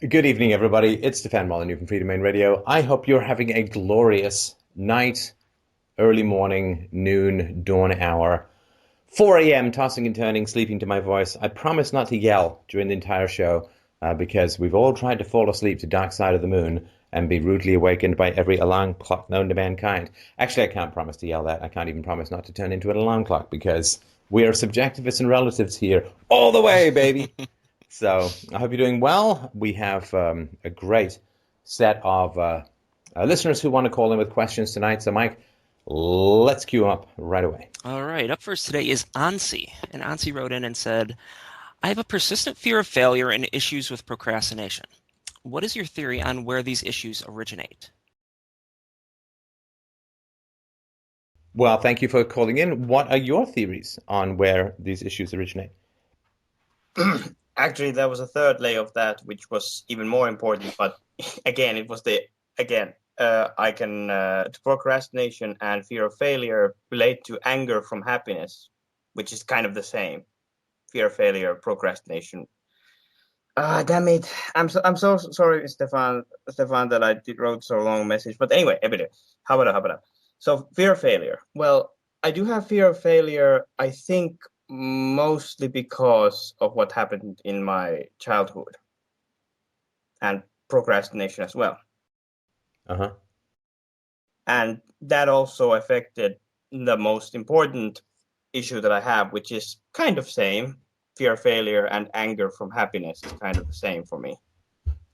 Good evening, everybody. It's Stefan Molyneux from Freedomain Radio. I hope you're having a glorious night, early morning, noon, dawn hour, 4 a.m., tossing and turning, sleeping to my voice. I promise not to yell during the entire show because we've all tried to fall asleep to Dark Side of the Moon and be rudely awakened by every alarm clock known to mankind. Actually, I can't promise to yell that. I can't even promise not to turn into an alarm clock because we are subjectivists and relatives here all the way, baby. So I hope you're doing well. We have a great set of listeners who want to call in with questions tonight. So, Mike, let's queue up right away. All right, up first today is Ansi. And Ansi wrote in and said, I have a persistent fear of failure and issues with procrastination. What is your theory on where these issues originate? Well, thank you for calling in. What are your theories on where these issues originate? Actually, there was a third layer of that, which was even more important. But again, it was I can to procrastination and fear of failure relate to anger from happiness, which is kind of the same. Fear of failure, procrastination. Ah, damn it! I'm so sorry, Stefan, that wrote so long a message. But anyway, how about. So fear of failure. Well, I do have fear of failure. I think mostly because of what happened in my childhood and procrastination as well. Uh-huh. And that also affected the most important issue that I have, which is kind of same. Fear of failure and anger from happiness is kind of the same for me.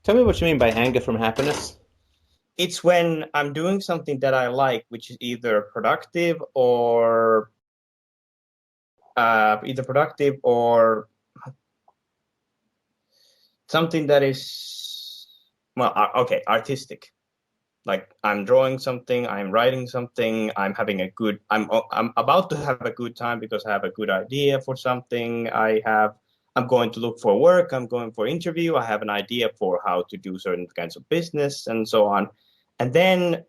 Tell me what you mean by anger from happiness. It's when I'm doing something that I like, which is either productive or something that is, well, okay, artistic. Like I'm drawing something, I'm writing something, I'm about to have a good time because I have a good idea for something. I'm going to look for work, I'm going for interview, I have an idea for how to do certain kinds of business and so on. And then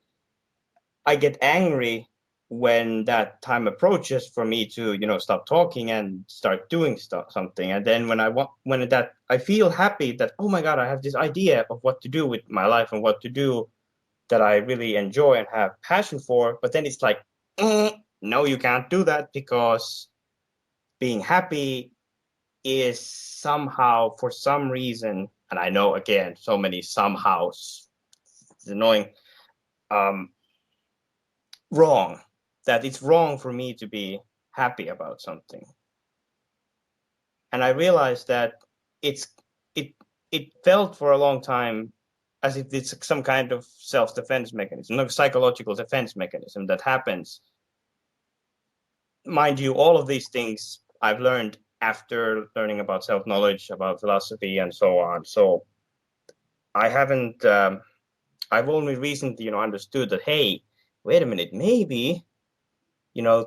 I get angry when that time approaches for me to, stop talking and start doing something. And then I feel happy that, oh my God, I have this idea of what to do with my life and what to do that I really enjoy and have passion for. But then it's like, no, you can't do that because being happy is somehow, for some reason, and I know again, so many somehows, it's annoying, um, wrong. That it's wrong for me to be happy about something. And I realized that it's it it felt for a long time as if it's some kind of self-defense mechanism, no psychological defense mechanism that happens. Mind you, all of these things I've learned after learning about self-knowledge, about philosophy, and so on. So I haven't. I've only recently, understood that. Hey, wait a minute. Maybe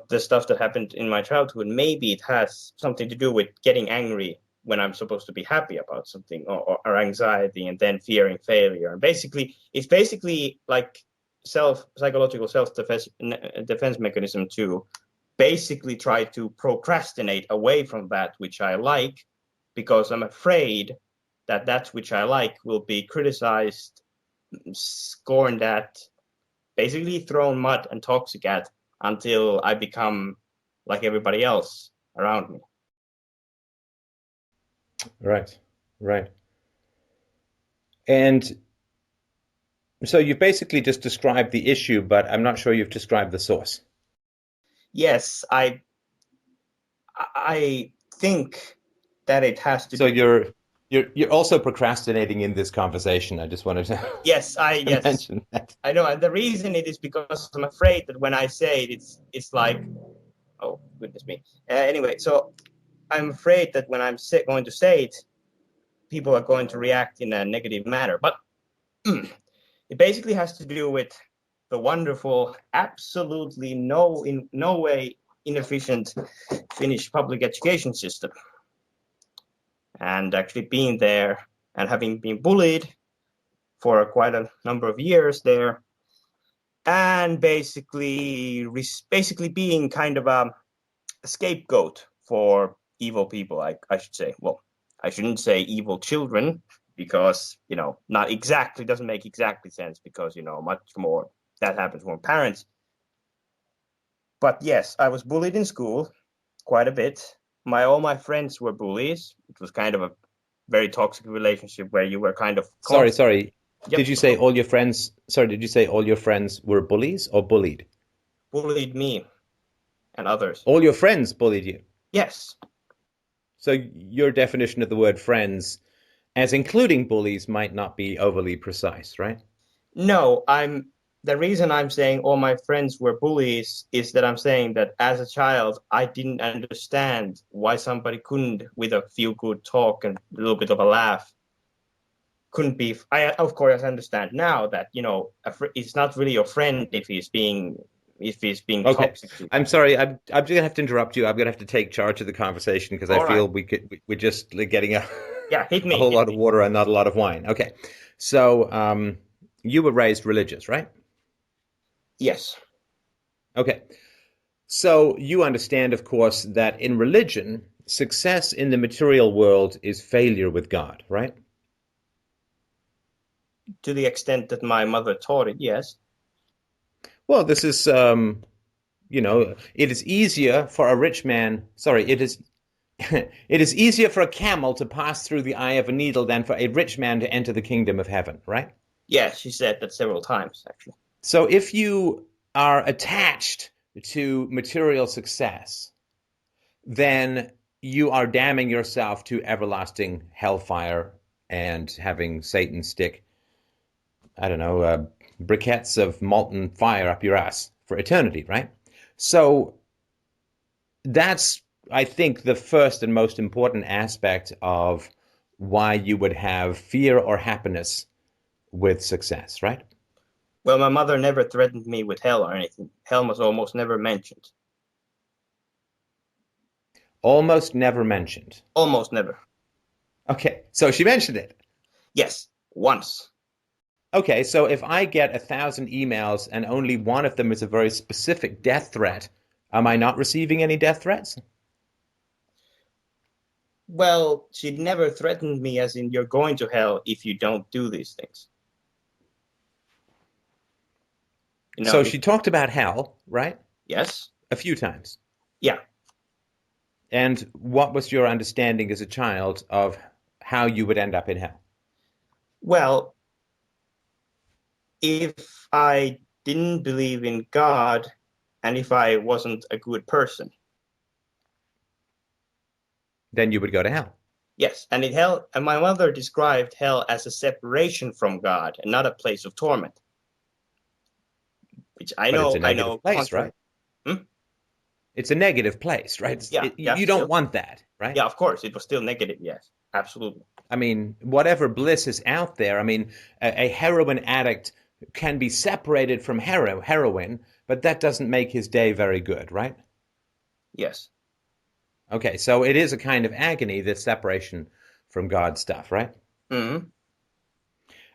the stuff that happened in my childhood. Maybe it has something to do with getting angry when I'm supposed to be happy about something, or anxiety, and then fearing failure. And it's basically like psychological self-defense mechanism to basically try to procrastinate away from that which I like, because I'm afraid that which I like will be criticized, scorned at, basically thrown mud and toxic at until I become like everybody else around me. Right, right. And so you basically just described the issue, but I'm not sure you've described the source. Yes, I think that it has to So do. you're also procrastinating in this conversation. I just wanted to Yes, yes, mention that. I know, and the reason it is because I'm afraid that when I say it, it's like, oh goodness me. Anyway, so I'm afraid that when I'm going to say it, people are going to react in a negative manner. But it basically has to do with the wonderful, absolutely in no way inefficient Finnish public education system, and actually being there and having been bullied for quite a number of years there, and basically being kind of a scapegoat for evil people. I should say. Well, I shouldn't say evil children, because, not exactly, doesn't make exactly sense because, much more that happens from parents. But yes, I was bullied in school quite a bit. All my friends were bullies. It was kind of a very toxic relationship where you were kind of Sorry. Yep. Did you say all your friends? Sorry, did you say all your friends were bullies or bullied? Bullied me and others. All your friends bullied you. Yes. So your definition of the word friends as including bullies might not be overly precise, right? No, the reason I'm saying all my friends were bullies is that I'm saying that as a child, I didn't understand why somebody couldn't, with a feel good talk and a little bit of a laugh, couldn't be. I, of course, understand now that, it's not really your friend if he's being Okay. toxic to you. I'm sorry. I'm going to have to interrupt you. I'm going to have to take charge of the conversation because I All feel right. we're just getting Hit me. a whole lot of water and not a lot of wine. Okay. So, you were raised religious, right? Yes. Okay. So you understand, of course, that in religion, success in the material world is failure with God, right? To the extent that my mother taught it, yes. Well, this is, it is easier for a rich man, sorry, it is it is easier for a camel to pass through the eye of a needle than for a rich man to enter the kingdom of heaven, right? Yes, she said that several times, actually. So if you are attached to material success, then you are damning yourself to everlasting hellfire and having Satan stick, I don't know, briquettes of molten fire up your ass for eternity, right? So that's, I think, the first and most important aspect of why you would have fear or happiness with success, right? Well, my mother never threatened me with hell or anything. Hell was almost never mentioned. Almost never mentioned. Almost never. Okay, so she mentioned it. Yes, once. Okay, so if I get 1,000 emails and only one of them is a very specific death threat, am I not receiving any death threats? Well, she never threatened me as in you're going to hell if you don't do these things. So she talked about hell, right? Yes. A few times. Yeah. And what was your understanding as a child of how you would end up in hell? Well, if I didn't believe in God and if I wasn't a good person, then you would go to hell. yes, and my mother described hell as a separation from God and not a place of torment. Which But it's a negative place, right? Hmm? It's a negative place, right? You don't want that, right? Yeah, of course. It was still negative, yes. Absolutely. I mean, whatever bliss is out there, I mean, a heroin addict can be separated from heroin, but that doesn't make his day very good, right? Yes. Okay, so it is a kind of agony, this separation from God stuff, right? Mm-hmm.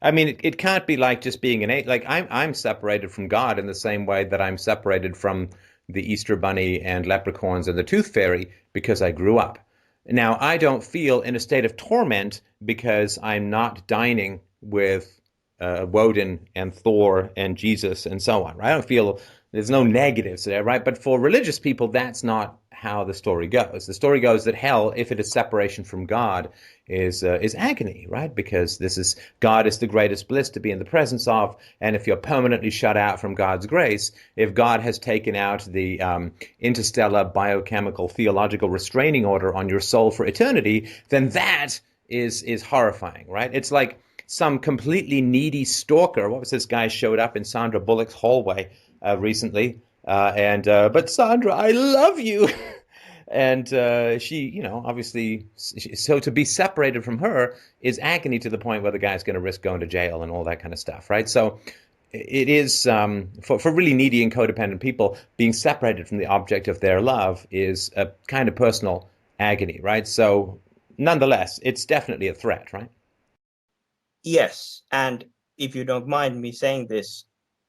I mean, it can't be like just being like I'm separated from God in the same way that I'm separated from the Easter Bunny and leprechauns and the Tooth Fairy because I grew up. Now, I don't feel in a state of torment because I'm not dining with Woden and Thor and Jesus and so on, right? I don't feel there's no negatives there, right? But for religious people, that's not how the story goes. The story goes that hell, if it is separation from God, is agony, right? Because God is the greatest bliss to be in the presence of, and if you're permanently shut out from God's grace, if God has taken out the interstellar biochemical theological restraining order on your soul for eternity, then that is horrifying, right? It's like some completely needy stalker. What was this guy showed up in Sandra Bullock's hallway recently? But Sandra, I love you. And she, obviously, so to be separated from her is agony to the point where the guy's going to risk going to jail and all that kind of stuff, right? So it is, for really needy and codependent people, being separated from the object of their love is a kind of personal agony, right? So nonetheless, it's definitely a threat, right? Yes, and if you don't mind me saying this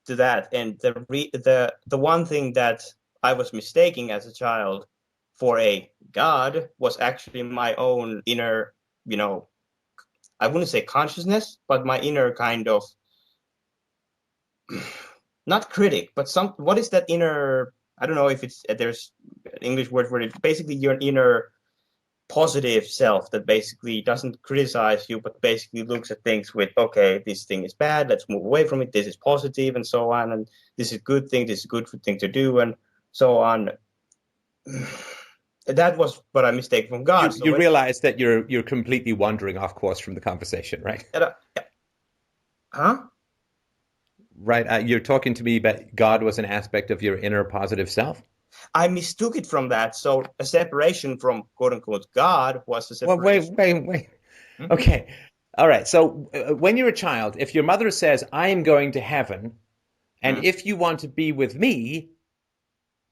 to that, and the one thing that I was mistaking as a child for a god was actually my own inner, I wouldn't say consciousness, but my inner kind of, not critic, but what is that inner, I don't know if there's an English word for it, basically your inner positive self that basically doesn't criticize you, but basically looks at things with, okay, this thing is bad, let's move away from it, this is positive, and so on, and this is a good thing, this is a good thing to do, and so on. That was what I mistake from God. You realize that you're completely wandering off course from the conversation, right? Huh? Right. You're talking to me about God was an aspect of your inner positive self. I mistook it from that. So a separation from quote unquote God was a separation. Well, wait. Mm-hmm. Okay. All right. So when you're a child, if your mother says, I am going to heaven, and if you want to be with me,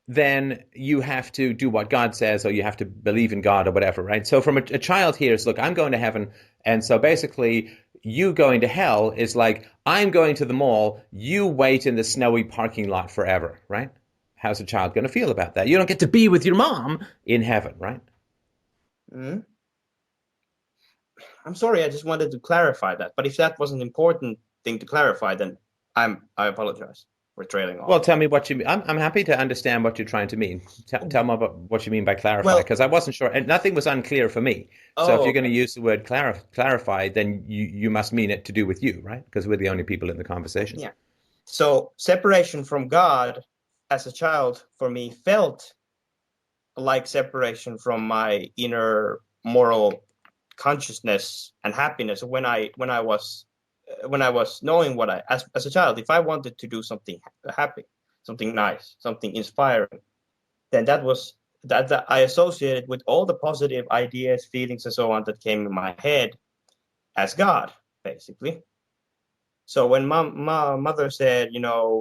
then you have to do what God says, or you have to believe in God or whatever, right? So from a child here is, look, I'm going to heaven. And so basically you going to hell is like, I'm going to the mall, you wait in the snowy parking lot forever, right? How's a child going to feel about that? You don't get to be with your mom in heaven, right? Mm-hmm. I'm sorry, I just wanted to clarify that. But if that was an important thing to clarify, then I apologize. We're trailing off. Well, tell me what you mean. I'm happy to understand what you're trying to mean. Tell me about what you mean by clarify, because I wasn't sure, and nothing was unclear for me. So if you're going to use the word clarify, then you must mean it to do with you, right? Because we're the only people in the conversation. Yeah. So separation from God as a child for me felt like separation from my inner moral consciousness and happiness when I was knowing what as a child, if I wanted to do something happy, something nice, something inspiring, then that was that I associated with all the positive ideas, feelings, and so on that came in my head as God, basically. So when my mother said,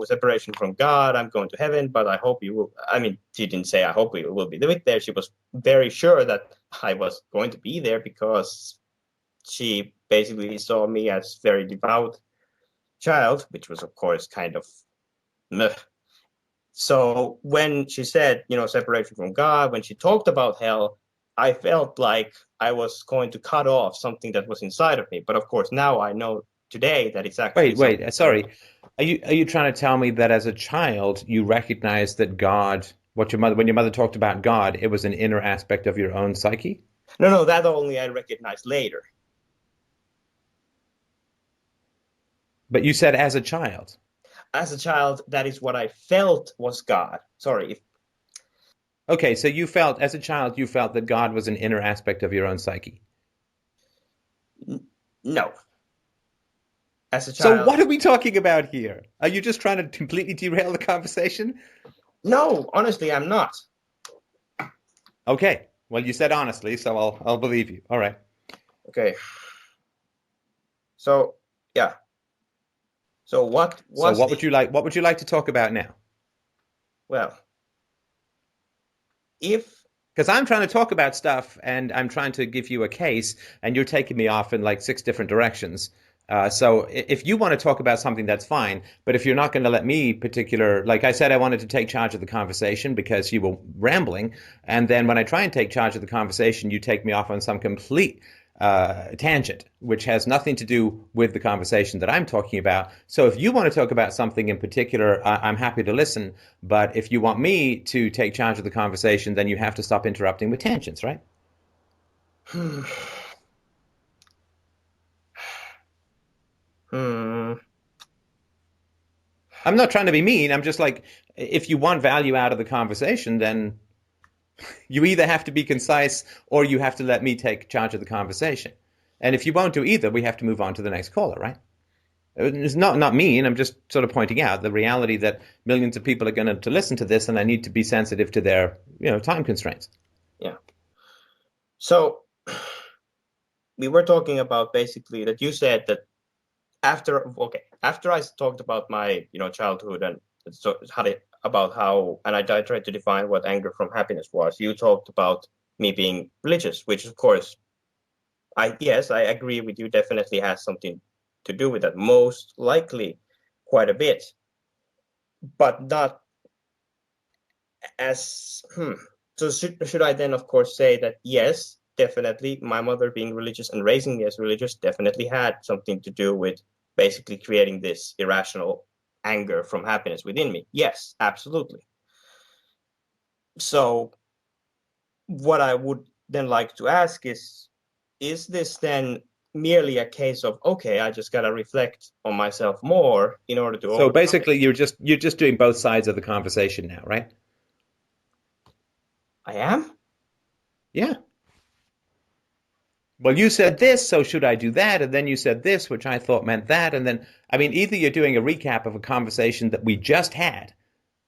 separation from God, I'm going to heaven, but I hope you will. I mean, she didn't say I hope you will be there. She was very sure that I was going to be there because she basically saw me as very devout child, which was of course kind of meh. So when she said, separation from God, when she talked about hell, I felt like I was going to cut off something that was inside of me. But of course, now I know today that it's actually wait. Sorry, are you trying to tell me that as a child you recognized that God, when your mother talked about God, it was an inner aspect of your own psyche? No, that only I recognized later. But you said as a child. As a child, that is what I felt was God. Sorry. Okay, so as a child, you felt that God was an inner aspect of your own psyche. No. As a child. So what are we talking about here? Are you just trying to completely derail the conversation? No, honestly, I'm not. Okay. Well, you said honestly, so I'll believe you. All right. Okay. So, yeah. So what would you like? What would you like to talk about now? Well, because I'm trying to talk about stuff and I'm trying to give you a case, and you're taking me off in like 6 different directions. So if you want to talk about something, that's fine. But if you're not going to let me like I said, I wanted to take charge of the conversation because you were rambling. And then when I try and take charge of the conversation, you take me off on some complete tangent, which has nothing to do with the conversation that I'm talking about. So if you want to talk about something in particular, I'm happy to listen. But if you want me to take charge of the conversation, then you have to stop interrupting with tangents, right? I'm not trying to be mean. I'm just like, if you want value out of the conversation, then you either have to be concise or you have to let me take charge of the conversation. And if you won't do either, we have to move on to the next caller, right? It's not mean. I'm just sort of pointing out the reality that millions of people are going to listen to this, and I need to be sensitive to their, time constraints. Yeah. So we were talking about basically that you said that after I talked about my, childhood and so about how, and I tried to define what anger from happiness was. You talked about me being religious, which of course, I agree with you. Definitely has something to do with that. Most likely, quite a bit, but not as. So should I then, of course, say that yes, definitely my mother being religious and raising me as religious definitely had something to do with basically creating this irrational anger from happiness within me. Yes, absolutely. So what I would then like to ask is this then merely a case of, okay, I just got to reflect on myself more in order to So overcome it? basically, you're just doing both sides of the conversation now, right? I am? Yeah. Well, you said this, so should I do that? And then you said this, which I thought meant that. And then, I mean, either you're doing a recap of a conversation that we just had,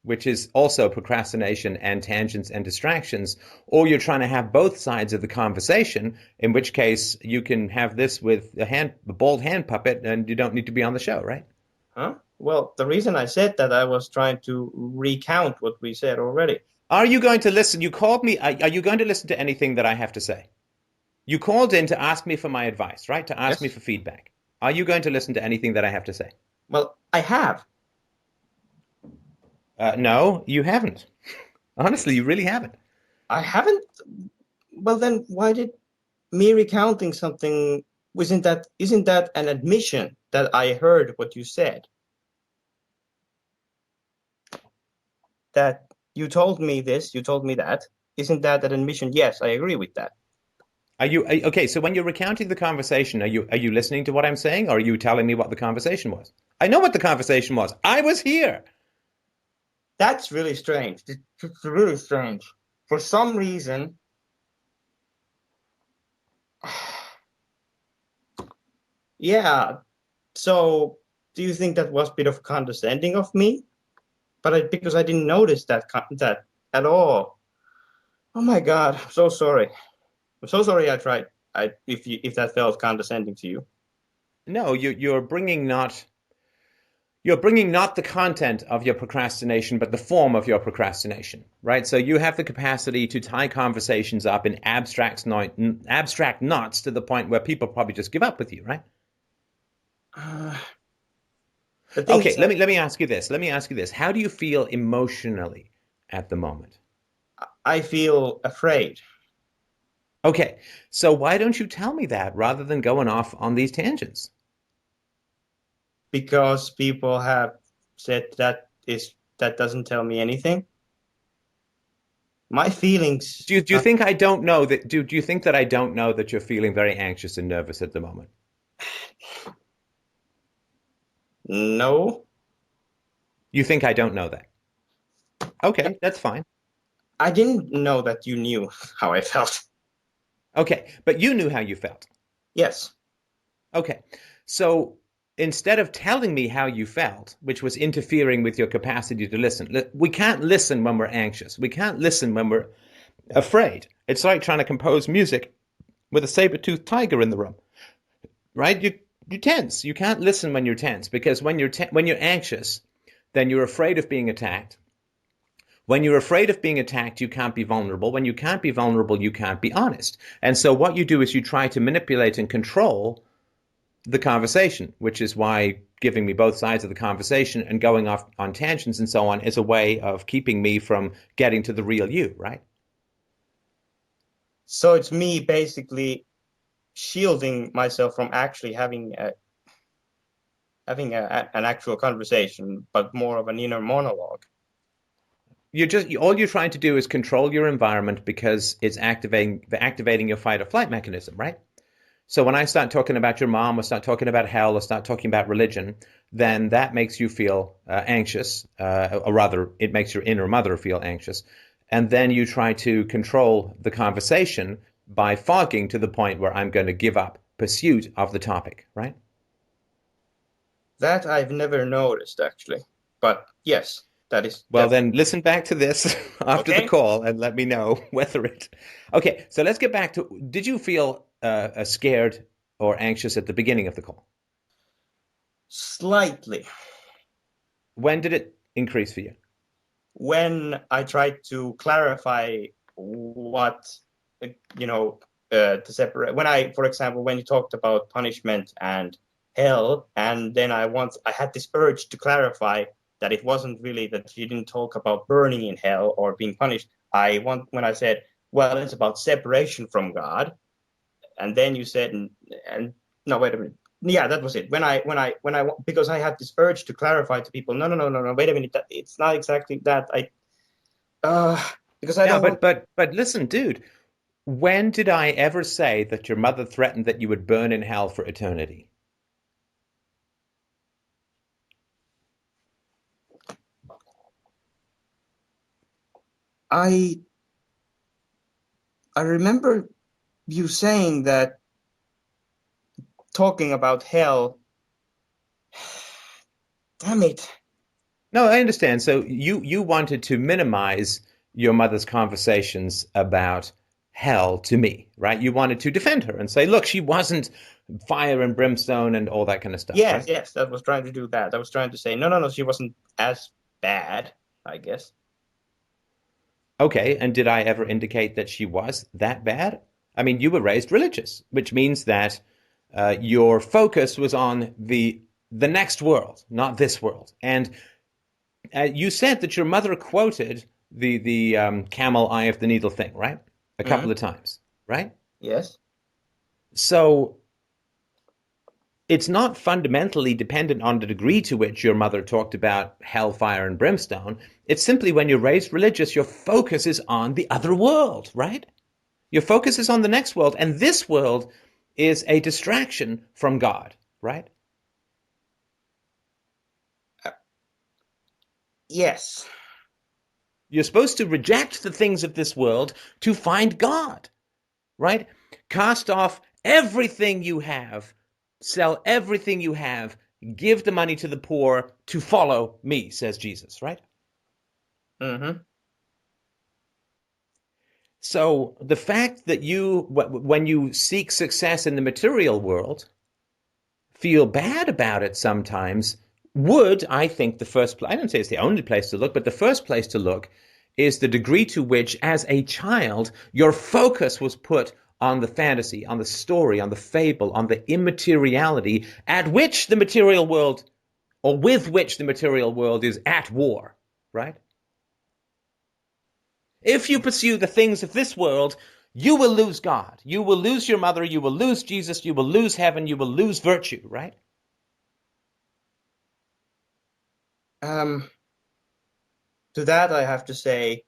which is also procrastination and tangents and distractions, or you're trying to have both sides of the conversation, in which case you can have this with a bald hand puppet and you don't need to be on the show, right? Huh? Well, the reason I said that I was trying to recount what we said already. Are you going to listen? You called me. Are you going to listen to anything that I have to say? You called in to ask me for my advice, right? To ask me Yes? for feedback. Are you going to listen to anything that I have to say? Well, I have. No, you haven't. Honestly, you really haven't. I haven't. Well, then why did me recounting something, isn't that an admission that I heard what you said? That you told me this, you told me that. Isn't that an admission? Yes, I agree with that. Okay? So when you're recounting the conversation, are you listening to what I'm saying, or are you telling me what the conversation was? I know what the conversation was. I was here. That's really strange. It's really strange. For some reason, yeah. So, do you think that was a bit of condescending of me? Because I didn't notice that at all. Oh my God, I'm so sorry. I'm so sorry. I tried. If that felt condescending to you. No, you're bringing not the content of your procrastination, but the form of your procrastination, right? So you have the capacity to tie conversations up in abstract knots to the point where people probably just give up with you, right? Uh, the thing Okay, is, let me ask you this. Let me ask you this. How do you feel emotionally at the moment? I feel afraid Okay, so why don't you tell me that rather than going off on these tangents? because people have said that doesn't tell me anything. My feelings. Do you think I don't know that? Do you think that I don't know that you're feeling very anxious and nervous at the moment? No, You think I don't know that? Okay, that's fine. I didn't know that you knew how I felt. Okay, but you knew how you felt. Yes. Okay, so instead of telling me how you felt, which was interfering with your capacity to listen, we can't listen when we're anxious. We can't listen when we're afraid. It's like trying to compose music with a saber-toothed tiger in the room, right? You tense. You can't listen when you're tense because when you're anxious, then you're afraid of being attacked. When you're afraid of being attacked, you can't be vulnerable. When you can't be vulnerable, you can't be honest. And so what you do is you try to manipulate and control the conversation, which is why giving me both sides of the conversation and going off on tangents and so on is a way of keeping me from getting to the real you, right? So it's me basically shielding myself from actually an actual conversation, but more of an inner monologue. All you're trying to do is control your environment because it's activating your fight or flight mechanism, right? So when I start talking about your mom, or start talking about hell, or start talking about religion, then that makes you feel anxious, or rather, it makes your inner mother feel anxious. And then you try to control the conversation by fogging to the point where I'm going to give up pursuit of the topic, right? That I've never noticed actually. But yes, that is Well, definitely then listen back to this after the okay. call and let me know whether it. Okay, so let's get back to. Did you feel scared or anxious at the beginning of the call? Slightly. When did it increase for you? When I tried to clarify what, to separate, for example, when you talked about punishment and hell, and then I had this urge to clarify that it wasn't really that you didn't talk about burning in hell or being punished. When I said, well, it's about separation from God. And then you said, and no, wait a minute. Yeah, that was it. Because I had this urge to clarify to people, no, wait a minute. It's not exactly that. Because I Yeah, don't want. but listen, dude. When did I ever say that your mother threatened that you would burn in hell for eternity? I remember you saying that, talking about hell. Damn it. No, I understand. So you wanted to minimize your mother's conversations about hell to me, right? You wanted to defend her and say, look, she wasn't fire and brimstone and all that kind of stuff, Yes, right? yes, that was trying to do that. I was trying to say, no, she wasn't as bad, I guess. Okay, and did I ever indicate that she was that bad? I mean, you were raised religious, which means that your focus was on the next world, not this world. And you said that your mother quoted the camel eye of the needle thing, right? A couple of times, right? Yes. So it's not fundamentally dependent on the degree to which your mother talked about hellfire and brimstone. It's simply when you're raised religious, your focus is on the other world, right? Your focus is on the next world, and this world is a distraction from God, right? Yes. You're supposed to reject the things of this world to find God, right? Cast off everything you have, sell everything you have, give the money to the poor to follow me, says Jesus, right? Mm-hmm. So the fact that when you seek success in the material world, feel bad about it sometimes would, I think, I don't say it's the only place to look, but the first place to look is the degree to which, as a child, your focus was put on the fantasy, on the story, on the fable, on the immateriality at which the material world, or with which the material world is at war, right? If you pursue the things of this world, you will lose God. You will lose your mother. You will lose Jesus. You will lose heaven. You will lose virtue, right? Um, to that, I have to say,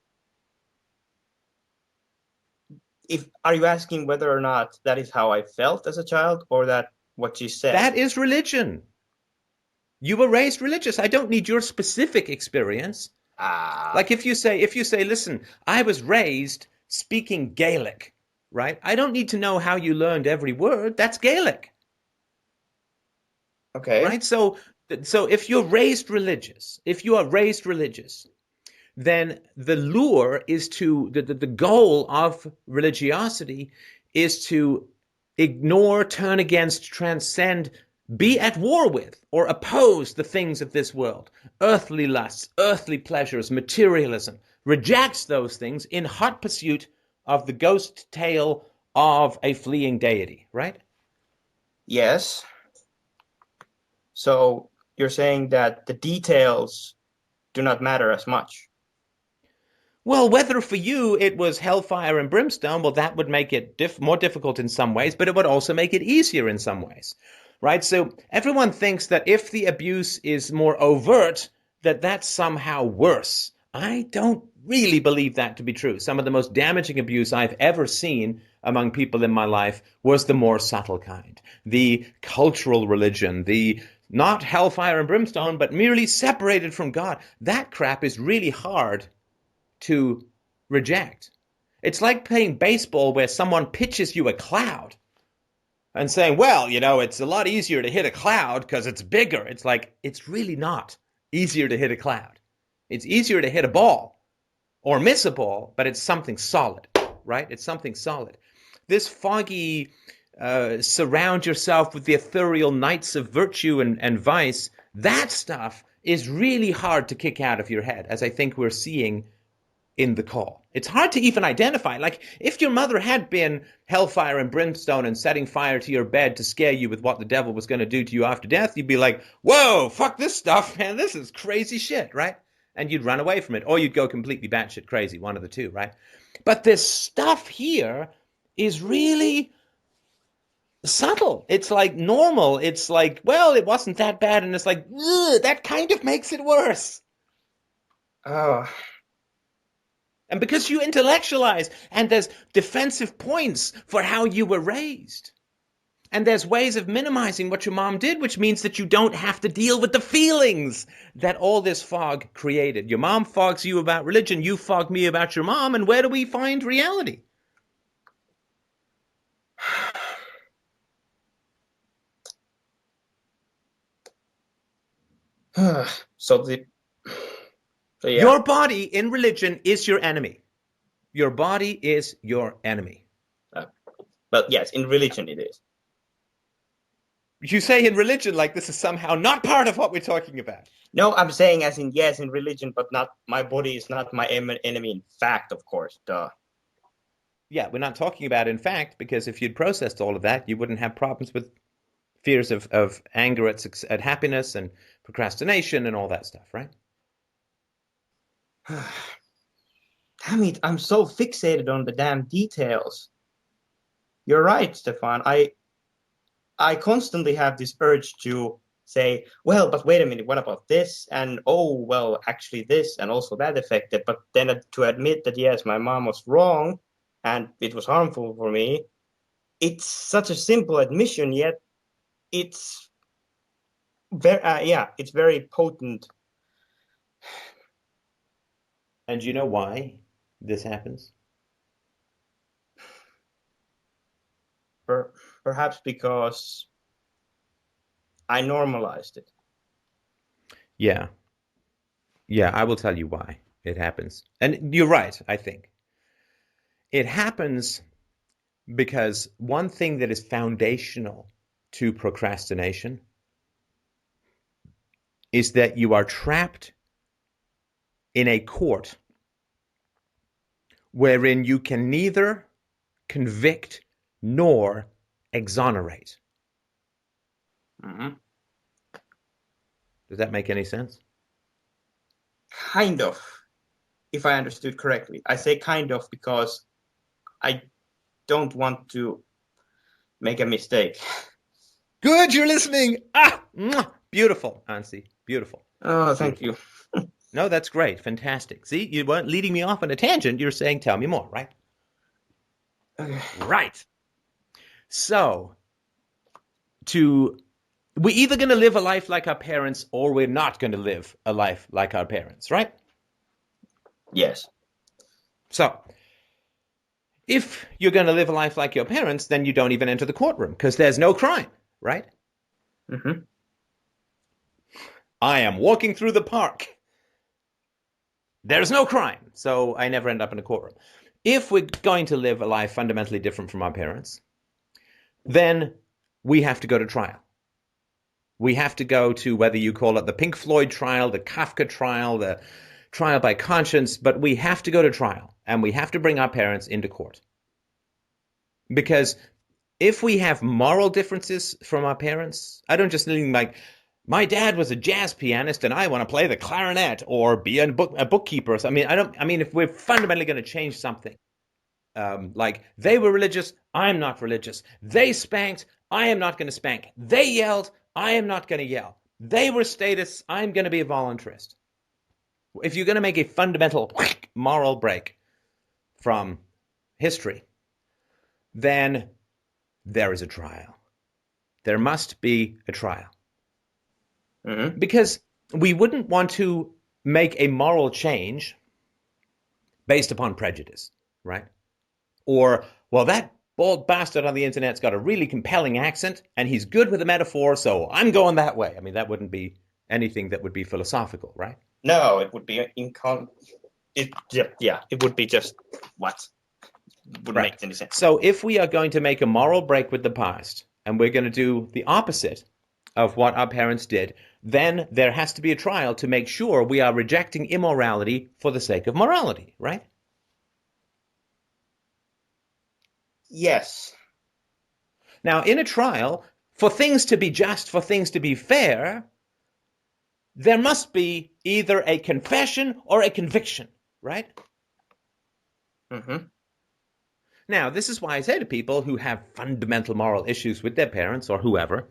if are you asking whether or not that is how I felt as a child, or that what she said? That is religion. You were raised religious. I don't need your specific experience. Ah, Like if you say, listen, I was raised speaking Gaelic, right? I don't need to know how you learned every word. That's Gaelic, okay. right? So if you're raised religious, if you are raised religious, then the lure is the goal of religiosity is to ignore, turn against, transcend, be at war with, or oppose the things of this world. Earthly lusts, earthly pleasures, materialism. Rejects those things in hot pursuit of the ghost tale of a fleeing deity, right? Yes. So you're saying that the details do not matter as much. Well, whether for you it was hellfire and brimstone, well, that would make it more difficult in some ways, but it would also make it easier in some ways, right? So everyone thinks that if the abuse is more overt, that that's somehow worse. I don't really believe that to be true. Some of the most damaging abuse I've ever seen among people in my life was the more subtle kind, the cultural religion, the not hellfire and brimstone, but merely separated from God. That crap is really hard to reject. It's like playing baseball where someone pitches you a cloud and saying, well, it's a lot easier to hit a cloud because it's bigger. It's like, it's really not easier to hit a cloud. It's easier to hit a ball or miss a ball, but it's something solid, right? It's something solid. This foggy, surround yourself with the ethereal nights of virtue and vice, that stuff is really hard to kick out of your head, as I think we're seeing in the call. It's hard to even identify. Like, if your mother had been hellfire and brimstone and setting fire to your bed to scare you with what the devil was going to do to you after death, you'd be like, whoa, fuck this stuff, man. This is crazy shit, right? and you'd run away from it, or you'd go completely batshit crazy, one of the two, right? But this stuff here is really subtle. It's like normal. It's like, well, it wasn't that bad, and it's like, ugh, that kind of makes it worse. Oh, And because you intellectualize, and there's defensive points for how you were raised. And there's ways of minimizing what your mom did, which means that you don't have to deal with the feelings that all this fog created. Your mom fogs you about religion, you fog me about your mom, and where do we find reality? so the so yeah. Your body in religion is your enemy. Your body is your enemy. But yes, in religion it is. You say in religion like this is somehow not part of what we're talking about. No, I'm saying as in yes, in religion, but not my body is not my enemy in fact, of course. Duh. Yeah, we're not talking about in fact, because if you'd processed all of that, you wouldn't have problems with fears of anger at happiness and procrastination and all that stuff, right? Damn it, I'm so fixated on the damn details. You're right, Stefan. I constantly have this urge to say, well, but wait a minute, what about this? And oh, well, actually this, and also that affected. But then to admit that, yes, my mom was wrong and it was harmful for me, it's such a simple admission, yet it's it's very potent. And you know why this happens? Perhaps because I normalized it. Yeah. Yeah, I will tell you why it happens. And you're right, I think. It happens because one thing that is foundational to procrastination is that you are trapped in a court wherein you can neither convict nor exonerate. Mm-hmm. Does that make any sense? Kind of, if I understood correctly. I say kind of because I don't want to make a mistake. Good, you're listening. Ah, beautiful, Ansi. Beautiful. Oh, thank you. No, that's great. Fantastic. See, you weren't leading me off on a tangent. You're saying, tell me more, right? Right. So, we're either going to live a life like our parents or we're not going to live a life like our parents, right? Yes. So, if you're going to live a life like your parents, then you don't even enter the courtroom because there's no crime, right? Mm-hmm. I am walking through the park. There's no crime, so I never end up in a courtroom. If we're going to live a life fundamentally different from our parents, then we have to go to trial. We have to go to, whether you call it the Pink Floyd trial, the Kafka trial, the trial by conscience, but we have to go to trial, and we have to bring our parents into court. Because if we have moral differences from our parents, I don't just mean like, my dad was a jazz pianist and I want to play the clarinet or be a bookkeeper. I mean, if we're fundamentally going to change something, like they were religious, I'm not religious. They spanked, I am not going to spank. They yelled, I am not going to yell. They were statists, I'm going to be a voluntarist. If you're going to make a fundamental moral break from history, then there is a trial. There must be a trial. Mm-hmm. Because we wouldn't want to make a moral change based upon prejudice, right? Or, well, that bald bastard on the internet's got a really compelling accent and he's good with a metaphor, so I'm going that way. I mean, that wouldn't be anything that would be philosophical, right? No, it would be it would be just what? It wouldn't make any sense. So if we are going to make a moral break with the past and we're going to do the opposite of what our parents did, then there has to be a trial to make sure we are rejecting immorality for the sake of morality, right? Yes. Now, in a trial, for things to be just, for things to be fair, there must be either a confession or a conviction, right? Mm-hmm. Now, this is why I say to people who have fundamental moral issues with their parents or whoever,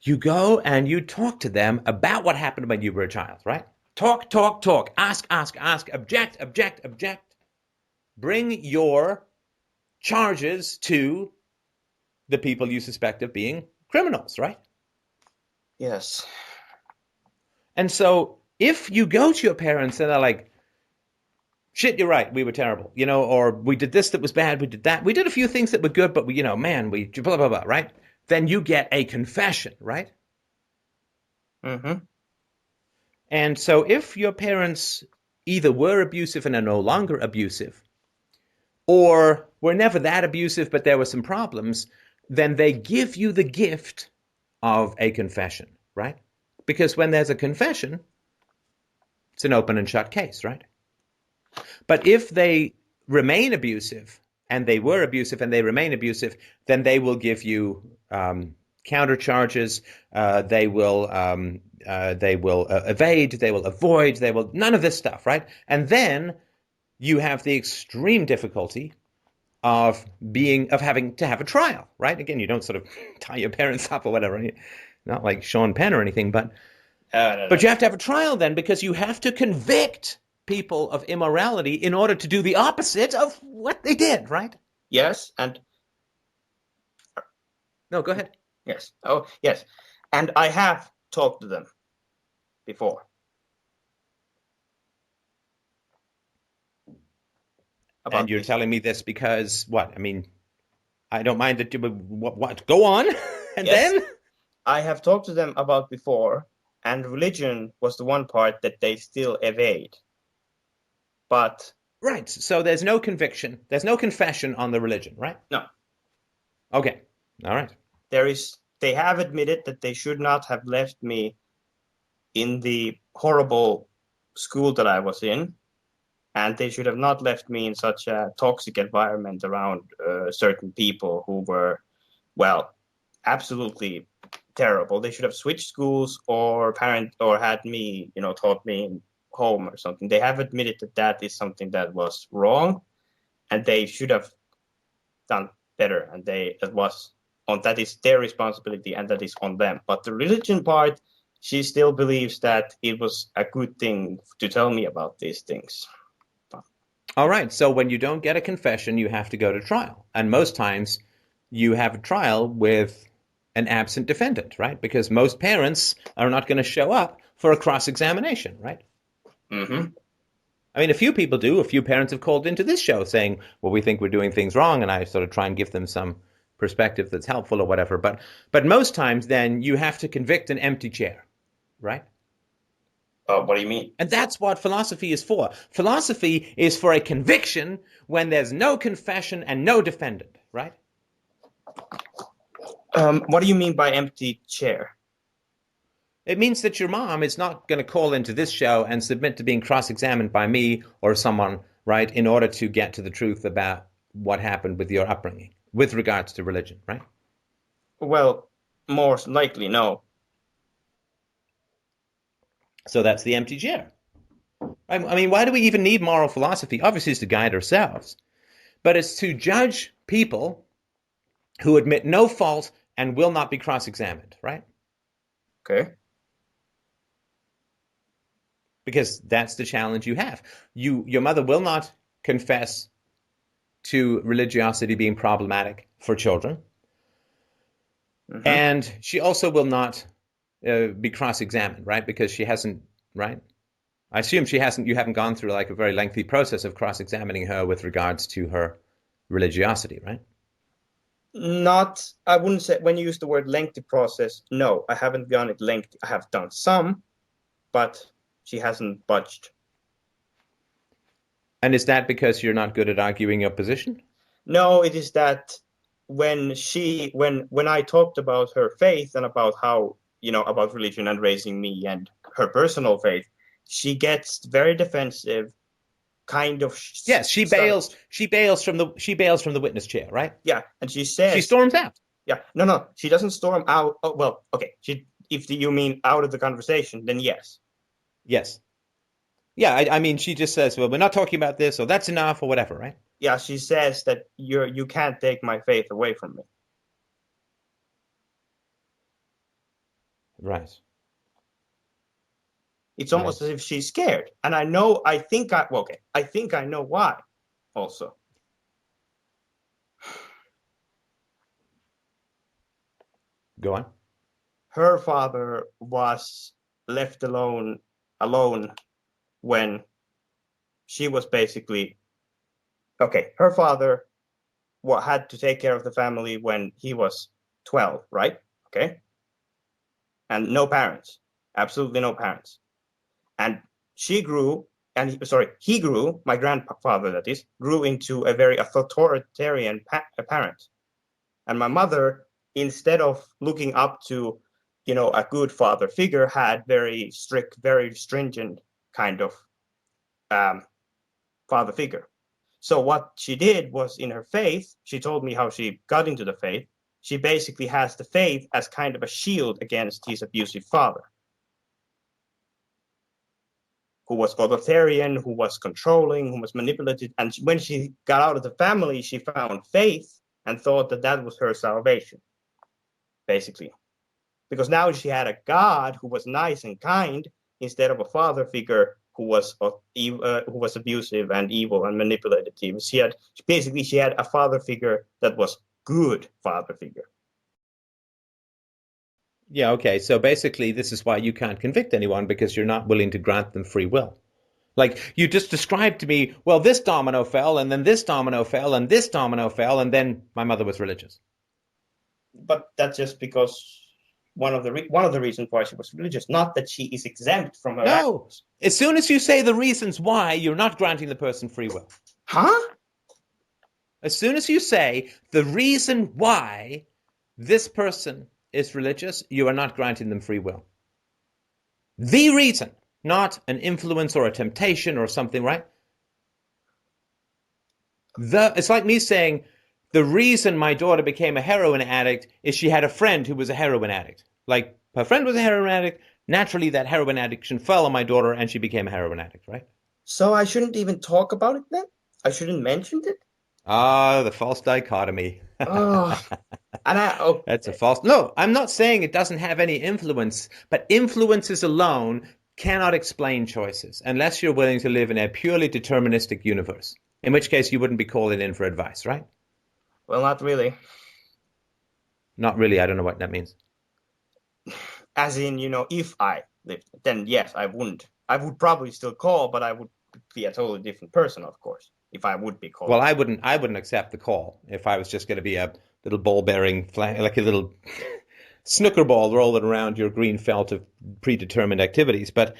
you go and you talk to them about what happened when you were a child, right? Talk, talk, talk. Ask, ask, ask. Object, object, object. Bring your charges to the people you suspect of being criminals, right? Yes. And so if you go to your parents and they're like, shit, you're right, we were terrible, or we did this that was bad, we did that, we did a few things that were good, but we blah, blah, blah, right? Then you get a confession, right? Mm-hmm. And so if your parents either were abusive and are no longer abusive, or were never that abusive, but there were some problems, then they give you the gift of a confession, right? Because when there's a confession, it's an open and shut case, right? But if they remain abusive, and they were abusive and they remain abusive, then they will give you counter charges. They will evade. They will avoid. They will none of this stuff, right? And then you have the extreme difficulty of having to have a trial, right? Again, you don't sort of tie your parents up or whatever, not like Sean Penn or anything, but you have to have a trial then, because you have to convict people of immorality in order to do the opposite of what they did, right? Yes, and no, go ahead. Yes. Oh, yes, and I have talked to them before. And you're telling me this because what? I mean, I don't mind that you would what? Go on, and yes, then I have talked to them about before, and religion was the one part that they still evade. But right, so there's no conviction, there's no confession on the religion, right? No. Okay, all right. They have admitted that they should not have left me in the horrible school that I was in, and they should have not left me in such a toxic environment around certain people who were, well, absolutely terrible. They should have switched schools or had me, taught me in home or something. They have admitted that is something that was wrong, and they should have done better. And that is their responsibility, and that is on them. But the religion part, she still believes that it was a good thing to tell me about these things. All right. So when you don't get a confession, you have to go to trial. And most times you have a trial with an absent defendant, right? Because most parents are not going to show up for a cross-examination, right? Mm-hmm. I mean, a few people do. A few parents have called into this show saying, well, we think we're doing things wrong. And I sort of try and give them some perspective that's helpful or whatever. But most times then you have to convict an empty chair, right? What do you mean? And that's what philosophy is for. Philosophy is for a conviction when there's no confession and no defendant, right? What do you mean by empty chair? It means that your mom is not going to call into this show and submit to being cross-examined by me or someone, right, in order to get to the truth about what happened with your upbringing with regards to religion, right? Well, more likely, no. So that's the empty chair. I mean, why do we even need moral philosophy? Obviously, it's to guide ourselves. But it's to judge people who admit no fault and will not be cross-examined, right? Okay. Because that's the challenge you have. Your mother will not confess to religiosity being problematic for children. Mm-hmm. And she also will not be cross-examined, right? Because she hasn't, right? I assume you haven't gone through like a very lengthy process of cross-examining her with regards to her religiosity, right? I wouldn't say, when you use the word lengthy process, no, I haven't done it lengthy. I have done some, but she hasn't budged. And is that because you're not good at arguing your position? No, it is that when I talked about her faith and about how, about religion and raising me and her personal faith, she gets very defensive, kind of. Yes, she bails from the witness chair, right? Yeah, and she says she storms out. Yeah, no, she doesn't storm out. Oh, well, okay. if you mean out of the conversation, then yes. Yes. Yeah, I mean, she just says, well, we're not talking about this, or that's enough, or whatever, right? Yeah, she says that you can't take my faith away from me. Right. It's almost as if she's scared. And I think I know why also. Go on. Her father was left alone when she was basically her father had to take care of the family when he was 12, right? Okay. And no parents, absolutely no parents. And he grew, my grandfather, that is, grew into a very authoritarian parent. And my mother, instead of looking up to, a good father figure, had very strict, very stringent kind of father figure. So what she did was, in her faith, she told me how she got into the faith. She basically has the faith as kind of a shield against his abusive father, who was authoritarian, who was controlling, who was manipulative. And when she got out of the family, she found faith and thought that that was her salvation, basically. Because now she had a God who was nice and kind instead of a father figure who was abusive and evil and manipulative. She had a father figure that was good father figure. Yeah, okay. So basically, this is why you can't convict anyone, because you're not willing to grant them free will. Like, you just described to me, well, this domino fell, and then this domino fell, and this domino fell, and then my mother was religious. But that's just because one of the reasons why she was religious, not that she is exempt from her actions. As soon as you say the reasons why, you're not granting the person free will. Huh? As soon as you say the reason why this person is religious, you are not granting them free will. The reason, not an influence or a temptation or something, right? It's like me saying, the reason my daughter became a heroin addict is she had a friend who was a heroin addict. Like, her friend was a heroin addict, naturally that heroin addiction fell on my daughter and she became a heroin addict, right? So I shouldn't even talk about it then? I shouldn't mention it? Ah, the false dichotomy. Oh, That's a false... No, I'm not saying it doesn't have any influence, but influences alone cannot explain choices unless you're willing to live in a purely deterministic universe, in which case you wouldn't be calling in for advice, right? Well, not really. Not really. I don't know what that means. As in, if I lived, then yes, I wouldn't. I would probably still call, but I would be a totally different person, of course, if I would be called. Well, I wouldn't accept the call if I was just going to be a little ball-bearing, like a little snooker ball rolling around your green felt of predetermined activities. But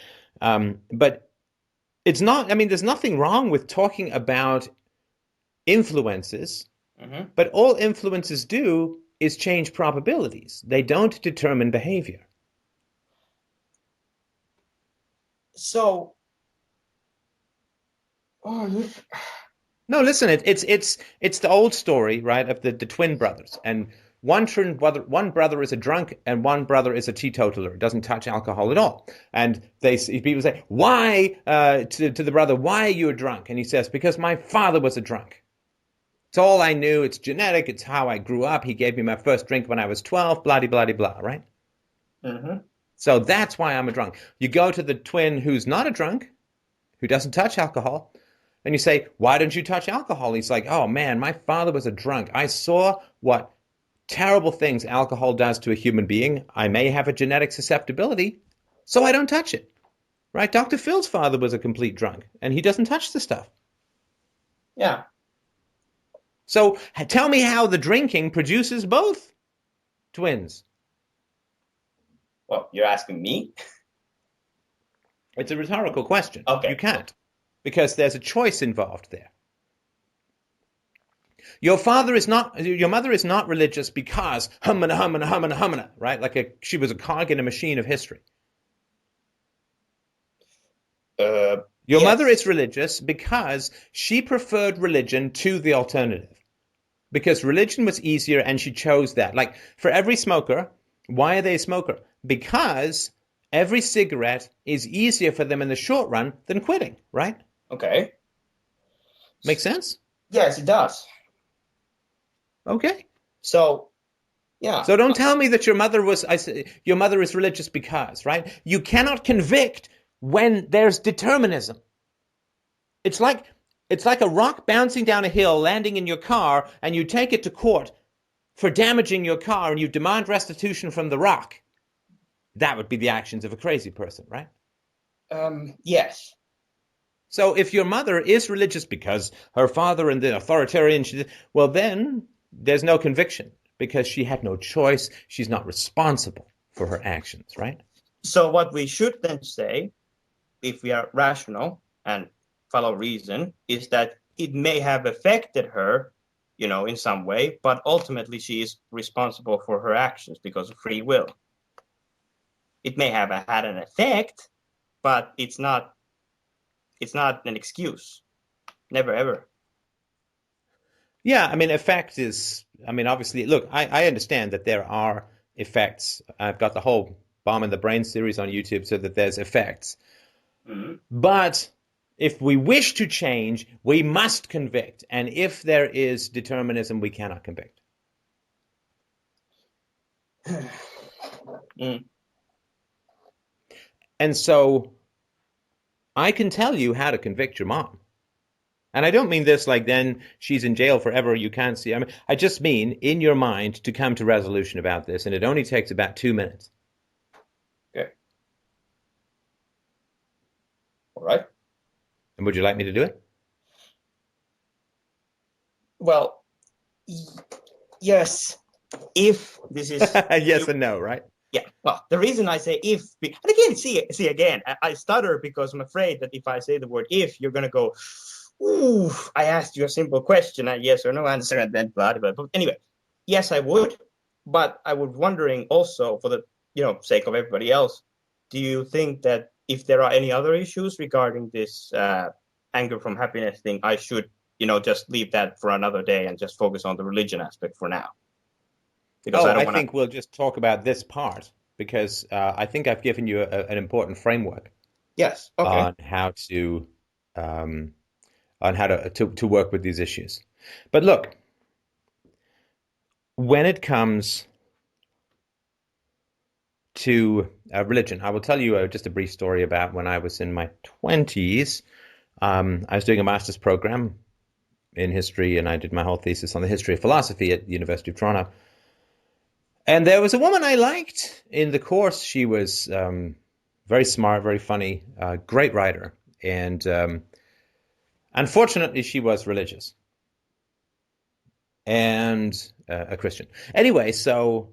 it's not. I mean, there's nothing wrong with talking about influences. Mm-hmm. But all influences do is change probabilities. They don't determine behavior. So, no, listen. It's the old story, right, of the twin brothers, and one brother is a drunk and one brother is a teetotaler. Doesn't touch alcohol at all. And people say, why to the brother, why are you a drunk? And he says, because my father was a drunk. It's all I knew. It's genetic. It's how I grew up. He gave me my first drink when I was 12, blah, blah, blah, blah, right? Mm-hmm. So that's why I'm a drunk. You go to the twin who's not a drunk, who doesn't touch alcohol, and you say, why don't you touch alcohol? He's like, oh, man, my father was a drunk. I saw what terrible things alcohol does to a human being. I may have a genetic susceptibility, so I don't touch it, right? Dr. Phil's father was a complete drunk, and he doesn't touch the stuff. Yeah. So tell me how the drinking produces both twins. Well, you're asking me? It's a rhetorical question. Okay. You can't, because there's a choice involved there. Your mother is not religious because humana, right? Like she was a cog in a machine of history. Your mother is religious because she preferred religion to the alternative. Because religion was easier and she chose that. Like, for every smoker, why are they a smoker? because every cigarette is easier for them in the short run than quitting, right? Okay. Make sense? Yes, it does. Okay. So, yeah. So don't tell me that your mother is religious because, right? You cannot convict when there's determinism. It's like a rock bouncing down a hill, landing in your car, and you take it to court for damaging your car, and you demand restitution from the rock. That would be the actions of a crazy person, right? Yes. So if your mother is religious because her father and the authoritarian, well, then there's no conviction because she had no choice. She's not responsible for her actions, right? So what we should then say, if we are rational and follow reason, is that it may have affected her, in some way, but ultimately she is responsible for her actions because of free will. It may have had an effect, but it's not an excuse. Never ever. Yeah, I mean, obviously, look, I understand that there are effects. I've got the whole Bomb in the Brain series on YouTube so that there's effects. Mm-hmm. But if we wish to change, we must convict. And if there is determinism, we cannot convict. Mm. And so I can tell you how to convict your mom. And I don't mean this like then she's in jail forever, you can't see. I just mean in your mind to come to resolution about this, and it only takes about 2 minutes. Okay. All right. And would you like me to do it? Well, yes. If this is yes and no, right? Yeah. Well, the reason I say if, and again, see again, I stutter because I'm afraid that if I say the word if, you're gonna go, ooh, I asked you a simple question, a yes or no answer, and then blah, blah, blah. Anyway, yes, I would, but I was wondering also for the sake of everybody else, do you think that if there are any other issues regarding this anger from happiness thing, I should just leave that for another day and just focus on the religion aspect for now? Because I think we'll just talk about this part because I think I've given you an important framework. Yes. Okay. On how to work with these issues. But look, when it comes to religion, I will tell you just a brief story about when I was in my 20s. I was doing a master's program in history, and I did my whole thesis on the history of philosophy at the University of Toronto. And there was a woman I liked in the course. She was very smart, very funny, great writer. And unfortunately, she was religious and a Christian. Anyway, so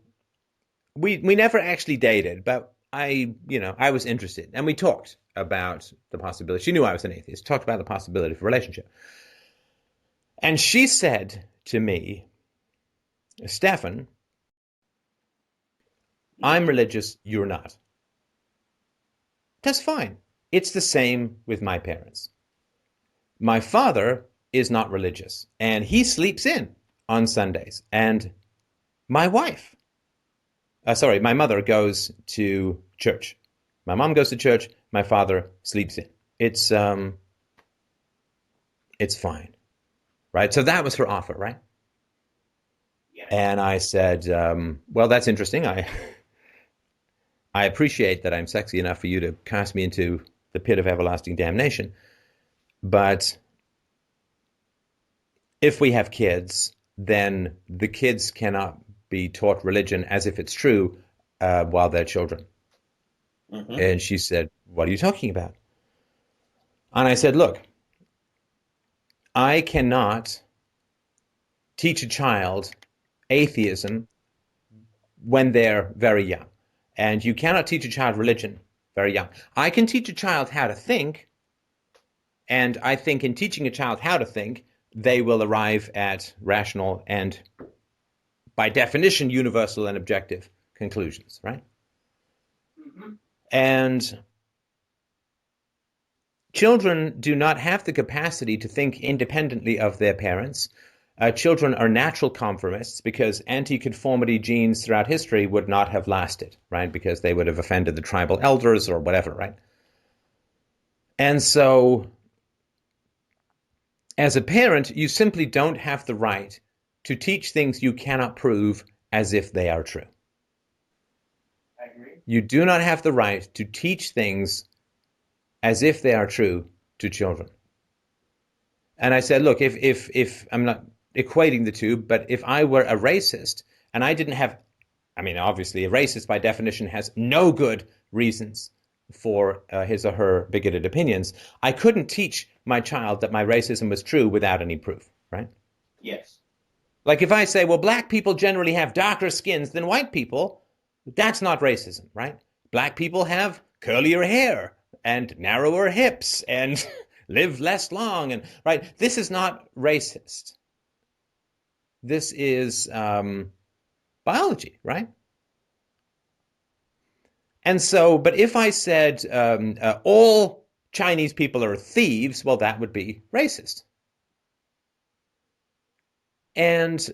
we never actually dated, but I was interested. And we talked about the possibility. She knew I was an atheist. Talked about the possibility of a relationship. And she said to me, Stefan, I'm religious, you're not. That's fine. It's the same with my parents. My father is not religious, and he sleeps in on Sundays. And my mother goes to church. My mom goes to church. My father sleeps in. It's fine, right? So that was her offer, right? Yeah. And I said, well, that's interesting. I appreciate that I'm sexy enough for you to cast me into the pit of everlasting damnation. But if we have kids, then the kids cannot be taught religion as if it's true while they're children. Mm-hmm. And she said, what are you talking about? And I said, look, I cannot teach a child atheism when they're very young. And you cannot teach a child religion very young. I can teach a child how to think, and I think in teaching a child how to think, they will arrive at rational and, by definition, universal and objective conclusions, right? Mm-hmm. And children do not have the capacity to think independently of their parents. children are natural conformists because anti-conformity genes throughout history would not have lasted, right? Because they would have offended the tribal elders or whatever, right? And so, as a parent, you simply don't have the right to teach things you cannot prove as if they are true. I agree. You do not have the right to teach things as if they are true to children. And I said, look, if I'm not equating the two, but if I were a racist and I didn't have, I mean, obviously a racist by definition has no good reasons for his or her bigoted opinions, I couldn't teach my child that my racism was true without any proof, right? Yes. Like if I say, well, black people generally have darker skins than white people, that's not racism, right? Black people have curlier hair and narrower hips and live less long, and right. This is not racist. This is biology, right? And so, but if I said all Chinese people are thieves, well, that would be racist. And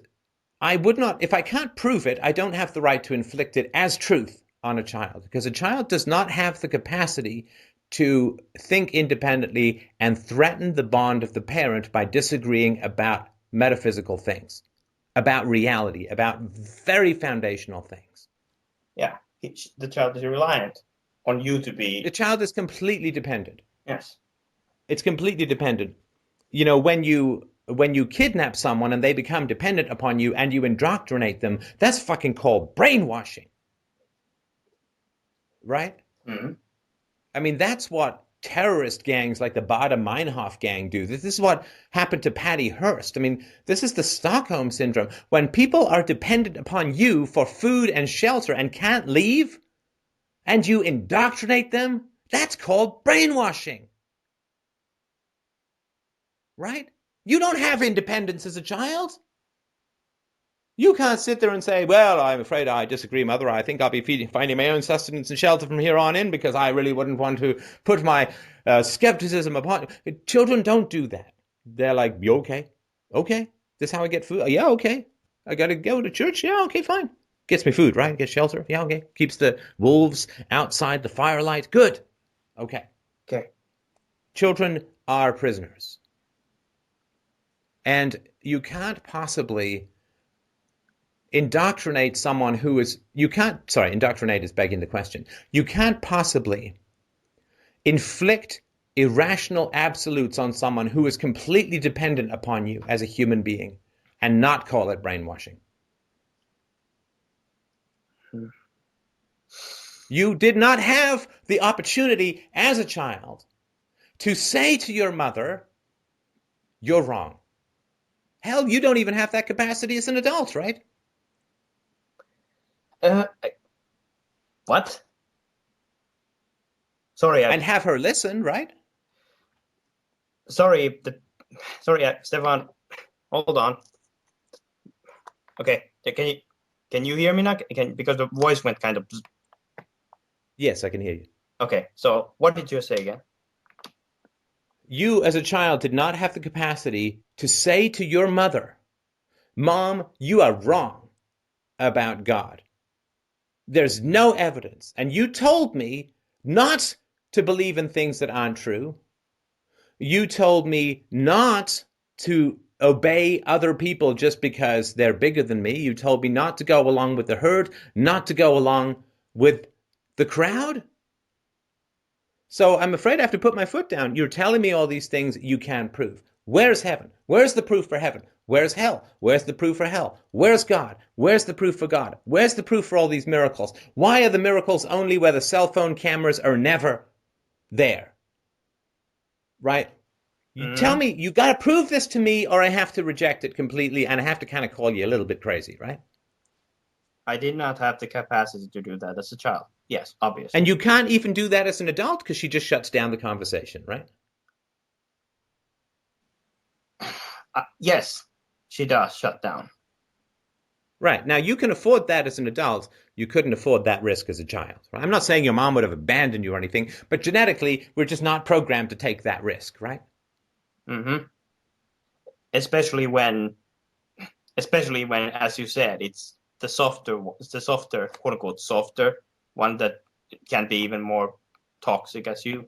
I would not, if I can't prove it, I don't have the right to inflict it as truth on a child, because a child does not have the capacity to think independently and threaten the bond of the parent by disagreeing about metaphysical things, about reality, about very foundational things. Yeah, the child is reliant on you to be. The child is completely dependent. Yes. It's completely dependent. You know, when you kidnap someone and they become dependent upon you and you indoctrinate them, that's fucking called brainwashing. Right? Mm-hmm. I mean, that's what terrorist gangs like the Baader-Meinhof gang do. This is what happened to Patty Hearst. I mean, this is the Stockholm Syndrome. When people are dependent upon you for food and shelter and can't leave, and you indoctrinate them, that's called brainwashing. Right? You don't have independence as a child. You can't sit there and say, well, I'm afraid I disagree, Mother. I think I'll be finding my own sustenance and shelter from here on in because I really wouldn't want to put my skepticism upon you. Children don't do that. They're like, you okay? Okay. This is how I get food? Yeah, okay. I got to go to church? Yeah, okay, fine. Gets me food, right? Gets shelter? Yeah, okay. Keeps the wolves outside the firelight? Good. Okay. Okay. Children are prisoners. And you can't possibly indoctrinate someone who is, indoctrinate is begging the question. You can't possibly inflict irrational absolutes on someone who is completely dependent upon you as a human being and not call it brainwashing. You did not have the opportunity as a child to say to your mother, you're wrong. Hell, you don't even have that capacity as an adult, right? What? Sorry. And have her listen, right? Sorry, Stefan. Hold on. Okay, can you hear me now? Because the voice went kind of. Yes, I can hear you. Okay, so what did you say again? You, as a child, did not have the capacity to say to your mother, Mom, you are wrong about God. There's no evidence. And you told me not to believe in things that aren't true. You told me not to obey other people just because they're bigger than me. You told me not to go along with the herd, not to go along with the crowd. So I'm afraid I have to put my foot down. You're telling me all these things you can't prove. Where's heaven? Where's the proof for heaven? Where's hell? Where's the proof for hell? Where's God? Where's the proof for God? Where's the proof for all these miracles? Why are the miracles only where the cell phone cameras are never there? Right? You tell me, you got to prove this to me or I have to reject it completely and I have to kind of call you a little bit crazy, right? I did not have the capacity to do that as a child. Yes, obviously. And you can't even do that as an adult because she just shuts down the conversation, right? Yes, she does shut down. Right. Now, you can afford that as an adult. You couldn't afford that risk as a child. Right? I'm not saying your mom would have abandoned you or anything, but genetically, we're just not programmed to take that risk, right? Mm-hmm. Especially when especially when, as you said, it's the softer, quote unquote, softer one that can be even more toxic, as you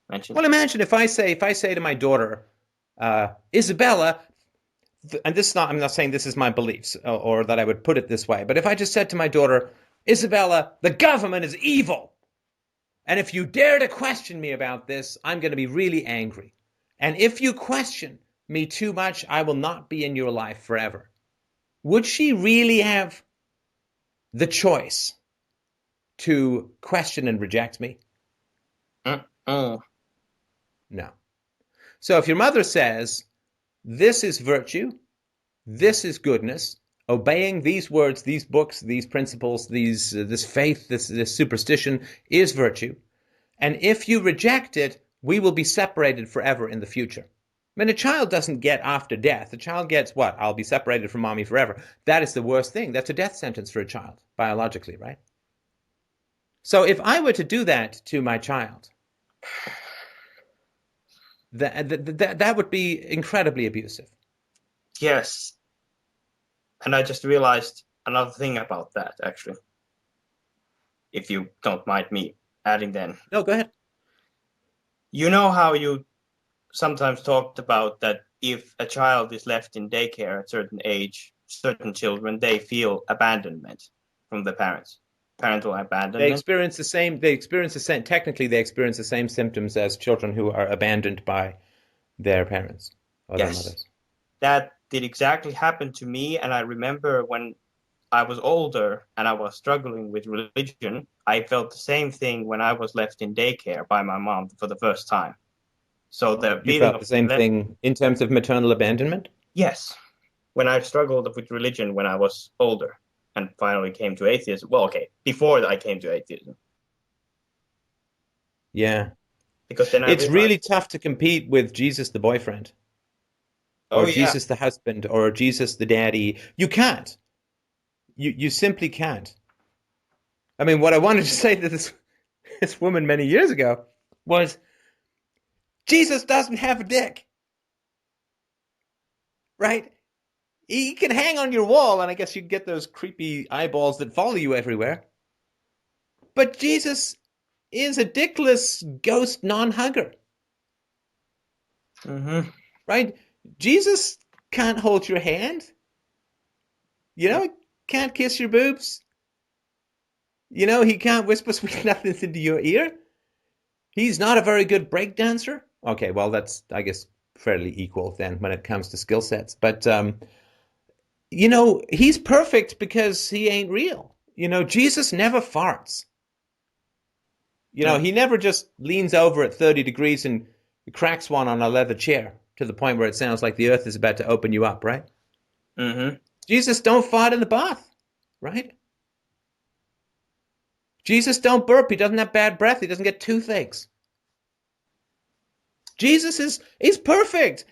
mentioned. Well, imagine if I say to my daughter, Isabella, and this is not, I'm not saying this is my beliefs or that I would put it this way, but if I just said to my daughter, Isabella, the government is evil, and if you dare to question me about this, I'm going to be really angry. And if you question me too much, I will not be in your life forever. Would she really have the choice to question and reject me? Mm-mm. No. So if your mother says, this is virtue, this is goodness, obeying these words, these books, these principles, this faith, this superstition is virtue, and if you reject it, we will be separated forever in the future. I mean, a child doesn't get after death. A child gets what? I'll be separated from mommy forever. That is the worst thing. That's a death sentence for a child, biologically, right? So if I were to do that to my child, that would be incredibly abusive. Yes. And I just realized another thing about that, actually. If you don't mind me adding then. No, go ahead. You know how you sometimes talked about that if a child is left in daycare at a certain age, certain children, they feel abandonment from the parents. Parental abandonment. They experience the same, technically they experience the same symptoms as children who are abandoned by their parents or their mothers. That did exactly happen to me. And I remember when I was older and I was struggling with religion, I felt the same thing when I was left in daycare by my mom for the first time. So the You felt the same thing in terms of maternal abandonment? Yes. When I struggled with religion when I was older and finally came to atheism. Well, okay, before I came to atheism. Yeah. Because then it's really tough to compete with Jesus the boyfriend. Or Jesus the husband, or Jesus the daddy. You can't. You simply can't. I mean, what I wanted to say to this woman many years ago was, Jesus doesn't have a dick. Right? He can hang on your wall, and I guess you get those creepy eyeballs that follow you everywhere. But Jesus is a dickless ghost non-hugger. Mm-hmm. Right? Jesus can't hold your hand. You know, he can't kiss your boobs. You know, he can't whisper sweet nothings into your ear. He's not a very good break dancer. Okay, well, that's, I guess, fairly equal then when it comes to skill sets. But, you know, he's perfect because he ain't real. You know, Jesus never farts. You know, he never just leans over at 30 degrees and cracks one on a leather chair to the point where it sounds like the earth is about to open you up, right? Mm-hmm. Jesus don't fart in the bath, right? Jesus don't burp. He doesn't have bad breath. He doesn't get toothaches. Jesus is perfect.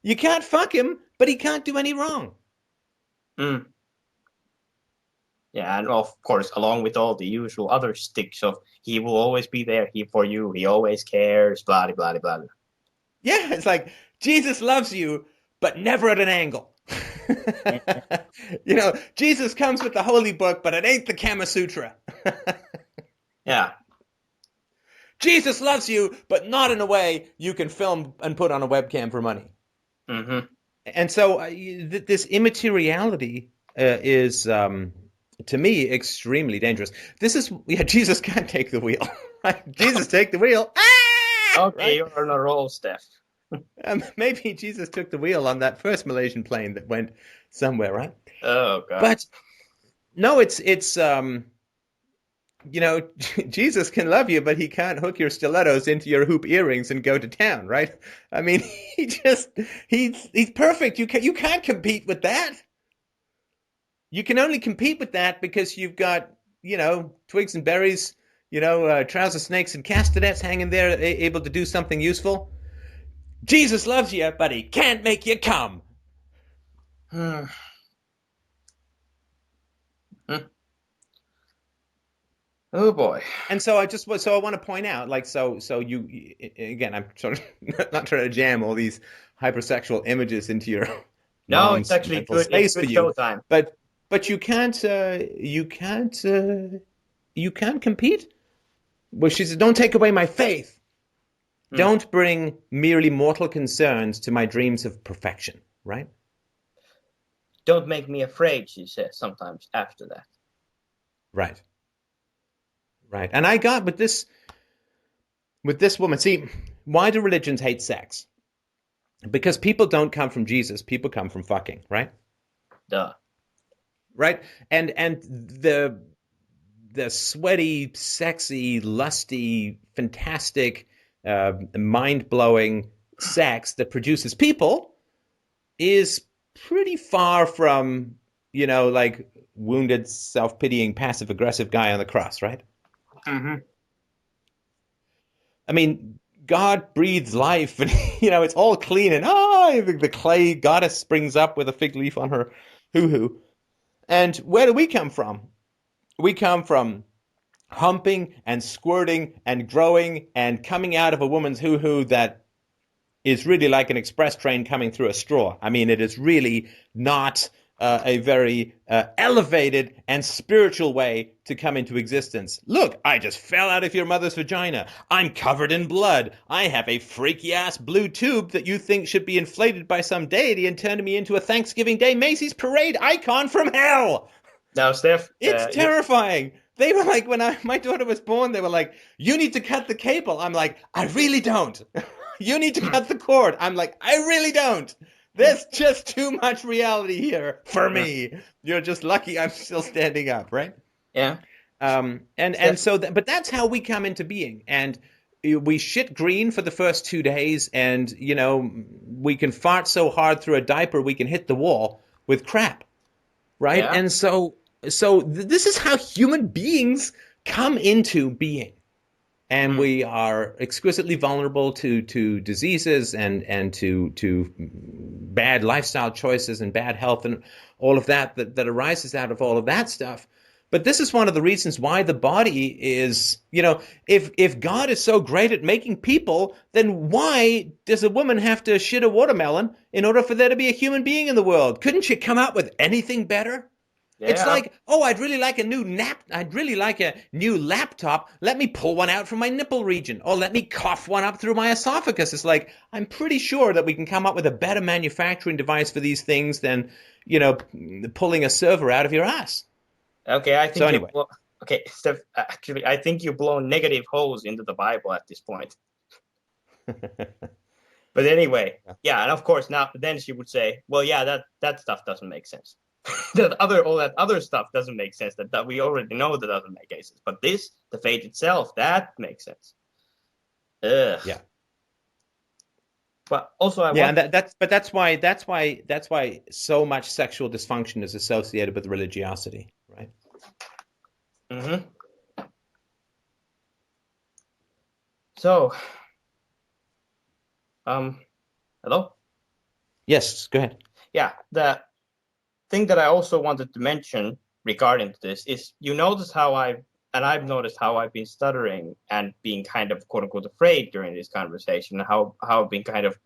You can't fuck him, but he can't do any wrong. Mm. Yeah, and of course, along with all the usual other sticks of he will always be there for you. He always cares, blah, blah, blah, blah. Yeah, it's like Jesus loves you, but never at an angle. You know, Jesus comes with the holy book, but it ain't the Kama Sutra. Yeah. Jesus loves you, but not in a way you can film and put on a webcam for money. Mm-hmm. And so this immateriality is, to me, extremely dangerous. Jesus can't take the wheel. Right? Jesus, take the wheel. Ah! Okay, right? You're on a roll, Steph. Maybe Jesus took the wheel on that first Malaysian plane that went somewhere, right? Oh, God. But no, it's you know, Jesus can love you, but he can't hook your stilettos into your hoop earrings and go to town, right? I mean, he's perfect. You can't compete with that. You can only compete with that because you've got, you know, twigs and berries, you know, trouser snakes and castanets hanging there, able to do something useful. Jesus loves you, but he can't make you come. Oh boy. And so I want to point out, like, so you, again, I'm sort of not trying to jam all these hypersexual images into your No, it's mom's actually mental good. It's space for good you. showtime. But you can't compete. Well, she said, don't take away my faith. Hmm. Don't bring merely mortal concerns to my dreams of perfection, right? Don't make me afraid, she says sometimes after that. Right. Right. And I got with this woman. See, why do religions hate sex? Because people don't come from Jesus, people come from fucking, right? Duh. Right? And the sweaty, sexy, lusty, fantastic, mind-blowing sex that produces people is pretty far from, like wounded, self-pitying, passive-aggressive guy on the cross, right? Mm-hmm. I mean, God breathes life, and it's all clean, and the clay goddess springs up with a fig leaf on her hoo-hoo. And where do we come from? We come from humping and squirting and growing and coming out of a woman's hoo-hoo that is really like an express train coming through a straw. I mean, it is really not a very elevated and spiritual way to come into existence. Look, I just fell out of your mother's vagina. I'm covered in blood. I have a freaky ass blue tube that you think should be inflated by some deity and turned me into a Thanksgiving Day Macy's parade icon from hell. Now, Steph, It's terrifying. They were like, when my daughter was born, they were like, you need to cut the cable. I'm like, I really don't. You need to cut the cord. I'm like, I really don't. There's just too much reality here for me. You're just lucky I'm still standing up, right? yeah. But that's how we come into being. And we shit green for the first 2 days, and we can fart so hard through a diaper we can hit the wall with crap, right? Yeah. And so this is how human beings come into being. And we are exquisitely vulnerable to diseases and to bad lifestyle choices and bad health and all of that arises out of all of that stuff. But this is one of the reasons why the body is, if God is so great at making people, then why does a woman have to shit a watermelon in order for there to be a human being in the world? Couldn't you come out with anything better? Yeah. It's like, I'd really like a new laptop. Let me pull one out from my nipple region, or let me cough one up through my esophagus. It's like, I'm pretty sure that we can come up with a better manufacturing device for these things than, pulling a server out of your ass. Okay, I think So anyway. okay, Steph, actually, I think you blow negative holes into the Bible at this point. But anyway, yeah, and of course now then she would say, well, yeah, that stuff doesn't make sense. All that other stuff doesn't make sense. That we already know that doesn't make any sense. But the faith itself, that makes sense. Ugh. Yeah. But also, that's why so much sexual dysfunction is associated with religiosity, right? Mm-hmm. So, hello? Yes, go ahead. Yeah, the thing that I also wanted to mention regarding this is I've noticed how I've been stuttering and being kind of quote unquote afraid during this conversation, how I've been kind of,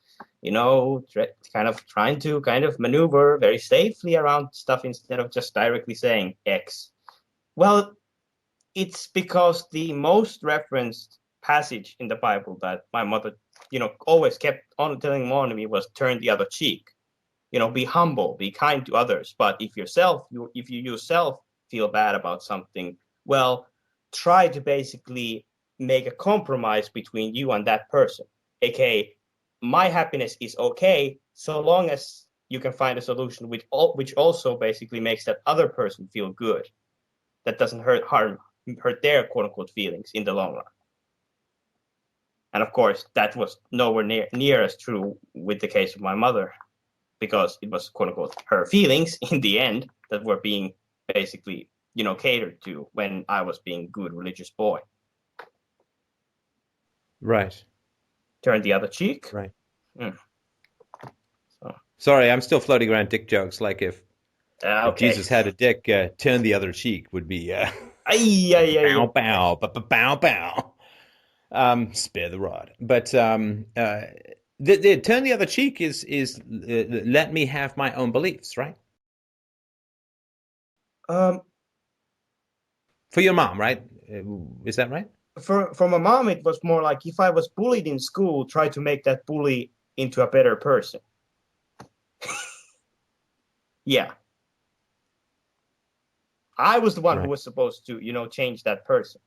kind of trying to kind of maneuver very safely around stuff instead of just directly saying X. Well, it's because the most referenced passage in the Bible that my mother, always kept on telling me was turn the other cheek. Be humble, be kind to others. But if you yourself feel bad about something, well, try to basically make a compromise between you and that person. AKA, my happiness is okay so long as you can find a solution which also basically makes that other person feel good. That doesn't hurt their quote unquote feelings in the long run. And of course, that was nowhere near as true with the case of my mother, because it was quote unquote her feelings in the end that were being basically, catered to when I was being good religious boy. Right. Turn the other cheek. Right. So. Sorry, I'm still floating around dick jokes. Like if Jesus had a dick, turn the other cheek would be bow bow bow bow bow. Spare the rod. But The turn the other cheek is let me have my own beliefs, right? For your mom, right? Is that right? For my mom, it was more like if I was bullied in school, try to make that bully into a better person. Yeah. I was the one who was supposed to, change that person.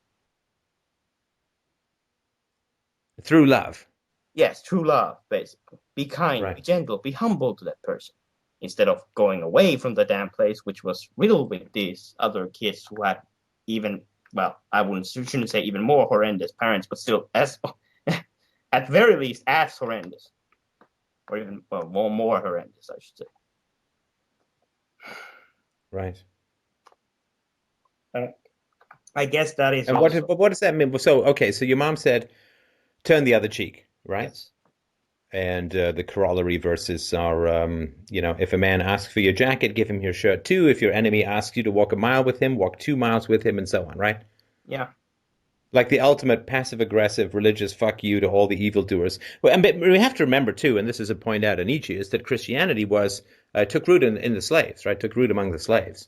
Through love. Yes, true love, basically. Be kind, be gentle, be humble to that person. Instead of going away from the damn place, which was riddled with these other kids who had even, well, shouldn't say even more horrendous parents, but still as, at very least, as horrendous. Or even, well, more horrendous, I should say. Right. I guess that is. And what does that mean? So, okay, so your mom said, turn the other cheek, right? Yes. And the corollary verses are, if a man asks for your jacket, give him your shirt too. If your enemy asks you to walk a mile with him, walk 2 miles with him, and so on, right? Yeah. Like the ultimate passive-aggressive religious fuck you to all the evildoers. Well, but we have to remember too, and this is a point out in Nietzsche, is that Christianity took root in the slaves, right? Took root among the slaves.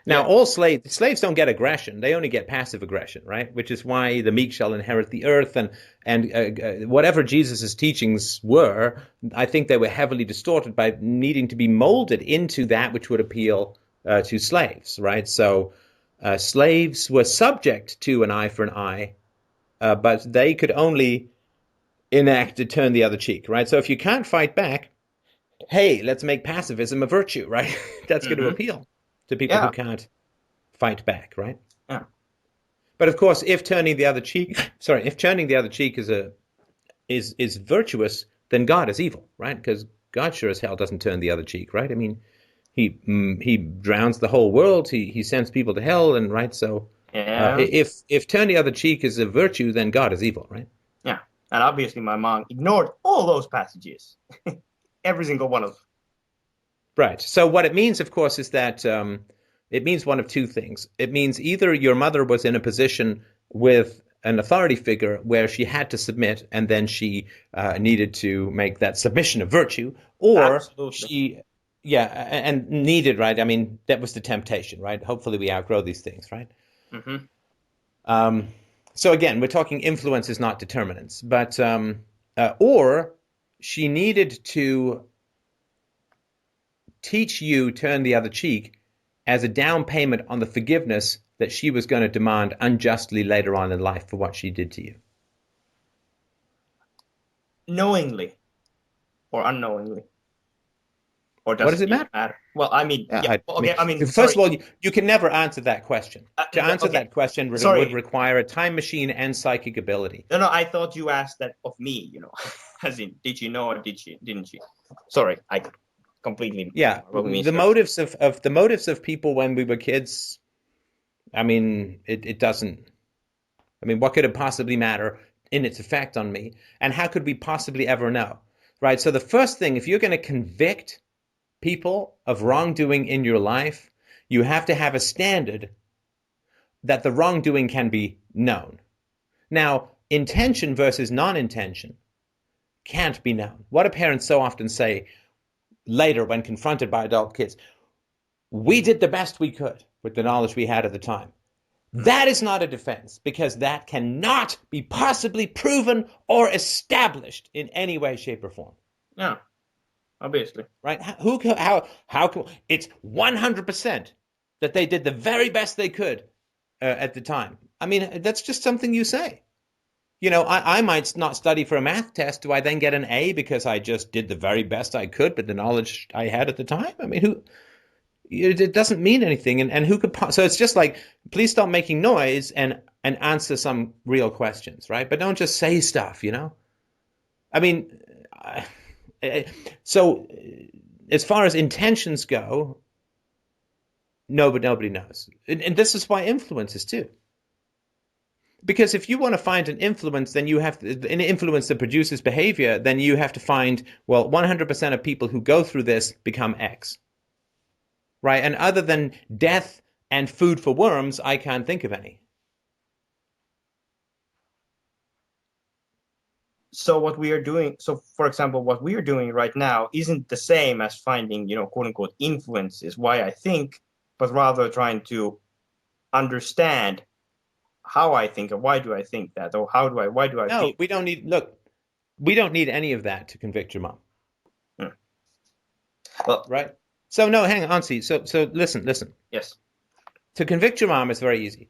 Now, all slaves don't get aggression; they only get passive aggression, right? Which is why the meek shall inherit the earth, and whatever Jesus's teachings were, I think they were heavily distorted by needing to be molded into that which would appeal to slaves, right? So, slaves were subject to an eye for an eye, but they could only enact to turn the other cheek, right? So, if you can't fight back, hey, let's make pacifism a virtue, right? That's going to appeal to people who can't fight back, right? Yeah. But of course, if turning the other cheek is virtuous, then God is evil, right? Because God sure as hell doesn't turn the other cheek, right? I mean, he drowns the whole world. He sends people to hell, and right. So, if turn the other cheek is a virtue, then God is evil, right? Yeah, and obviously my mom ignored all those passages, every single one of them. Right. So what it means, of course, is that it means one of two things. It means either your mother was in a position with an authority figure where she had to submit, and then she needed to make that submission a virtue, or and needed, right? I mean, that was the temptation, right? Hopefully we outgrow these things, right? Mm-hmm. So again, we're talking influences, not determinants. But or she needed to teach you turn the other cheek as a down payment on the forgiveness that she was going to demand unjustly later on in life for what she did to you. Knowingly or unknowingly? Or what does it matter? Well, I mean, first of all, you can never answer that question. To answer that question would require a time machine and psychic ability. No, I thought you asked that of me, as in, did you know or didn't she? Sorry, I completely. Yeah, the motives of people when we were kids. I mean, it doesn't. I mean, what could it possibly matter in its effect on me? And how could we possibly ever know? Right. So the first thing, if you're going to convict people of wrongdoing in your life, you have to have a standard that the wrongdoing can be known. Now, intention versus non-intention can't be known. What do parents so often say later when confronted by adult kids? We did the best we could with the knowledge we had at the time. That is not a defense, because that cannot be possibly proven or established in any way, shape, or form. Yeah. Obviously. Right? How can it's 100% that they did the very best they could at the time. I mean, that's just something you say. I might not study for a math test. Do I then get an A because I just did the very best I could with the knowledge I had at the time? I mean, it doesn't mean anything. And who could, so it's just like, please stop making noise and answer some real questions, right? But don't just say stuff, I mean, so as far as intentions go, nobody knows. And this is why influence is too. Because if you want to find an influence, then you have an influence that produces behavior, then you have to find, 100% of people who go through this become X. Right? And other than death and food for worms, I can't think of any. So what we are doing, so for example, what we are doing right now isn't the same as finding, quote unquote, influences, why I think, but rather trying to understand how I think, or why do I think that, or why do I feel? No, we don't need, look, we don't need any of that to convict your mom, Hmm. Well, right? So no, hang on, see. So listen. yes. To convict your mom is very easy.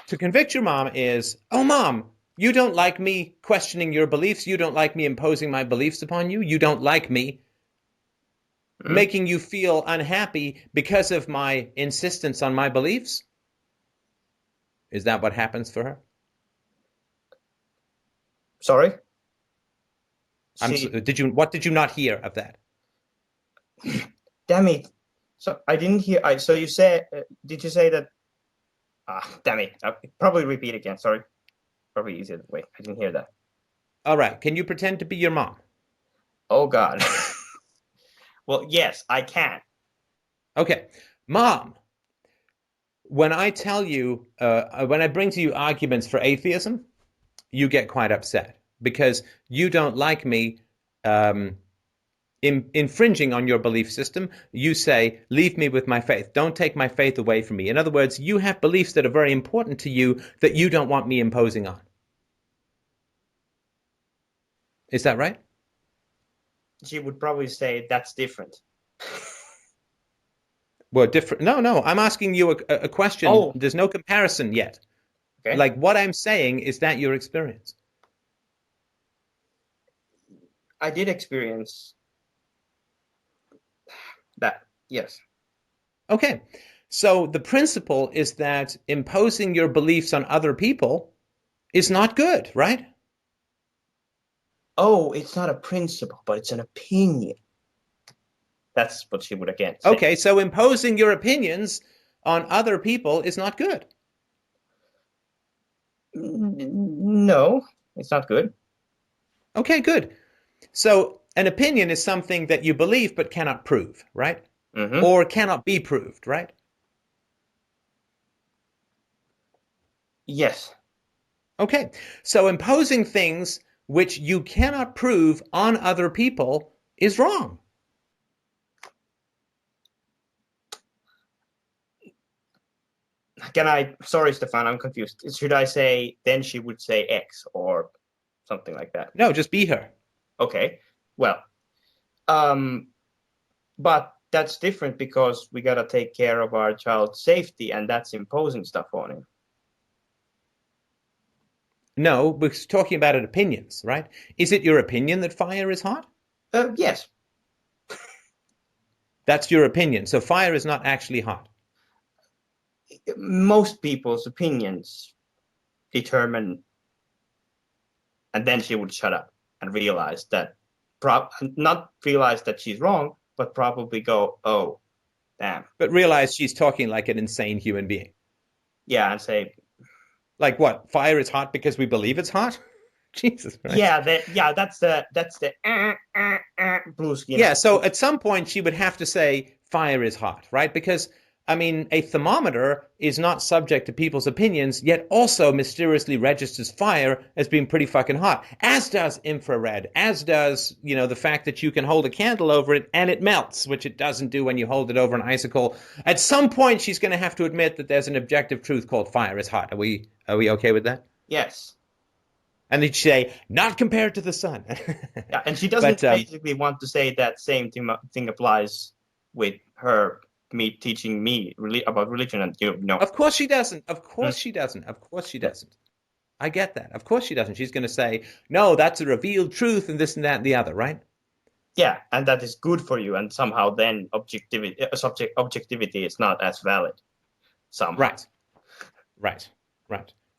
To convict your mom is, oh, mom, you don't like me questioning your beliefs. You don't like me imposing my beliefs upon you. You don't like me Hmm? making you feel unhappy because of my insistence on my beliefs. Is that what happens for her? Sorry? So, what did you not hear of that? Damn it. So I didn't hear, so you said, did you say that, damn it. Probably repeat again, sorry. Probably easier that way. I didn't hear that. All right. Can you pretend to be your mom? Oh, God. Well, yes, I can. Okay. Mom, when I tell you, when I bring to you arguments for atheism, you get quite upset because you don't like me um, infringing on your belief system. You say, leave me with my faith. Don't take my faith away from me. In other words, you have beliefs that are very important to you that you don't want me imposing on. Is that right? She would probably say that's different. Well, different. No. I'm asking you a question. Oh, There's no comparison yet. okay. Like what I'm saying is that your experience. I did experience that. Yes. Okay. So the principle is that imposing your beliefs on other people is not good, right? Oh, it's not a principle, but it's an opinion. That's what she would again say. Okay, so imposing your opinions on other people is not good. No, it's not good. Okay, good. So an opinion is something that you believe but cannot prove, right? Mm-hmm. Or cannot be proved, right? Yes. Okay, so imposing things which you cannot prove on other people is wrong. Sorry, Stefan, I'm confused. Should I say, then she would say X or something like that? No, just be her. Okay. Well, um, but that's different because we gotta take care of our child's safety, and that's imposing stuff on him. No, we're talking about opinions, right? Is it your opinion that fire is hot? Yes. That's your opinion. So fire is not actually hot. Most people's opinions determine, and then she would shut up and realize that, not realize that she's wrong, but probably go, oh, damn. But realize she's talking like an insane human being. Yeah, and say, Like what? Fire is hot because we believe it's hot? Jesus Christ. that's the blue skin. Yeah, so at some point she would have to say fire is hot, right? Because I mean, a thermometer is not subject to people's opinions, yet also mysteriously registers fire as being pretty fucking hot, as does infrared, as does, the fact that you can hold a candle over it and it melts, which it doesn't do when you hold it over an icicle. At some point, she's going to have to admit that there's an objective truth called fire is hot. Are we okay with that? Yes. And they'd say, not compared to the sun. Yeah, and she doesn't basically want to say that same thing applies with her teaching me about religion, and Of course she doesn't. Of course she doesn't. Of course she doesn't. I get that. Of course she doesn't. She's going to say, no, that's a revealed truth and this and that and the other, right? Yeah, and that is good for you, and somehow then objectivity is not as valid. Somehow.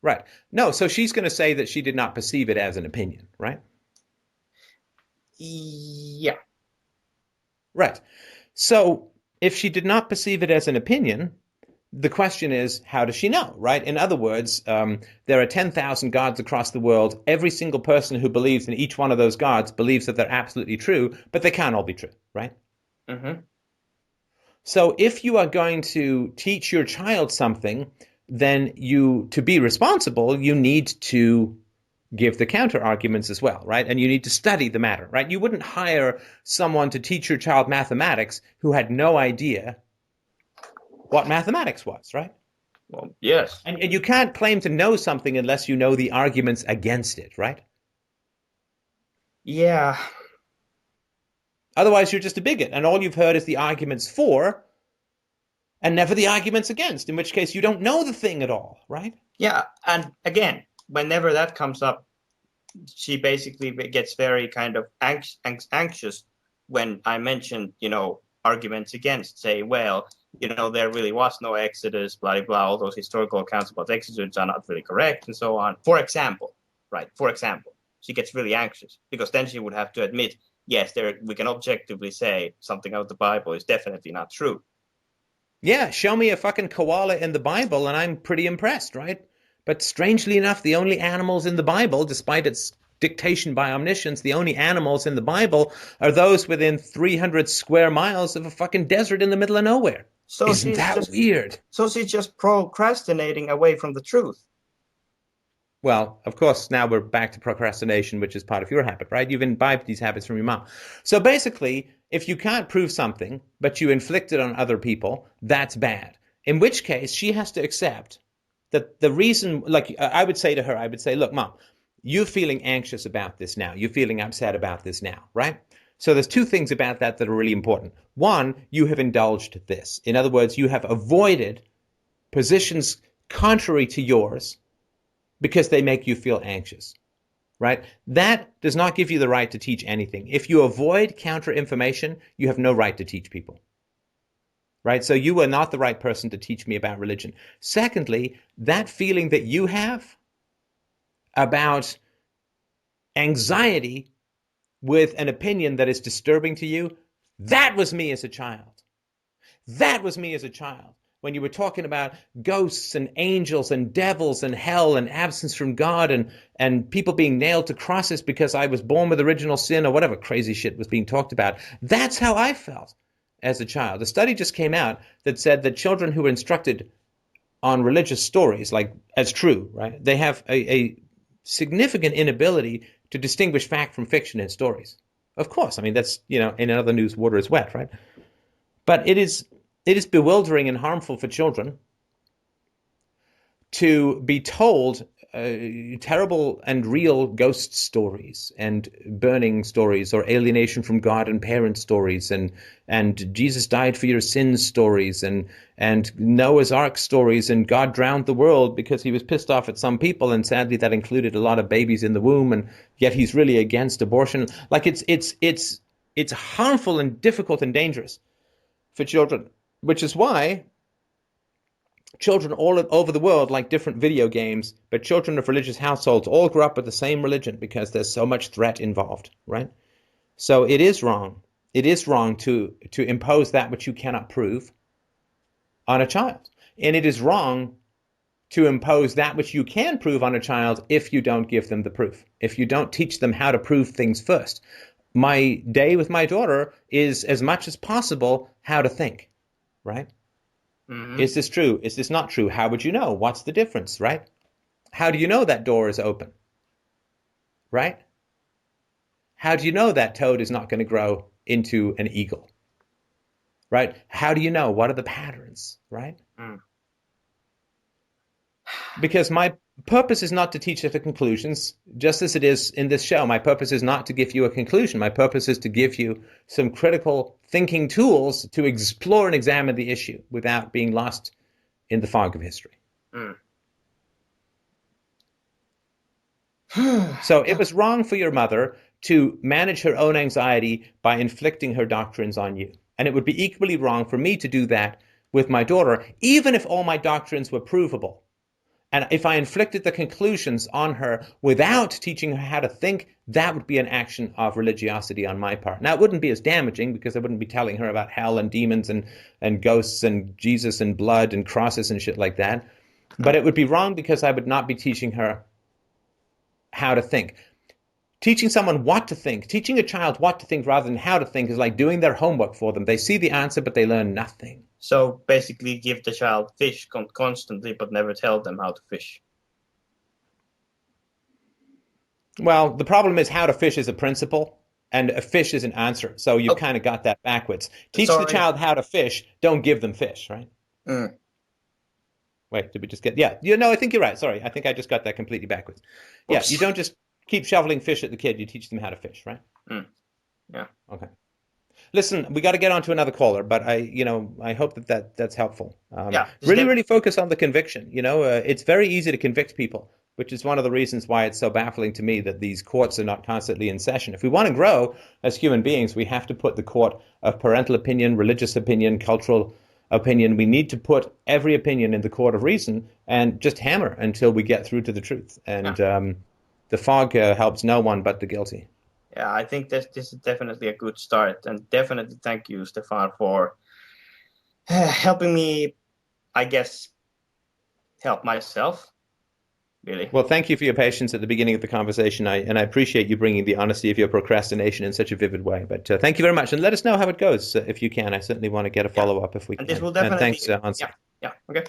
Right. No, so she's going to say that she did not perceive it as an opinion, right? Yeah. Right. So if she did not perceive it as an opinion, the question is, how does she know, right? In other words, there are 10,000 gods across the world. Every single person who believes in each one of those gods believes that they're absolutely true, but they can't all be true, right? Mm-hmm. So if you are going to teach your child something, then to be responsible, you need to give the counter arguments as well, right? And you need to study the matter, right? You wouldn't hire someone to teach your child mathematics who had no idea what mathematics was, right? Well, yes. And you can't claim to know something unless you know the arguments against it, right? Yeah. Otherwise, you're just a bigot, and all you've heard is the arguments for and never the arguments against, in which case you don't know the thing at all, right? Yeah, and again, whenever that comes up, she basically gets very kind of anxious when I mentioned, arguments against, say, well, there really was no Exodus, blah, blah, blah, all those historical accounts about Exodus are not really correct, and so on. For example, she gets really anxious because then she would have to admit, yes, we can objectively say something out of the Bible is definitely not true. Yeah, show me a fucking koala in the Bible and I'm pretty impressed, right? But strangely enough, the only animals in the Bible, despite its dictation by omniscience, the only animals in the Bible are those within 300 square miles of a fucking desert in the middle of nowhere. So Isn't that weird? So she's just procrastinating away from the truth. Well, of course, now we're back to procrastination, which is part of your habit, right? You've imbibed these habits from your mom. So basically, if you can't prove something, but you inflict it on other people, that's bad. In which case, she has to accept that the reason, like I would say to her, look, Mom, you're feeling anxious about this now. You're feeling upset about this now, right? So there's two things about that are really important. One, you have indulged this. In other words, you have avoided positions contrary to yours because they make you feel anxious, right? That does not give you the right to teach anything. If you avoid counter information, you have no right to teach people, right? So you are not the right person to teach me about religion. Secondly, that feeling that you have about anxiety with an opinion that is disturbing to you, that was me as a child. That was me as a child. When you were talking about ghosts and angels and devils and hell and absence from God and people being nailed to crosses because I was born with original sin or whatever crazy shit was being talked about. That's how I felt as a child. A study just came out that said that children who were instructed on religious stories, like as true, right, they have a significant inability to distinguish fact from fiction in stories. Of course, I mean, that's, in other news, water is wet, right? But it is bewildering and harmful for children to be told terrible and real ghost stories and burning stories or alienation from God and parent stories and Jesus died for your sins stories and Noah's Ark stories and God drowned the world because he was pissed off at some people, and sadly that included a lot of babies in the womb, and yet he's really against abortion. Like it's harmful and difficult and dangerous for children, which is why children all over the world like different video games, but children of religious households all grew up with the same religion because there's so much threat involved, right? So it is wrong. It is wrong to impose that which you cannot prove on a child. And it is wrong to impose that which you can prove on a child if you don't give them the proof, if you don't teach them how to prove things first. My day with my daughter is as much as possible how to think, right? Mm-hmm. Is this true? Is this not true? How would you know? What's the difference, right? How do you know that door is open, right? How do you know that toad is not going to grow into an eagle, right? How do you know? What are the patterns, right? Because my purpose is not to teach her the conclusions, just as it is in this show. My purpose is not to give you a conclusion. My purpose is to give you some critical thinking tools to explore and examine the issue without being lost in the fog of history. So it was wrong for your mother to manage her own anxiety by inflicting her doctrines on you. And it would be equally wrong for me to do that with my daughter, even if all my doctrines were provable. And if I inflicted the conclusions on her without teaching her how to think, that would be an action of religiosity on my part. Now, it wouldn't be as damaging because I wouldn't be telling her about hell and demons and ghosts and Jesus and blood and crosses and shit like that. But it would be wrong because I would not be teaching her how to think. Teaching someone what to think, teaching a child what to think rather than how to think is like doing their homework for them. They see the answer, but they learn nothing. So basically give the child fish constantly, but never tell them how to fish. Well, the problem is how to fish is a principle and a fish is an answer. So you've Oh, kind of got that backwards. Teach the sorry. child how to fish, don't give them fish, right? Mm, Wait, did we just get, yeah, no, I think you're right. Sorry. I think I just got that completely backwards. Yeah, whoops. you don't just keep shoveling fish at the kid, you teach them how to fish, right? Mm, yeah. Okay. Listen, we got to get on to another caller, but I hope that's helpful. Yeah. Really, really focus on the conviction. It's very easy to convict people, which is one of the reasons why it's so baffling to me that these courts are not constantly in session. If we want to grow as human beings, we have to put the court of parental opinion, religious opinion, cultural opinion. We need to put every opinion in the court of reason and just hammer until we get through to the truth. And the fog helps no one but the guilty. Yeah, I think this is definitely a good start, and definitely thank you, Stefan, for helping me, I guess, help myself, really. Well, thank you for your patience at the beginning of the conversation. I appreciate you bringing the honesty of your procrastination in such a vivid way. But thank you very much, and let us know how it goes if you can. I certainly want to get a follow up if we And can. this will definitely. Thanks, Hans. Yeah. Okay.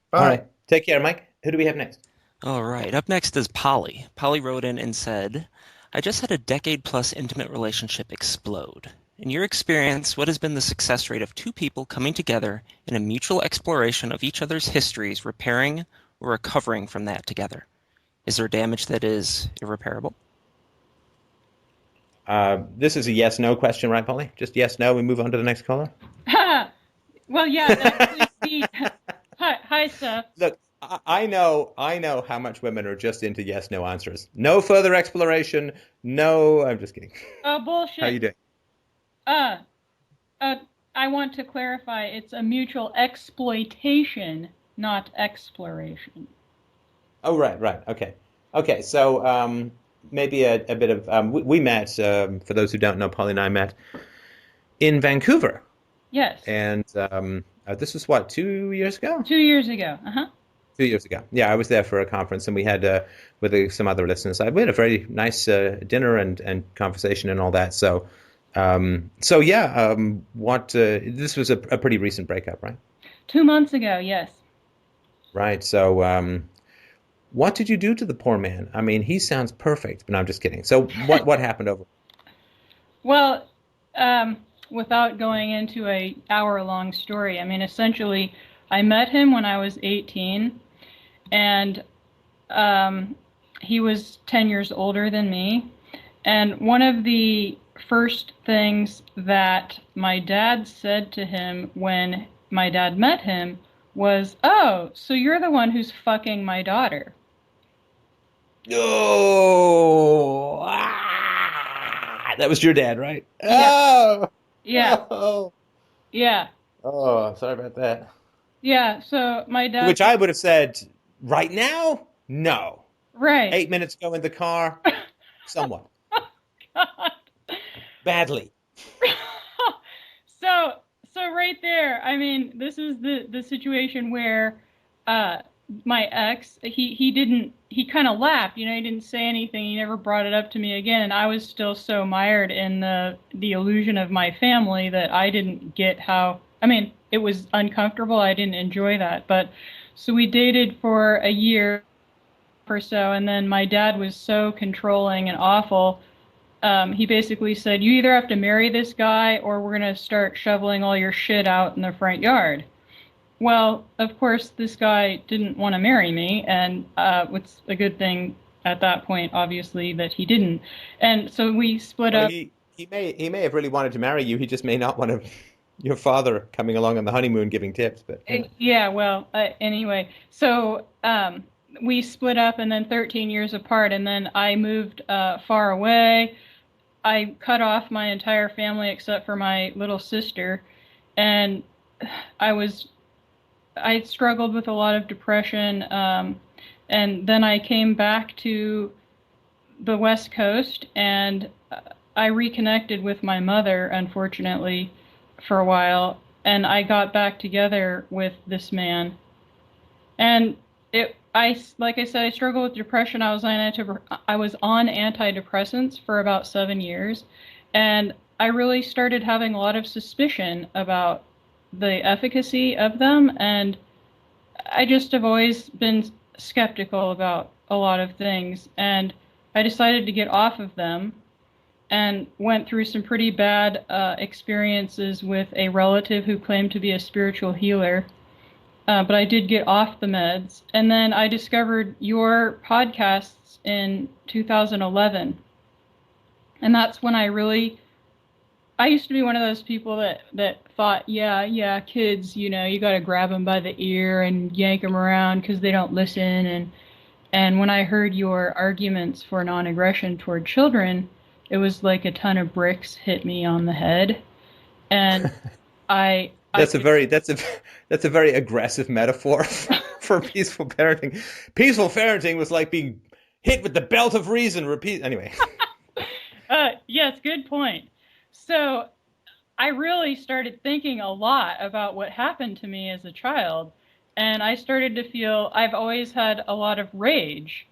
Bye. All right. Take care, Mike. Who do we have next? All right. Up next is Polly. Polly wrote in and said, I just had a decade-plus intimate relationship explode. In your experience, what has been the success rate of two people coming together in a mutual exploration of each other's histories, repairing or recovering from that together? Is there damage that is irreparable? This is a yes/no question, right, Polly? Just yes/no. We move on to the next caller. Well, yeah, that would be. Hi, Steph. Look, I know how much women are just into yes/no answers. No further exploration. No, I'm just kidding. Oh, bullshit. How you doing? I want to clarify. It's a mutual exploitation, not exploration. Oh, right. Okay. So maybe a bit of we met. For those who don't know, Polly and I met in Vancouver. Yes. And this was what, 2 years ago? 2 years ago. 2 years ago. Yeah, I was there for a conference, and we had with some other listeners. We had a very nice dinner and conversation and all that. So yeah. This was a pretty recent breakup, right? 2 months ago. Yes. Right. So. What did you do to the poor man? I mean, he sounds perfect, but no, I'm just kidding. So what happened over? Well, without going into a hour-long story, I mean, essentially, I met him when I was 18, and he was 10 years older than me. And one of the first things that my dad said to him when my dad met him was, "Oh, so you're the one who's fucking my daughter." Oh, that was your dad, right? Yeah. Oh, yeah, oh, yeah, oh, sorry about that. yeah. So my dad, Which I would have said, right now, no. right? 8 minutes ago in the car, somewhat. God. Badly. So right there, I mean, this is the situation where my ex, he kind of laughed, he didn't say anything, he never brought it up to me again, and I was still so mired in the illusion of my family that I didn't get how, I mean, it was uncomfortable, I didn't enjoy that, but so we dated for a year or so, and then my dad was so controlling and awful. He basically said, you either have to marry this guy or we're going to start shoveling all your shit out in the front yard. Well, of course, this guy didn't want to marry me, and it's a good thing at that point, obviously, that he didn't. And so we split up. He may have really wanted to marry you. He just may not want to, your father coming along on the honeymoon giving tips. But yeah, well, anyway, so we split up, and then 13 years apart, and then I moved far away. I cut off my entire family except for my little sister, and I struggled with a lot of depression, and then I came back to the West Coast, and I reconnected with my mother, unfortunately, for a while, and I got back together with this man. And like I said, I struggled with depression. I was on antidepressants for about 7 years, and I really started having a lot of suspicion about the efficacy of them, and I just have always been skeptical about a lot of things. And I decided to get off of them and went through some pretty bad experiences with a relative who claimed to be a spiritual healer. But I did get off the meds. And then I discovered your podcasts in 2011. And that's when I used to be one of those people that thought, yeah, kids, you got to grab them by the ear and yank them around because they don't listen. And when I heard your arguments for non-aggression toward children, it was like a ton of bricks hit me on the head. And I That's a very aggressive metaphor for peaceful parenting. Peaceful parenting was like being hit with the belt of reason. Anyway. Yes, good point. So I really started thinking a lot about what happened to me as a child, and I started to feel I've always had a lot of rage,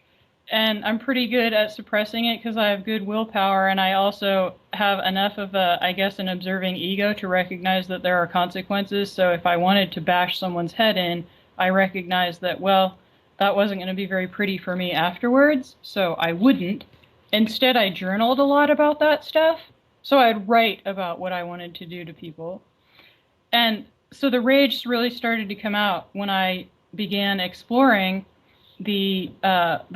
and I'm pretty good at suppressing it because I have good willpower, and I also have enough of an observing ego to recognize that there are consequences. So if I wanted to bash someone's head in, I recognized that, well, that wasn't going to be very pretty for me afterwards, so I wouldn't. Instead, I journaled a lot about that stuff. So I'd write about what I wanted to do to people. And so the rage really started to come out when I began exploring the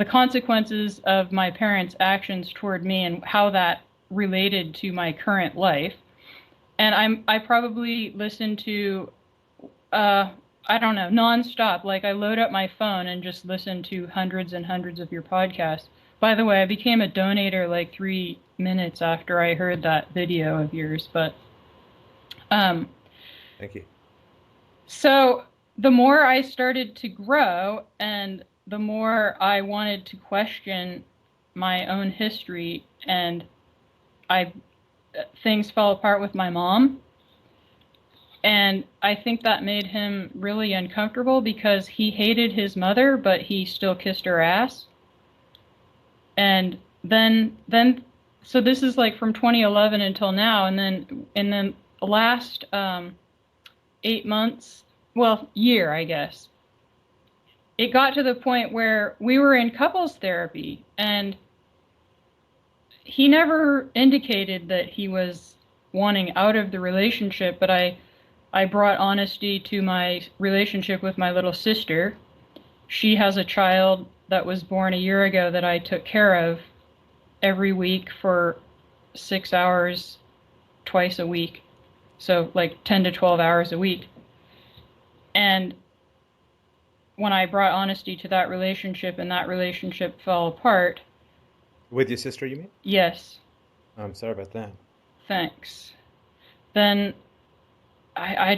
consequences of my parents' actions toward me and how that related to my current life. And I probably listened to I don't know, nonstop. Like I load up my phone and just listen to hundreds and hundreds of your podcasts. By the way, I became a donator like 3 minutes after I heard that video of yours. But thank you. So the more I started to grow and the more I wanted to question my own history, and things fell apart with my mom. And I think that made him really uncomfortable because he hated his mother, but he still kissed her ass. And then, so this is like from 2011 until now. And then the last 8 months, well, year, I guess, it got to the point where we were in couples therapy, and he never indicated that he was wanting out of the relationship, but I brought honesty to my relationship with my little sister. She has a child that was born a year ago that I took care of every week for 6 hours twice a week. So like 10 to 12 hours a week. And when I brought honesty to that relationship and that relationship fell apart. With your sister, you mean? Yes. I'm sorry about that. Thanks. Then I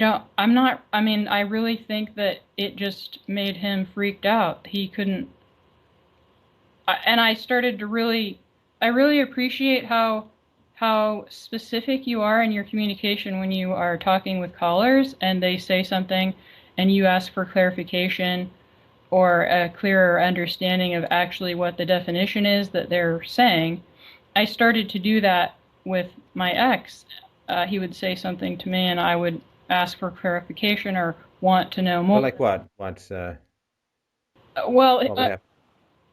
really think that it just made him freaked out. He couldn't, and I started to I really appreciate how specific you are in your communication when you are talking with callers and they say something and you ask for clarification or a clearer understanding of actually what the definition is that they're saying. I started to do that with my ex. He would say something to me and I would ask for clarification or want to know more. Well, like what?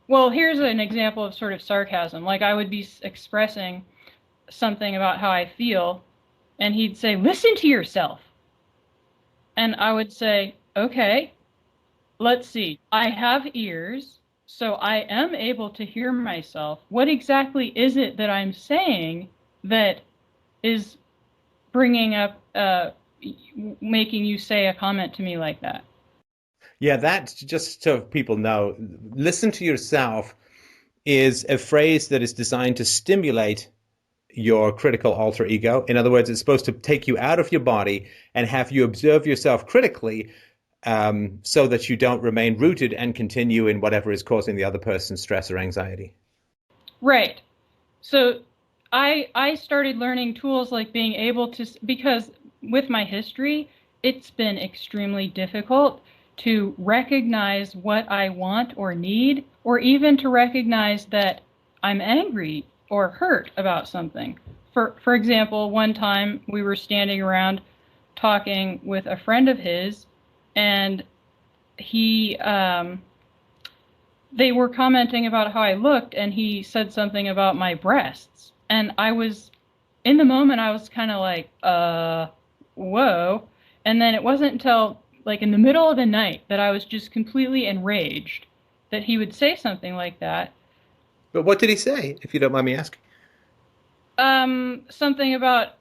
Well, here's an example of sort of sarcasm. Like I would be expressing something about how I feel, and he'd say, "Listen to yourself." And I would say, "Okay, let's see. I have ears, so I am able to hear myself. What exactly is it that I'm saying that is bringing up, making you say a comment to me like that?" Yeah, that, just so people know, listen to yourself is a phrase that is designed to stimulate your critical alter ego. In other words, it's supposed to take you out of your body and have you observe yourself critically, so that you don't remain rooted and continue in whatever is causing the other person stress or anxiety. Right. So I started learning tools like being able to, because with my history, it's been extremely difficult to recognize what I want or need, or even to recognize that I'm angry or hurt about something. For example, one time we were standing around talking with a friend of his, and he they were commenting about how I looked, and he said something about my breasts. And I was, in the moment, I was kind of like, whoa. And then it wasn't until, like, in the middle of the night that I was just completely enraged that he would say something like that. But what did he say, if you don't mind me asking? Something about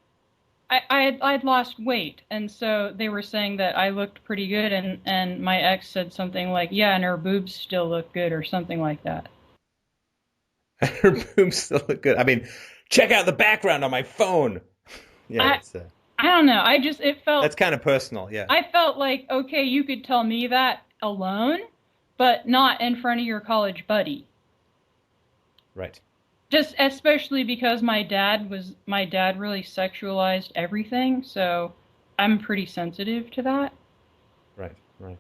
I'd lost weight, and so they were saying that I looked pretty good, and my ex said something like, "Yeah, and her boobs still look good," or something like that. Her boobs still look good. I mean, check out the background on my phone. Yeah, I it's I don't know. It that's felt kind of personal. Yeah, I felt like, okay, you could tell me that alone, but not in front of your college buddy. right, Just especially because my dad really sexualized everything, so I'm pretty sensitive to that. right, right.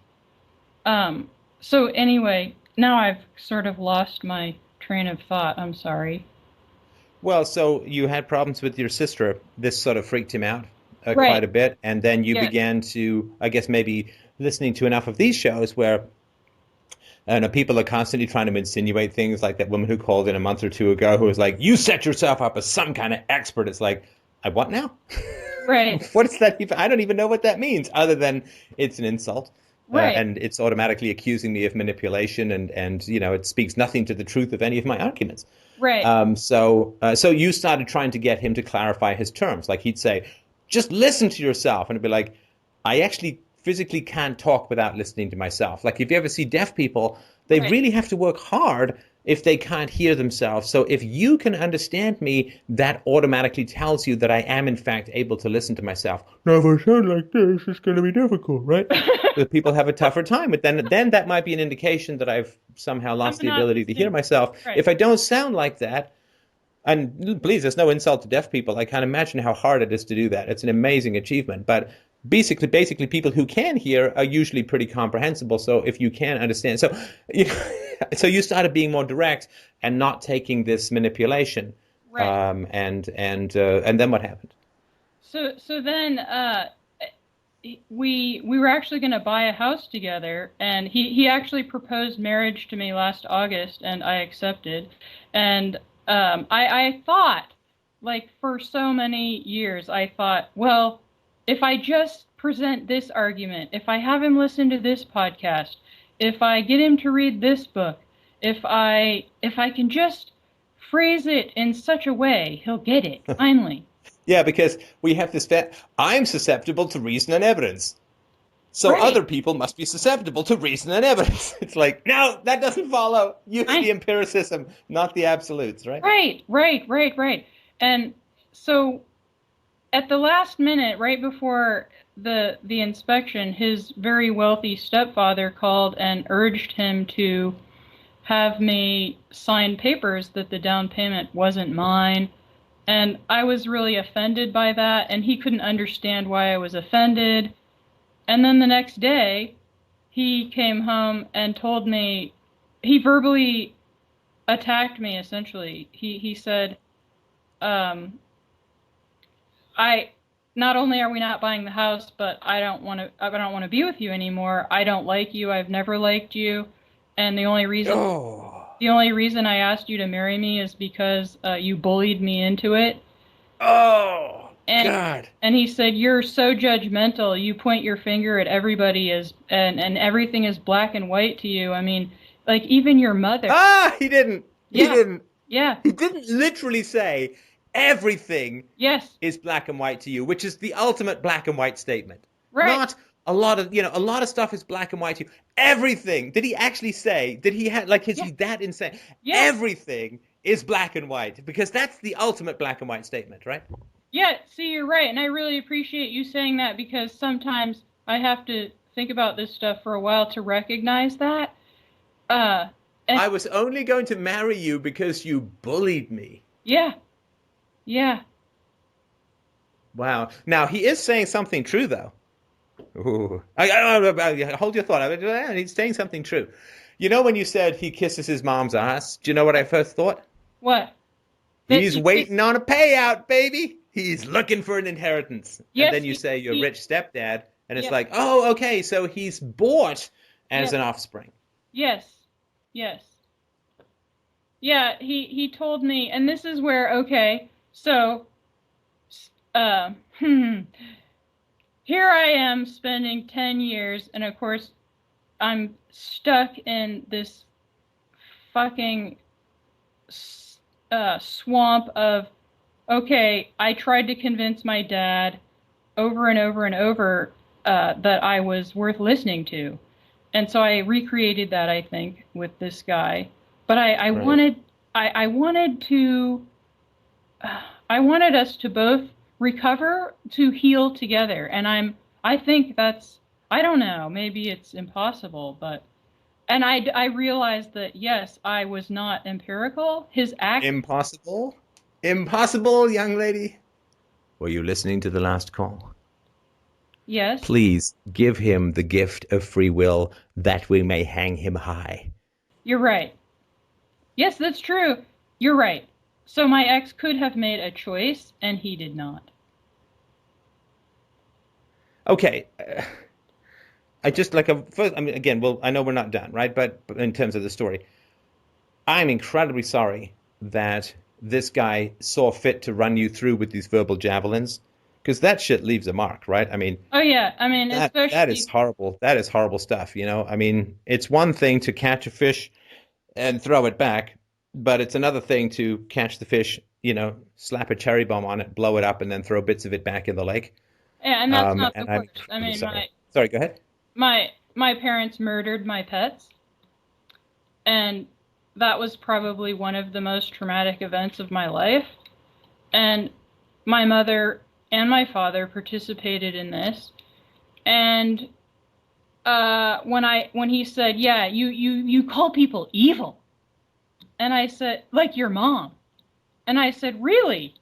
Um, so anyway, now I've sort of lost my train of thought. I'm sorry. Well, so you had problems with your sister. This sort of freaked him out quite Right. a bit, and then you Yes. began to, I guess, maybe listening to enough of these shows where people are constantly trying to insinuate things like that woman who called in a month or two ago who was like, "You set yourself up as some kind of expert." It's like, I what now? Right. What is that even? I don't even know what that means, other than it's an insult. Right. And it's automatically accusing me of manipulation, and it speaks nothing to the truth of any of my arguments. Right. So you started trying to get him to clarify his terms. Like he'd say, just listen to yourself. And it'd be like, I actually physically can't talk without listening to myself. Like if you ever see deaf people, they Right. really have to work hard if they can't hear themselves. So if you can understand me, that automatically tells you that I am in fact able to listen to myself. Now, if I sound like this, it's going to be difficult, right? But people have a tougher time. But then that might be an indication that I've somehow lost I'm the not ability to hear listening. myself. Right. If I don't sound like that, and please, there's no insult to deaf people. I can't imagine how hard it is to do that. It's an amazing achievement. But basically, people who can hear are usually pretty comprehensible. So if you can understand, you know, so you started being more direct and not taking this manipulation. Right. And then what happened? So then we were actually going to buy a house together, and he actually proposed marriage to me last August, and I accepted. And I thought, like, for so many years, I thought, well, if I just present this argument, if I have him listen to this podcast, if I get him to read this book, if I can just phrase it in such a way, he'll get it finally. Yeah, because we have this I'm susceptible to reason and evidence. So Right. other people must be susceptible to reason and evidence. It's like, no, that doesn't follow. Use the empiricism, not the absolutes, right? Right. And so at the last minute, right before the inspection, his very wealthy stepfather called and urged him to have me sign papers that the down payment wasn't mine. And I was really offended by that, and he couldn't understand why I was offended. And then the next day, he came home and told me, he verbally attacked me, essentially. He said, um, I not only are we not buying the house, but I don't want to be with you anymore. I don't like you. I've never liked you. And Oh, the only reason I asked you to marry me is because you bullied me into it. oh, And God. and he said, "You're so judgmental. You point your finger at everybody and everything is black and white to you. I mean, like even your mother." He didn't. He Yeah. didn't. Yeah. He didn't literally say everything Yes. is black and white to you, which is the ultimate black and white statement. Right. Not a lot of stuff is black and white to you. Everything. Did he actually say, did he have, like, is he that insane? Yeah. Everything is black and white, because that's the ultimate black and white statement, right? Yeah, see, you're right, and I really appreciate you saying that because sometimes I have to think about this stuff for a while to recognize that. Uh, and I was only going to marry you because you bullied me. yeah, yeah, Wow. Now, he is saying something true, though. Ooh. Hold your thought. He's saying something true. You know when you said he kisses his mom's ass? Do you know what I first thought? what? He's waiting on a payout, baby. He's looking for an inheritance. Yes, And then you say you're a rich stepdad, and it's Yeah. like, oh, okay, so he's bought as Yeah. an offspring. Yes, yes. Yeah, he told me, and this is where, okay, so, uh, here I am spending 10 years, and of course, I'm stuck in this fucking swamp of, okay, I tried to convince my dad over and over and over that I was worth listening to. And so I recreated that, I think, with this guy. But I Right. wanted, I wanted to, I wanted us to both recover, to heal together. And I think that's, I don't know, maybe it's impossible, but, and I realized that, yes, I was not empirical. His act, Impossible? Impossible, young lady? Were you listening to the last call? yes, Please give him the gift of free will that we may hang him high. you're right. Yes, that's true. You're right. So my ex could have made a choice, and he did not. Okay. I just like a first. I mean, again, well, I know we're not done, right? But in terms of the story, I'm incredibly sorry that this guy saw fit to run you through with these verbal javelins, because that shit leaves a mark, right? I mean, Oh yeah, I mean, that is especially horrible. That is horrible stuff, you know? I mean, it's one thing to catch a fish and throw it back, but it's another thing to catch the fish, slap a cherry bomb on it, blow it up, and then throw bits of it back in the lake. yeah, and that's not the And I'm worst. I incredibly mean, sorry. Sorry, go ahead. my parents murdered my pets, and that was probably one of the most traumatic events of my life. And my mother and my father participated in this. And when he said, "Yeah, you call people evil," and I said, "Like your mom," and I said, "Really?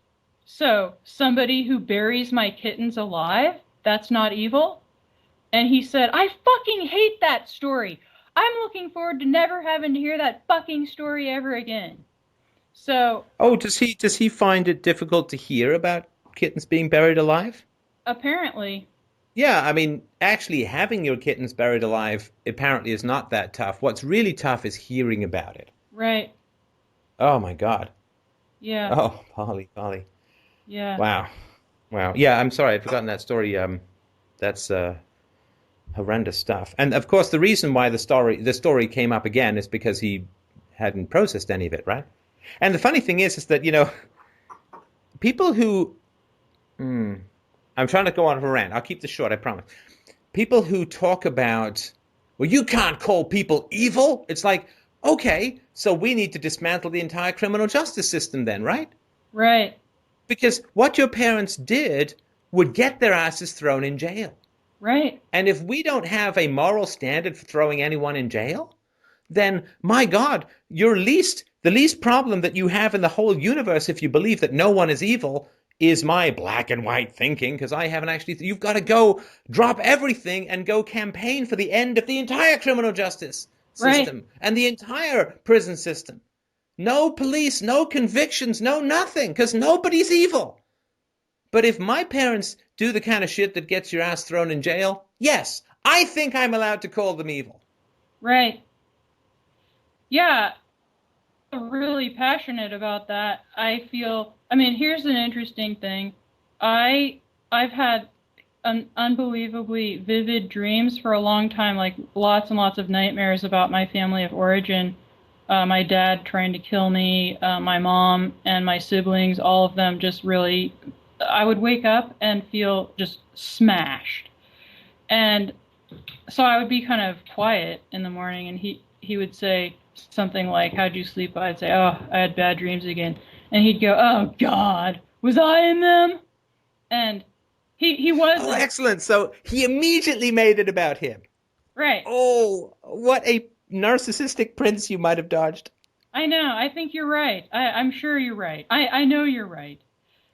So somebody who buries my kittens alive, that's not evil?" And he said, "I fucking hate that story. I'm looking forward to never having to hear that fucking story ever again." So Oh, does he find it difficult to hear about kittens being buried alive? apparently, Yeah, I mean, actually having your kittens buried alive apparently is not that tough. What's really tough is hearing about it. right. Oh my God. Yeah, Oh, Polly, Polly. yeah, Wow. Wow. Yeah, I'm sorry, I'd forgotten that story. That's horrendous stuff. And of course, the reason why the story came up again is because he hadn't processed any of it, right? And the funny thing is that people who I'm trying to go on a rant. I'll keep this short, I promise. People who talk about, well, you can't call people evil. It's like, okay, so we need to dismantle the entire criminal justice system then, right? right, Because what your parents did would get their asses thrown in jail. right, And if we don't have a moral standard for throwing anyone in jail, then my God, the least problem that you have in the whole universe, if you believe that no one is evil, is my black and white thinking, because I haven't actually. You've got to go drop everything and go campaign for the end of the entire criminal justice right, system and the entire prison system. No police, no convictions, no nothing, because nobody's evil. But if my parents do the kind of shit that gets your ass thrown in jail, yes, I think I'm allowed to call them evil. right. Yeah, I'm really passionate about that. I feel, I mean, here's an interesting thing. I I've had unbelievably vivid dreams for a long time, like lots and lots of nightmares about my family of origin. My dad trying to kill me, my mom and my siblings, all of them just really, I would wake up and feel just smashed. And so I would be kind of quiet in the morning, and he would say something like, "How'd you sleep?" I'd say, "Oh, I had bad dreams again." And he'd go, "Oh God, was I in them?" And he Oh, wasn't. excellent. So he immediately made it about him. Right. Oh, what a narcissistic prince you might have dodged. I know. I think you're right. I'm sure you're right. I know you're right.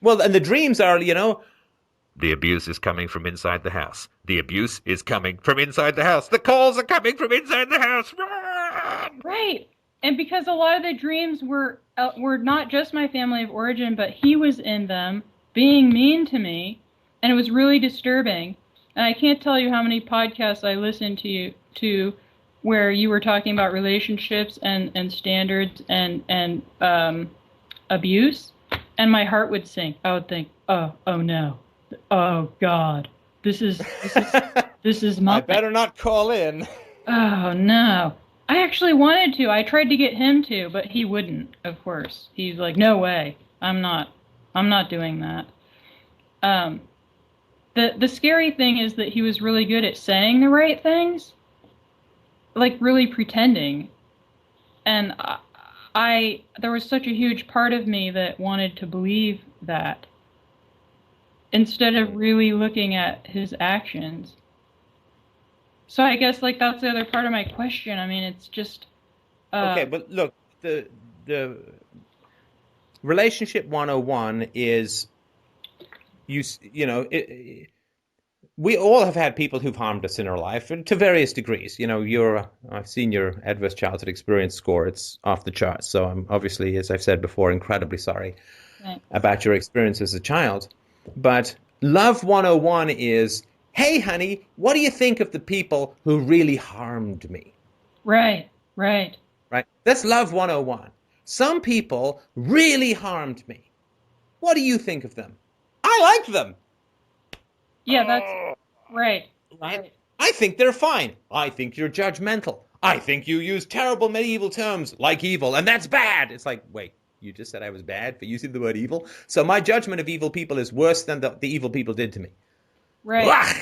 Well, and the dreams are, the abuse is coming from inside the house. The abuse is coming from inside the house. The calls are coming from inside the house. Run! Right. And because a lot of the dreams were not just my family of origin, but he was in them being mean to me, and it was really disturbing. And I can't tell you how many podcasts I listened to where you were talking about relationships and standards and abuse, and my heart would sink. I would think, oh no, oh God, this is I mine. better not call in. Oh no. I actually wanted to. I tried to get him to, but he wouldn't, of course. He's like, no way. I'm not doing that. Um, the scary thing is that he was really good at saying the right things, like really pretending. And there was such a huge part of me that wanted to believe that instead of really looking at his actions. So I guess like that's the other part of my question. I mean, it's just Okay, but look, the relationship 101 is you know we all have had people who've harmed us in our life and to various degrees. You know, I've seen your adverse childhood experience score. It's off the charts. So I'm obviously, as I've said before, incredibly sorry about your experience as a child. But Love 101 is, hey, honey, what do you think of the people who really harmed me? right. Right? That's Love 101. Some people really harmed me. What do you think of them? I like them. Yeah, that's right. Right? I think they're fine. I think you're judgmental. I think you use terrible medieval terms like evil, and that's bad. It's like, wait, you just said I was bad for using the word evil? So my judgment of evil people is worse than the evil people did to me. Right. Blah!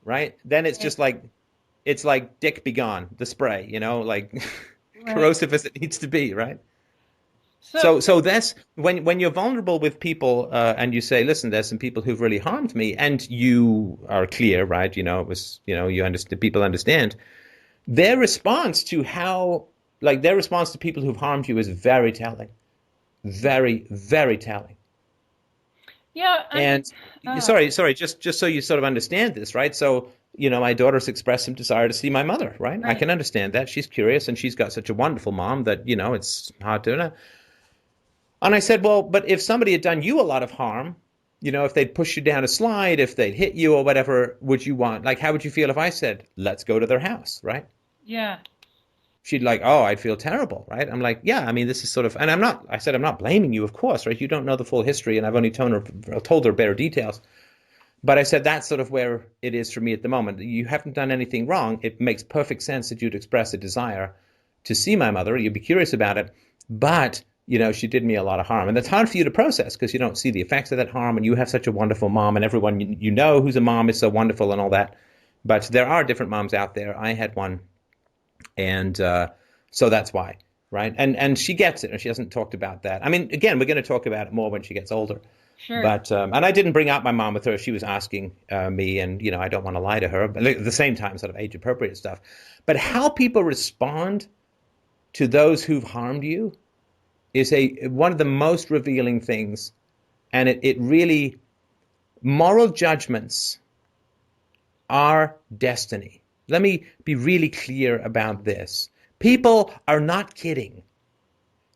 Right? Then it's just like, it's like Dick Be Gone, the spray, you know, like corrosive as it needs to be, right? So that's when you're vulnerable with people and you say, listen, there's some people who've really harmed me, and you are clear, right? You know, it was, you know, you understand, people understand. Their response to their response to people who've harmed you is very telling, very, very telling. Yeah. Sorry, just so you sort of understand this, right? So, you know, my daughter's expressed some desire to see my mother, right? I can understand that. She's curious, and she's got such a wonderful mom that, you know, it's hard to. And I said, well, but if somebody had done you a lot of harm, you know, if they'd push you down a slide, if they'd hit you or whatever, would you want, like, how would you feel if I said, let's go to their house, right? Yeah. She'd like, oh, I'd feel terrible, right? I'm like, yeah, I mean, this is sort of, and I said, I'm not blaming you, of course, right? You don't know the full history, and I've only told her bare details. But I said, that's sort of where it is for me at the moment. You haven't done anything wrong. It makes perfect sense that you'd express a desire to see my mother. You'd be curious about it. But, you know, she did me a lot of harm. And that's hard for you to process because you don't see the effects of that harm. And you have such a wonderful mom, and everyone you know who's a mom is so wonderful and all that. But there are different moms out there. I had one. And so that's why, right? And she gets it, and she hasn't talked about that. I mean, again, we're going to talk about it more when she gets older. Sure. But and I didn't bring up my mom with her. She was asking me, and you know, I don't want to lie to her, but at the same time, sort of age appropriate stuff. But how people respond to those who've harmed you is one of the most revealing things, and it really, moral judgments are destiny. Let me be really clear about this. People are not kidding.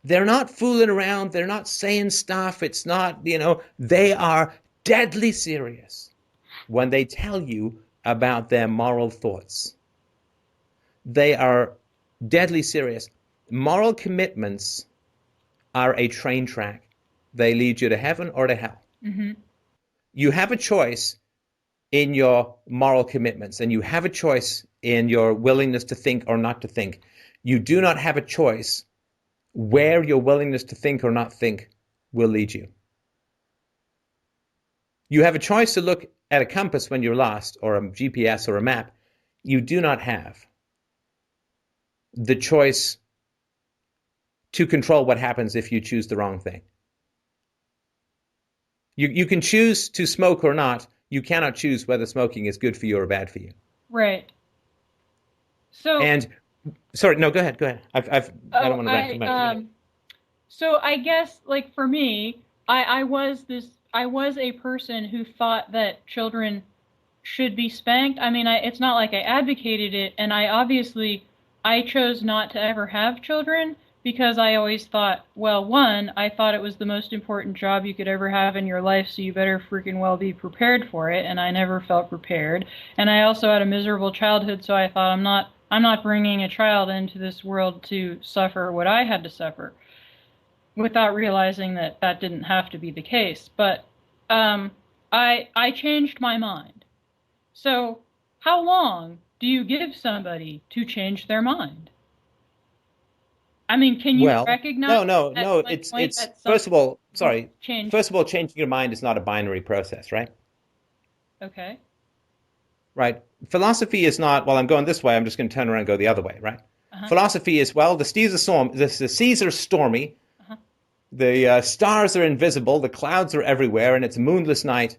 They're not fooling around. They're not saying stuff. It's not, you know, they are deadly serious when they tell you about their moral thoughts. They are deadly serious. Moral commitments are a train track. They lead you to heaven or to hell. Mm-hmm. You have a choice in your moral commitments, and you have a choice in your willingness to think or not to think. You do not have a choice where your willingness to think or not think will lead you. You have a choice to look at a compass when you're lost, or a GPS or a map. You do not have the choice to control what happens if you choose the wrong thing. You can choose to smoke or not. You cannot choose whether smoking is good for you or bad for you. Right. So. And sorry, no, go ahead. I don't want to rant too much. So I guess, like for me, I was a person who thought that children should be spanked. I mean, it's not like I advocated it, and I chose not to ever have children because I always thought, well, one, I thought it was the most important job you could ever have in your life, so you better freaking well be prepared for it, and I never felt prepared. And I also had a miserable childhood, so I thought I'm not bringing a child into this world to suffer what I had to suffer, without realizing that that didn't have to be the case. But I changed my mind. So how long do you give somebody to change their mind? I mean, can you Well, recognize at no. one It's point that first of something all, sorry. changed? First of all, changing your mind is not a binary process, right? Okay. Right. Philosophy is not, well, I'm going this way, I'm just going to turn around and go the other way, right? Uh-huh. Philosophy is, well, the seas are stormy, Uh-huh. the stars are invisible, the clouds are everywhere, and it's a moonless night.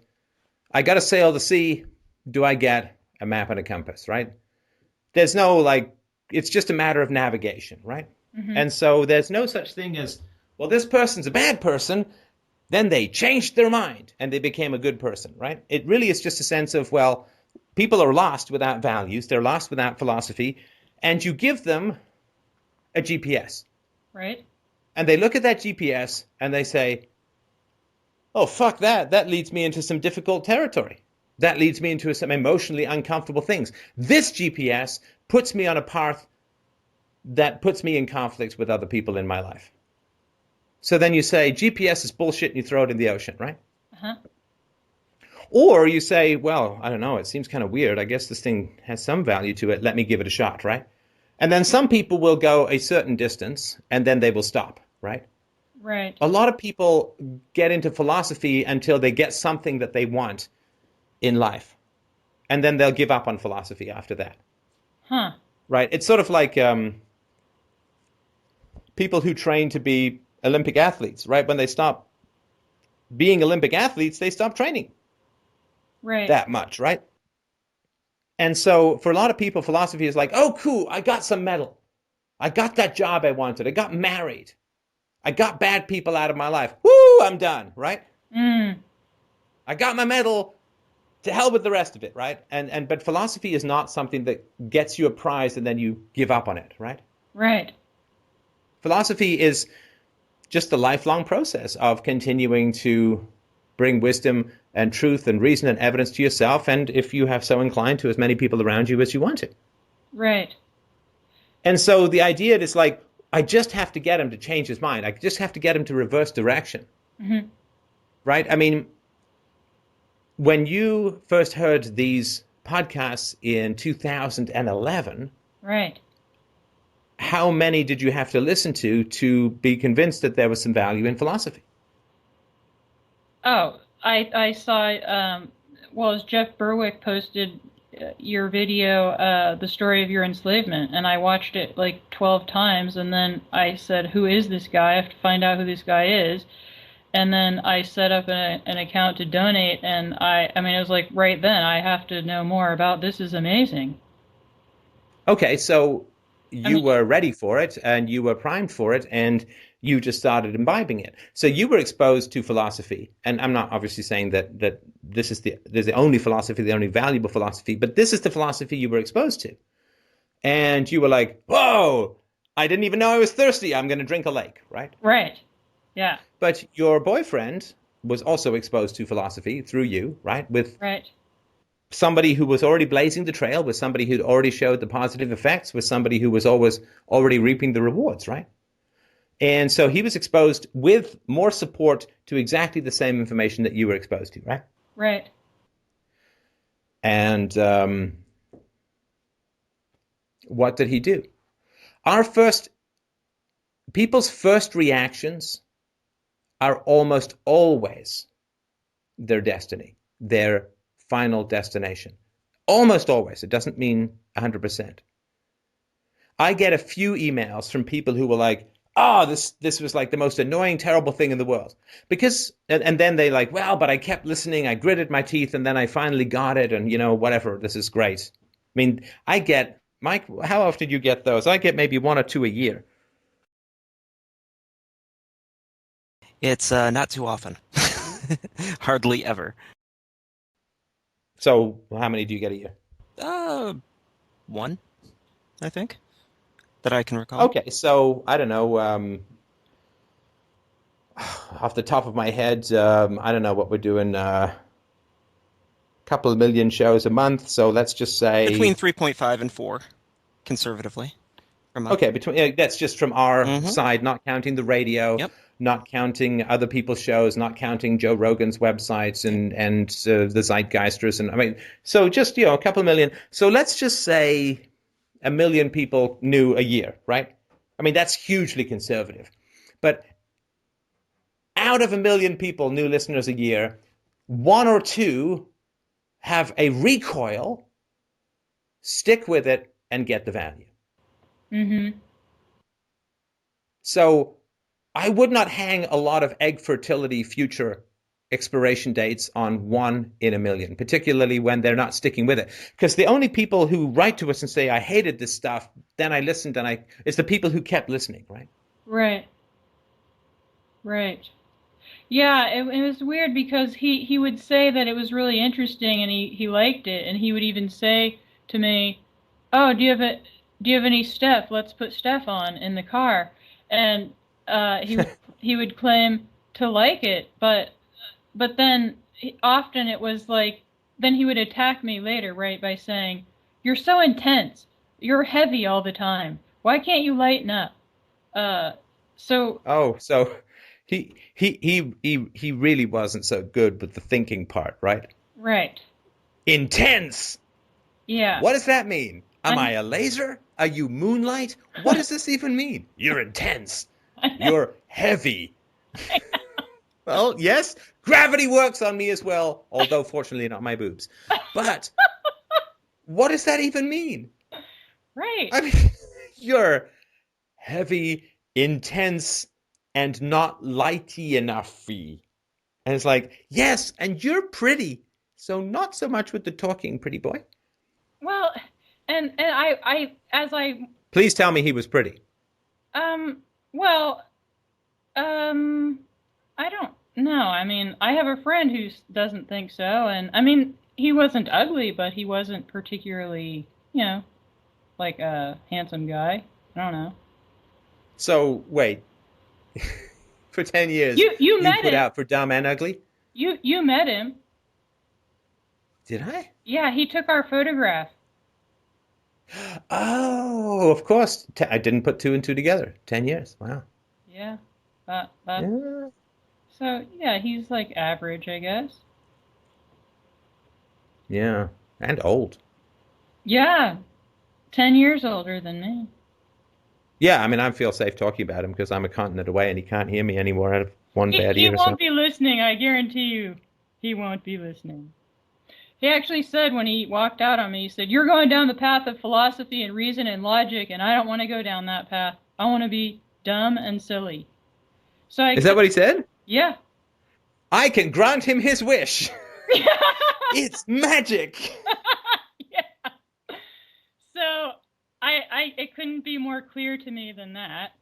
I got to sail the sea. Do I get a map and a compass, right? There's no, like, it's just a matter of navigation, right? Mm-hmm. And so there's no such thing as, well, this person's a bad person, then they changed their mind and they became a good person, right? It really is just a sense of, well, people are lost without values, they're lost without philosophy, and you give them a GPS. Right. And they look at that GPS and they say, oh, fuck that. That leads me into some difficult territory. That leads me into some emotionally uncomfortable things. This GPS puts me on a path that puts me in conflict with other people in my life. So then you say, GPS is bullshit, and you throw it in the ocean, right? Uh-huh. Or you say, well, I don't know, it seems kind of weird. I guess this thing has some value to it. Let me give it a shot, right? And then some people will go a certain distance, and then they will stop, right? Right. A lot of people get into philosophy until they get something that they want in life. And then they'll give up on philosophy after that. Huh. Right? It's sort of like people who train to be Olympic athletes, right? When they stop being Olympic athletes, they stop training Right. that much, right? And so for a lot of people, philosophy is like, oh, cool, I got some medal. I got that job I wanted. I got married. I got bad people out of my life. Woo, I'm done, right? Mm. I got my medal. To hell with the rest of it, right? But philosophy is not something that gets you a prize and then you give up on it, right? Right. Philosophy is just a lifelong process of continuing to bring wisdom and truth and reason and evidence to yourself, and if you have so inclined, to as many people around you as you want to. Right. And so the idea is like, I just have to get him to change his mind. I just have to get him to reverse direction, Mm-hmm. right? I mean, when you first heard these podcasts in 2011, Right. how many did you have to listen to be convinced that there was some value in philosophy? Oh, I saw, well, as Jeff Berwick posted your video, The Story of Your Enslavement, and I watched it like 12 times, and then I said, who is this guy? I have to find out who this guy is. And then I set up an account to donate, and I mean, it was like right then, I have to know more about this. Is amazing. Okay, so I you mean, were ready for it and you were primed for it and you just started imbibing it. So you were exposed to philosophy. And I'm not obviously saying that this is there's the only philosophy, the only valuable philosophy, but this is the philosophy you were exposed to. And you were like, whoa, I didn't even know I was thirsty. I'm going to drink a lake, right? right. Yeah. But your boyfriend was also exposed to philosophy through you, right? With Right. somebody who was already blazing the trail, with somebody who'd already showed the positive effects, with somebody who was always already reaping the rewards, right? And so he was exposed with more support to exactly the same information that you were exposed to, right? Right. And what did he do? People's first reactions are almost always their destiny, their final destination. Almost always. It doesn't mean 100%. I get a few emails from people who were like, oh, this was like the most annoying, terrible thing in the world. And then they like, well, but I kept listening, I gritted my teeth, and then I finally got it, and whatever, this is great. I mean, Mike, how often do you get those? I get maybe one or two a year. It's not too often. Hardly ever. So how many do you get a year? One, I think, that I can recall. Okay, so I don't know. Off the top of my head, I don't know what we're doing. Couple of million shows a month, so let's just say Between 3.5 and 4. conservatively. Okay, that's just from our Mhm. side, not counting the radio, Yep. not counting other people's shows, not counting Joe Rogan's websites and the Zeitgeisters, and I mean, so just a couple million. So let's just say 1 million people new a year, right? I mean, that's hugely conservative, but out of 1 million people, new listeners a year, one or two have a recoil, stick with it, and get the value. Mm-hmm. So I would not hang a lot of egg fertility future expiration dates on 1 in 1 million, particularly when they're not sticking with it. Because the only people who write to us and say, I hated this stuff, then I listened, and it's the people who kept listening, right? Right. Right. Yeah, it was weird because he would say that it was really interesting and he liked it, and he would even say to me, "Oh, do you have any Steph? Let's put Steph on in the car." And he would claim to like it, but then often it was like then he would attack me later, right, by saying, "You're so intense. You're heavy all the time. Why can't you lighten up?" Uh, so Oh, so he really wasn't so good with the thinking part, right? right. Intense. Yeah. What does that mean? Am I'm, I a laser? Are you moonlight? What does this even mean? You're intense. I know. You're heavy. Well, yes, gravity works on me as well, although fortunately not my boobs. But what does that even mean? Right. I mean, you're heavy, intense, and not lighty enough. And it's like, yes, and you're pretty. So not so much with the talking, pretty boy. Well, and I as I Please tell me he was pretty. um well I don't know. I mean, I have a friend who doesn't think so, and I mean, he wasn't ugly, but he wasn't particularly, like a handsome guy. I don't know. So wait, for 10 years You you met put him. out for dumb and ugly? You met him. Did I? Yeah, he took our photograph. Oh, of course. I didn't put two and two together. 10 years. Wow. Yeah. That Yeah. so yeah, he's like average, I guess. Yeah. And old. Yeah, 10 years older than me. Yeah, I mean, I feel safe talking about him because I'm a continent away and he can't hear me anymore out of one bad He ear or won't something. be listening, I guarantee you. He won't be listening. He actually said when he walked out on me, he said, "You're going down the path of philosophy and reason and logic, and I don't want to go down that path. I want to be dumb and silly." So I Is that kept, what he said? yeah. I can grant him his wish. It's magic. Yeah. So it couldn't be more clear to me than that.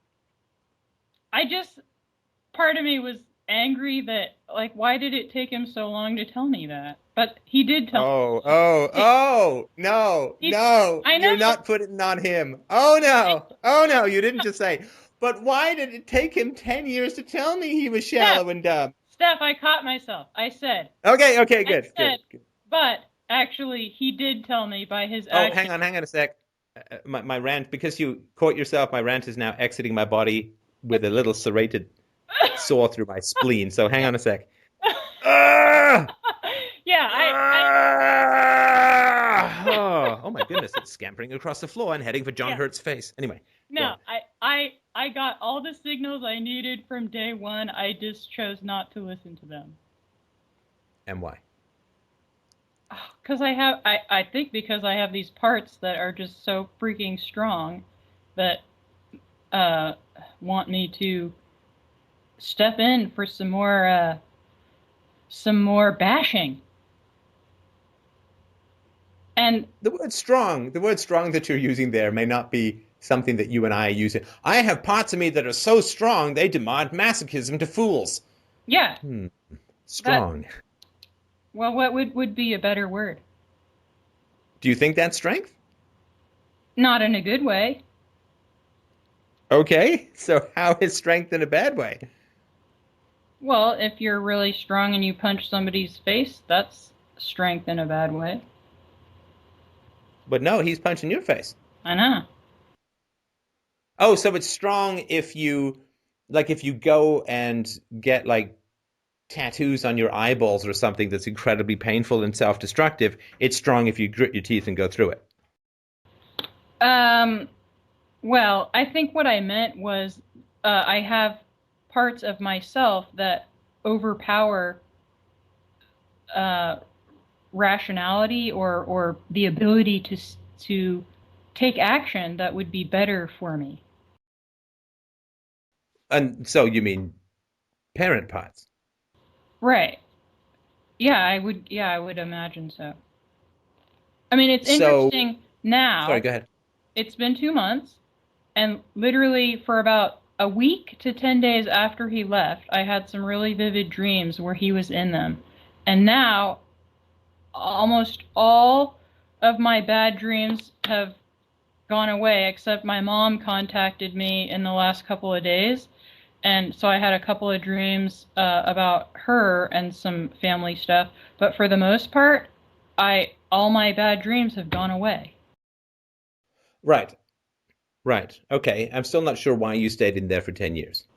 Part of me was angry that, like, why did it take him so long to tell me that? But he did tell me. No, He, no, I know. you're not putting it on him. Oh no, you didn't just say, but why did it take him 10 years to tell me he was shallow and dumb? Steph, I caught myself. I said, Good. but actually, he did tell me by his Oh, action. hang on a sec. My rant, because you caught yourself, my rant is now exiting my body with a little serrated saw through my spleen. So hang on a sec. Ah! Yeah, Oh my goodness, it's scampering across the floor and heading for John Hurt's face. Anyway. no, I got all the signals I needed from day one. I just chose not to listen to them. And why? Because I think because I have these parts that are just so freaking strong that want me to step in for some more bashing. And the word strong that you're using there may not be something that you and I use. I have parts of me that are so strong they demand masochism to fools. yeah, Strong. well, what would be a better word? Do you think that's strength? Not in a good way. Okay, so how is strength in a bad way? Well, if you're really strong and you punch somebody's face, that's strength in a bad way. But no, he's punching your face. I know. Oh, so it's strong if you go and get like tattoos on your eyeballs or something that's incredibly painful and self-destructive. It's strong if you grit your teeth and go through it. Um, well, I think what I meant was I have parts of myself that overpower uh, rationality or the ability to take action that would be better for me. And so you mean parent pots. Right. Yeah, I would. Yeah, I would imagine so. I mean, it's So, interesting sorry, now. go ahead. It's been 2 months, and literally for about a week to 10 days after he left, I had some really vivid dreams where he was in them. And now almost all of my bad dreams have gone away, except my mom contacted me in the last couple of days. And so I had a couple of dreams about her and some family stuff. But for the most part, I all my bad dreams have gone away. Right, right. Okay. I'm still not sure why you stayed in there for 10 years.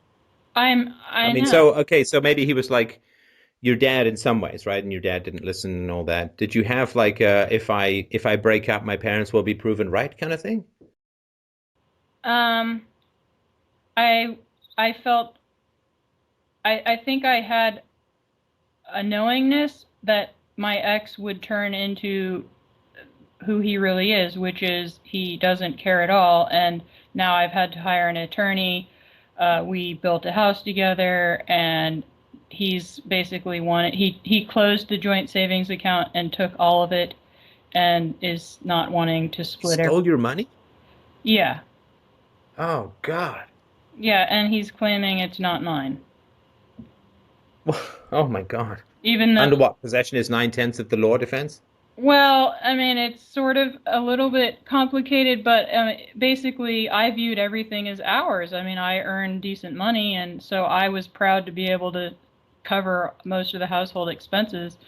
I I mean, know. so, okay, so maybe he was like your dad in some ways, right? And your dad didn't listen and all that. Did you have like if I break up, my parents will be proven right kind of thing? Um, I I felt I think I had a knowingness that my ex would turn into who he really is, which is he doesn't care at all. And now I've had to hire an attorney. We built a house together, and he's basically wanted he closed the joint savings account and took all of it, and is not wanting to He split every. stole your money? Yeah, Oh, God. yeah, and he's claiming it's not mine, Oh my God. even though. Under what? Possession is 9/10 of the law defense? Well, I mean, it's sort of a little bit complicated, but basically, I viewed everything as ours. I mean, I earned decent money, and so I was proud to be able to cover most of the household expenses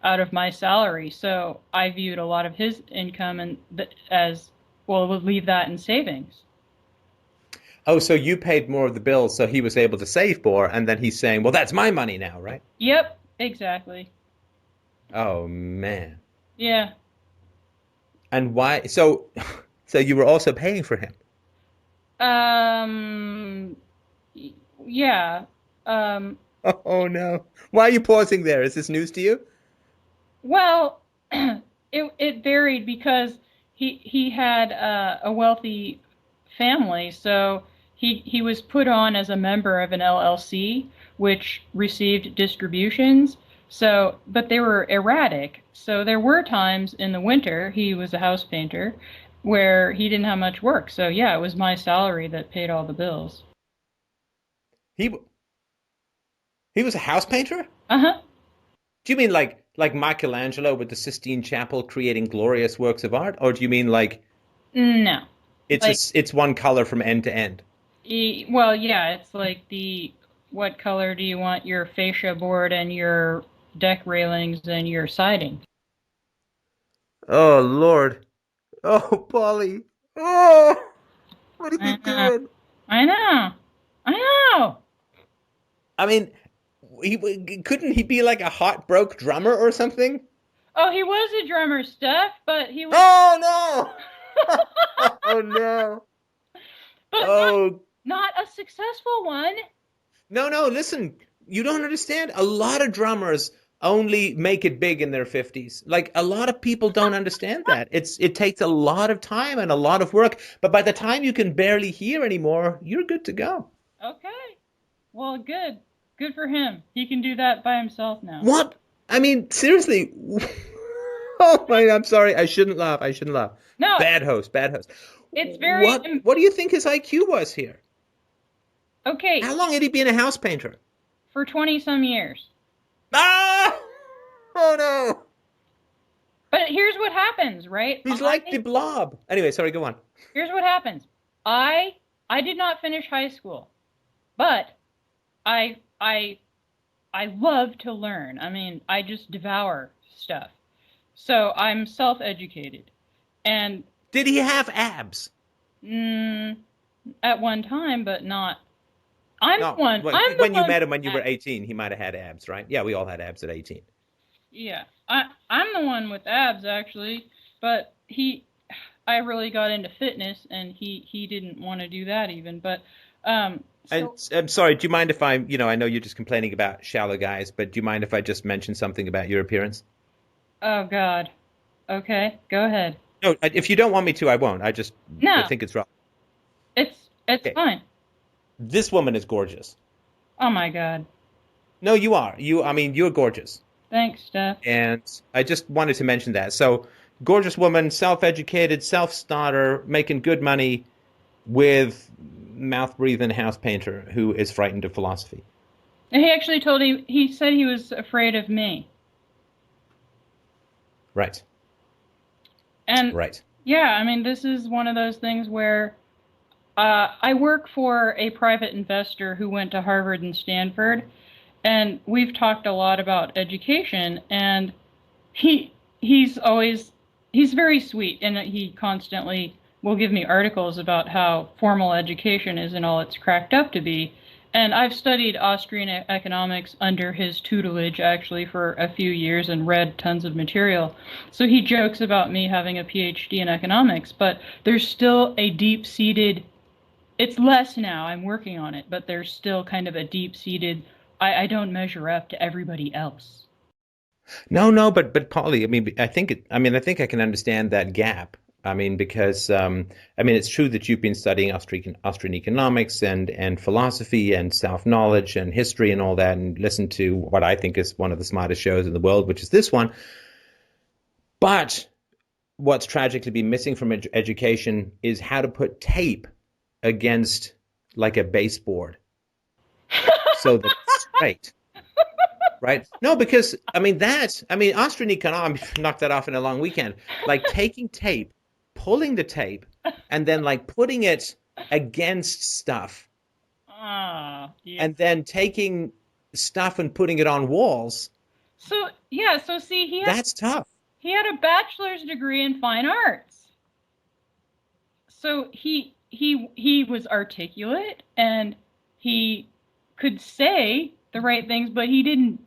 out of my salary. So I viewed a lot of his income and as well, would leave that in savings. Oh, so you paid more of the bills, so he was able to save more, and then he's saying, "Well, that's my money now, right?" Yep, exactly. Oh man. Yeah. And why? So, so you were also paying for him. Um, yeah. Um, Oh no. Why are you pausing there? Is this news to you? Well, it varied because he had a wealthy family, so he was put on as a member of an LLC, which received distributions. So, but they were erratic. So there were times in the winter, he was a house painter, where he didn't have much work. So yeah, it was my salary that paid all the bills. He he was a house painter? Uh-huh. Do you mean like Michelangelo with the Sistine Chapel creating glorious works of art, or do you mean like No. Like it's one color from end to end? Well, yeah, it's like what color do you want your fascia board and your deck railings and your siding? Oh Lord. Oh, Polly. Oh, what are you I know, doing? I know, I know. I mean, couldn't he be like a hot broke drummer or something? Oh, he was a drummer, Steph, but he was, Oh no! Oh no! but Oh not a successful one. no, no! Listen, you don't understand. A lot of drummers only make it big in their 50s. Like a lot of people don't understand that. It takes a lot of time and a lot of work, but by the time you can barely hear anymore, you're good to go. Okay, well, good, good for him. He can do that by himself now. What? I mean, seriously. Oh my, I'm sorry. I shouldn't laugh. I shouldn't laugh. No, Bad host, bad host. it's very What do you think his IQ was here? okay How long had he been a house painter? for 20 some years. Ah! Oh no! But here's what happens, right? He's like the blob. Anyway, sorry, go on. Here's what happens. I did not finish high school, but I I I love to learn. I mean, I just devour stuff. So I'm self-educated. And Did he have abs? At one time, but not. I'm No, the one. when you met him when you were 18, he might have had abs, right? Yeah, we all had abs at 18. Yeah, I'm the one with abs actually, but I really got into fitness, and he didn't want to do that even. But I'm sorry. Do you mind if I know you're just complaining about shallow guys, but do you mind if I just mention something about your appearance? Oh God. Okay, go ahead. No, if you don't want me to, I won't. I think it's wrong. It's Okay. fine. This woman is gorgeous. Oh my God. No, you are. You're gorgeous. Thanks, Steph. And I just wanted to mention that. So, gorgeous woman, self-educated, self-starter, making good money with mouth-breathing house painter who is frightened of philosophy. And he actually he said he was afraid of me. Right. And right. Yeah, I mean, this is one of those things where I work for a private investor who went to Harvard and Stanford, and we've talked a lot about education, and he's very sweet, and he constantly will give me articles about how formal education isn't all it's cracked up to be. And I've studied Austrian economics under his tutelage, actually, for a few years and read tons of material. So he jokes about me having a PhD in economics, but there's still a deep-seated, it's less now, I'm working on it, but there's still kind of a deep-seated, I don't measure up to everybody else. No, but Polly, I think I can understand that gap. Because it's true that you've been studying Austrian economics and philosophy and self-knowledge and history and all that, and listened to what I think is one of the smartest shows in the world, which is this one. But what's tragically been missing from education is how to put tape against like a baseboard so that it's straight. Right? No, because Austrian economics knocked that off in a long weekend. Like taking tape, pulling the tape, and then like putting it against stuff. Yeah. And then taking stuff and putting it on walls. So see, that's tough. He had a bachelor's degree in fine arts. So he was articulate, and he could say the right things, but he didn't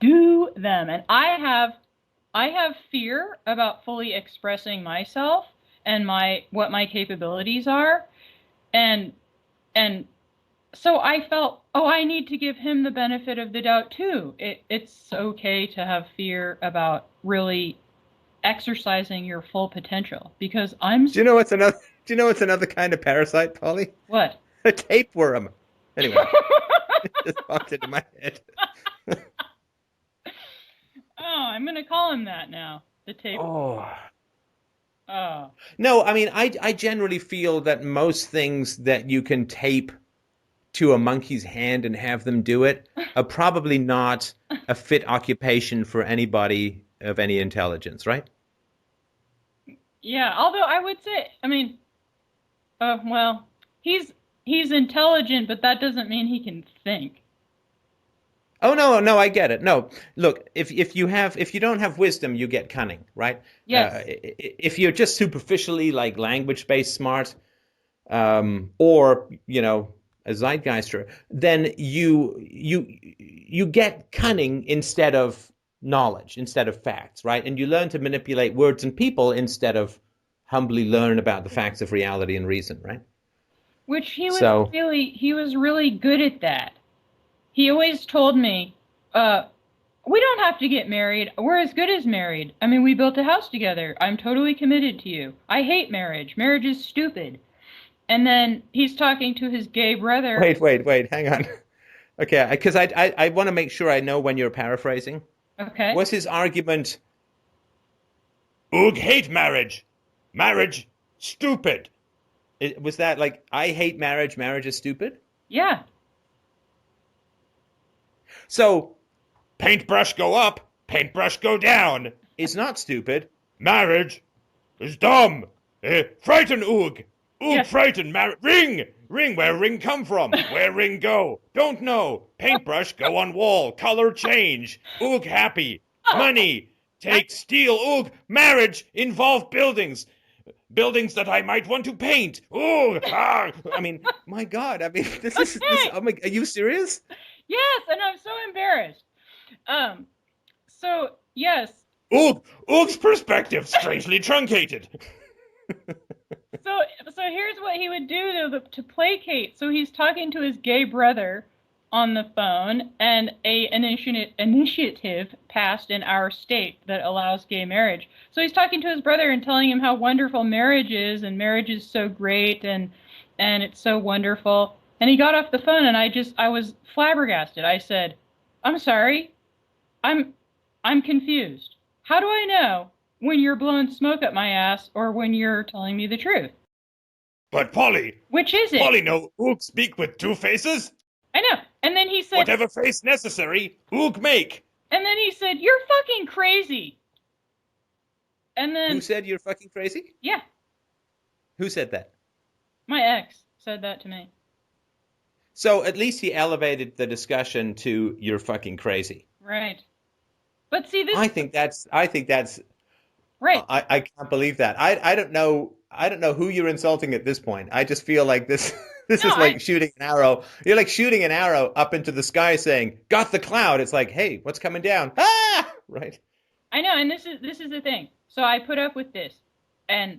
do them. And I have fear about fully expressing myself and what my capabilities are. And so I felt, I need to give him the benefit of the doubt too. It's okay to have fear about really exercising your full potential, because Do you know what's another kind of parasite, Polly? What? A tapeworm. Anyway. It just popped into my head. I'm going to call him that now. The tape. Oh. No, I generally feel that most things that you can tape to a monkey's hand and have them do it are probably not a fit occupation for anybody of any intelligence, right? Yeah, although I would say, he's intelligent, but that doesn't mean he can think. Oh no, I get it. No, look, if you don't have wisdom, you get cunning, right? Yes. If you're just superficially like language-based smart, or a zeitgeister, then you get cunning instead of knowledge, instead of facts, right? And you learn to manipulate words and people instead of humbly learn about the facts of reality and reason, right? Which he was really good at that. He always told me, we don't have to get married. We're as good as married. We built a house together. I'm totally committed to you. I hate marriage. Marriage is stupid. And then he's talking to his gay brother. Wait, hang on. Okay, because I want to make sure I know when you're paraphrasing. Okay. What's his argument? Oog hate marriage. Marriage, stupid. Was that like, I hate marriage, marriage is stupid? Yeah. So, paintbrush go up, paintbrush go down. It's not stupid. Marriage is dumb. Frighten Oog. Oog frighten. Ring. Where ring come from? Where ring go? Don't know. Paintbrush go on wall. Color change. Oog happy. Money. Take steal. Oog. Marriage involve buildings. buildings that I might want to paint. Ooh, ah. I mean, my God. I mean, this is this. Oh my, are you serious? Yes, and I'm so embarrassed. So yes. Oog's perspective strangely truncated. So here's what he would do to placate. So he's talking to his gay brother on the phone, and an initiative passed in our state that allows gay marriage. So he's talking to his brother and telling him how wonderful marriage is, and marriage is so great, and it's so wonderful. And he got off the phone, and I was flabbergasted. I said, "I'm sorry, I'm confused. How do I know when you're blowing smoke up my ass or when you're telling me the truth?" But Polly, which is it? Polly, no, Oog speak with two faces. I know. And then he said, whatever face necessary, Oog make. And then he said, "You're fucking crazy." And then who said you're fucking crazy? Yeah. Who said that? My ex said that to me. So at least he elevated the discussion to "you're fucking crazy." Right. But see, this. I think that's. Right. I can't believe that. I don't know. I don't know who you're insulting at this point. I just feel like this. This is like shooting an arrow. You're like shooting an arrow up into the sky, saying, "Got the cloud." It's like, hey, what's coming down? Ah, right. I know, and this is the thing. So I put up with this, and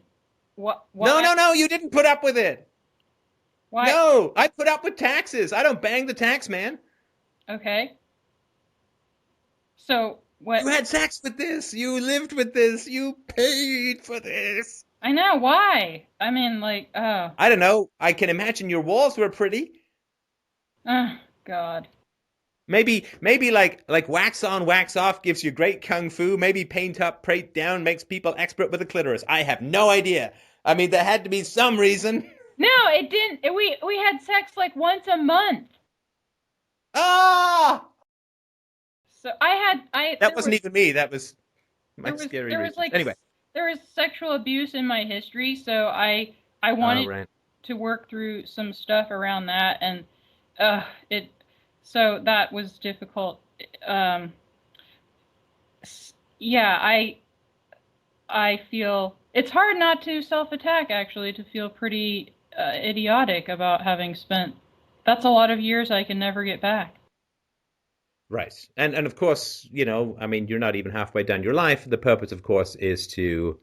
what? No, you didn't put up with it. Why? No, I put up with taxes. I don't bang the tax man. Okay. So what? You had sex with this. You lived with this. You paid for this. I know. Why? I mean, like, oh. I don't know. I can imagine your walls were pretty. Oh, God. Maybe like wax on, wax off gives you great kung fu. Maybe paint up, paint down makes people expert with the clitoris. I have no idea. I mean, there had to be some reason. No, it didn't. We had sex like once a month. Ah! So That wasn't even me. That was my scary there reason. was like Anyway. There was sexual abuse in my history, so I wanted to work through some stuff around that, and so that was difficult. Yeah, I feel it's hard not to self-attack, actually, to feel pretty idiotic about having spent. That's a lot of years I can never get back. Right. And of course, I mean, you're not even halfway done your life. The purpose, of course, is to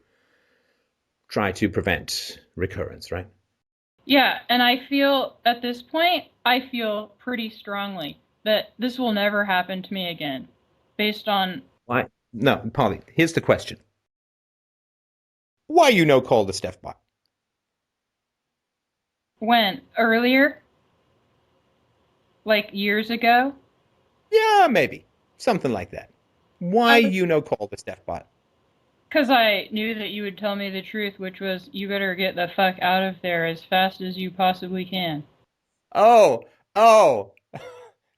try to prevent recurrence, right? Yeah, and I feel at this point, I feel pretty strongly that this will never happen to me again, based on... Why? No, Polly, here's the question. Why you call the Steph bot? When? Earlier? Like years ago? Yeah, maybe. Something like that. Why call the Steph bot? Because I knew that you would tell me the truth, which was, you better get the fuck out of there as fast as you possibly can. Oh,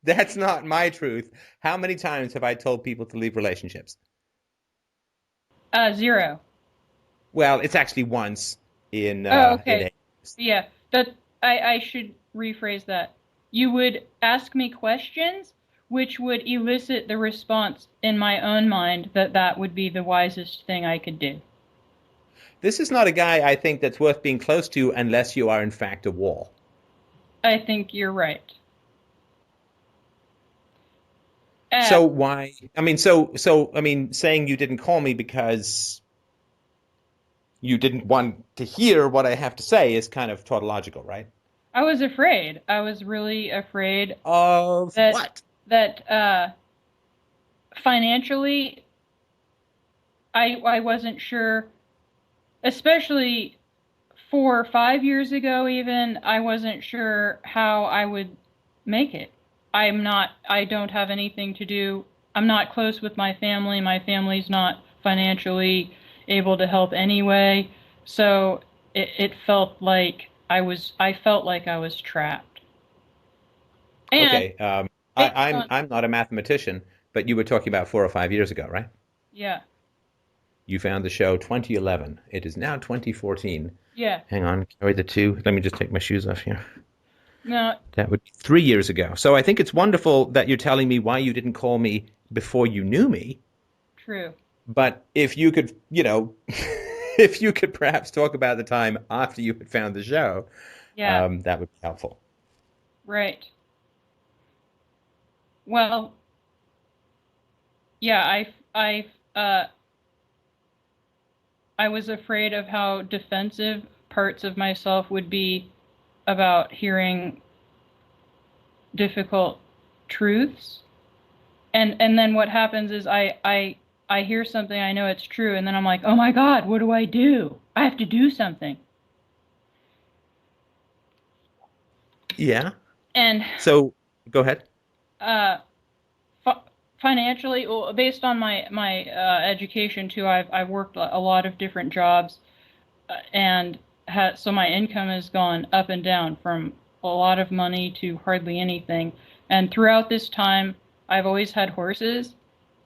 that's not my truth. How many times have I told people to leave relationships? 0. Well, it's actually once in... okay. Yeah, I should rephrase that. You would ask me questions which would elicit the response in my own mind that would be the wisest thing I could do. This is not a guy, I think, that's worth being close to unless you are, in fact, a wall. I think you're right. So why... I mean, saying you didn't call me because you didn't want to hear what I have to say is kind of tautological, right? I was afraid. I was really afraid of what? That financially, I wasn't sure, especially 4 or 5 years ago even, I wasn't sure how I would make it. I don't have anything to do. I'm not close with my family. My family's not financially able to help anyway. So it felt like I felt like I was trapped. And okay. I'm not a mathematician, but you were talking about 4 or 5 years ago, right? Yeah. You found the show 2011. It is now 2014. Yeah. Hang on, carry the 2. Let me just take my shoes off here. No. That would be 3 years ago. So I think it's wonderful that you're telling me why you didn't call me before you knew me. True. But if you could, if you could perhaps talk about the time after you had found the show, Yeah. that would be helpful. Right. Well, yeah, I was afraid of how defensive parts of myself would be about hearing difficult truths. And then what happens is I hear something, I know it's true, and then I'm like, oh my God, what do I do? I have to do something. Yeah. And So go ahead. uh, financially, well, based on my education too, I've worked a lot of different jobs, and so my income has gone up and down from a lot of money to hardly anything. And throughout this time, I've always had horses,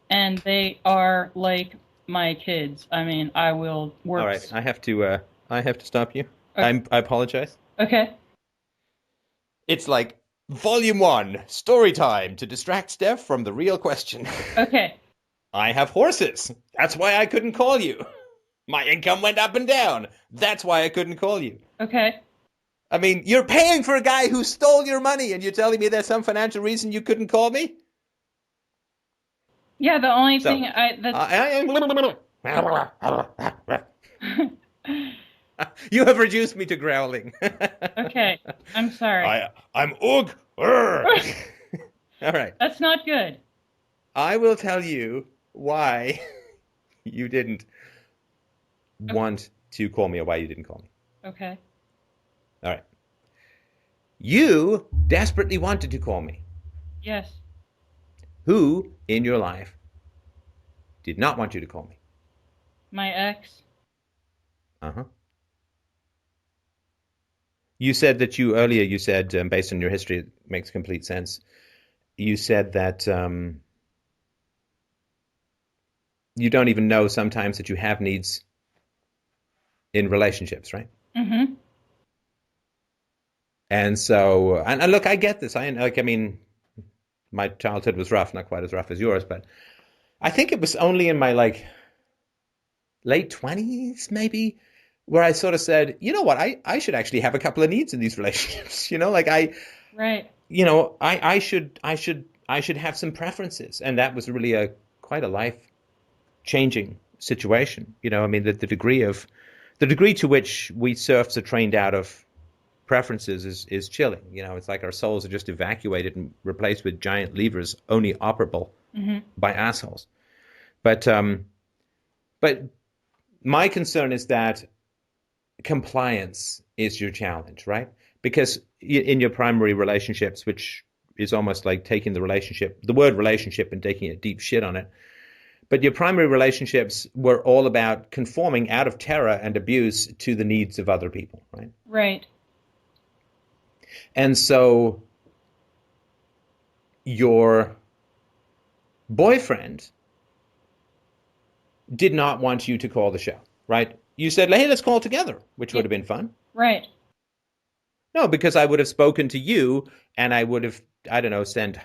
and they are like my kids. I mean, I will work. All right, I have to stop you. Okay. I apologize. Okay. It's like volume 1, story time to distract Steph from the real question. Okay. I have horses. That's why I couldn't call you. My income went up and down. That's why I couldn't call you. Okay. I mean, you're paying for a guy who stole your money, and you're telling me there's some financial reason you couldn't call me? Yeah, the only So, thing you have reduced me to growling. Okay, I'm sorry. I'm Ugh. All right. That's not good. I will tell you why you didn't want to call me or why you didn't call me. Okay. All right. You desperately wanted to call me. Yes. Who in your life did not want you to call me? My ex. Uh-huh. You said that earlier you said, based on your history, it makes complete sense. You said that you don't even know sometimes that you have needs in relationships, right? Mm-hmm. And so, and look, I get this. I mean, my childhood was rough, not quite as rough as yours, but I think it was only in my late 20s, maybe, where I sort of said, you know what, I should actually have a couple of needs in these relationships. Right. I should have some preferences, and that was really quite a life changing situation. I mean, the degree to which we serfs are trained out of preferences is chilling. It's like our souls are just evacuated and replaced with giant levers only operable by assholes. But my concern is that compliance is your challenge, right? Because in your primary relationships, which is almost like taking the word relationship and taking a deep shit on it, but your primary relationships were all about conforming out of terror and abuse to the needs of other people, right? Right. And so your boyfriend did not want you to call the show, right? You said, hey, let's call together, which would have been fun. Right. No, because I would have spoken to you and I would have, I don't know, sent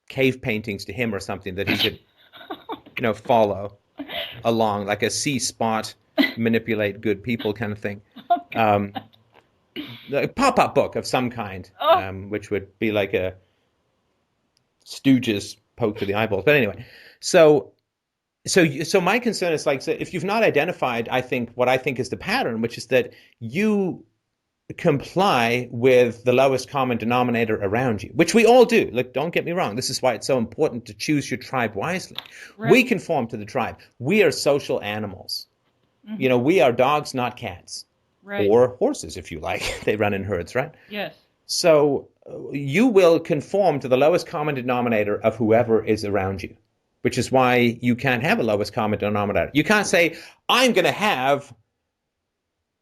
cave paintings to him or something that he could, follow along, like a C-spot, manipulate good people kind of thing. A pop-up book of some kind, which would be like a Stooges poke to the eyeballs. But anyway, so my concern is so if you've not identified, what I think is the pattern, which is that you comply with the lowest common denominator around you, which we all do. Look, don't get me wrong. This is why it's so important to choose your tribe wisely. Right. We conform to the tribe. We are social animals. Mm-hmm. We are dogs, not cats. Right. Or horses, if you like. They run in herds, right? Yes. So you will conform to the lowest common denominator of whoever is around you, which is why you can't have a lowest common denominator. You can't say, I'm going to have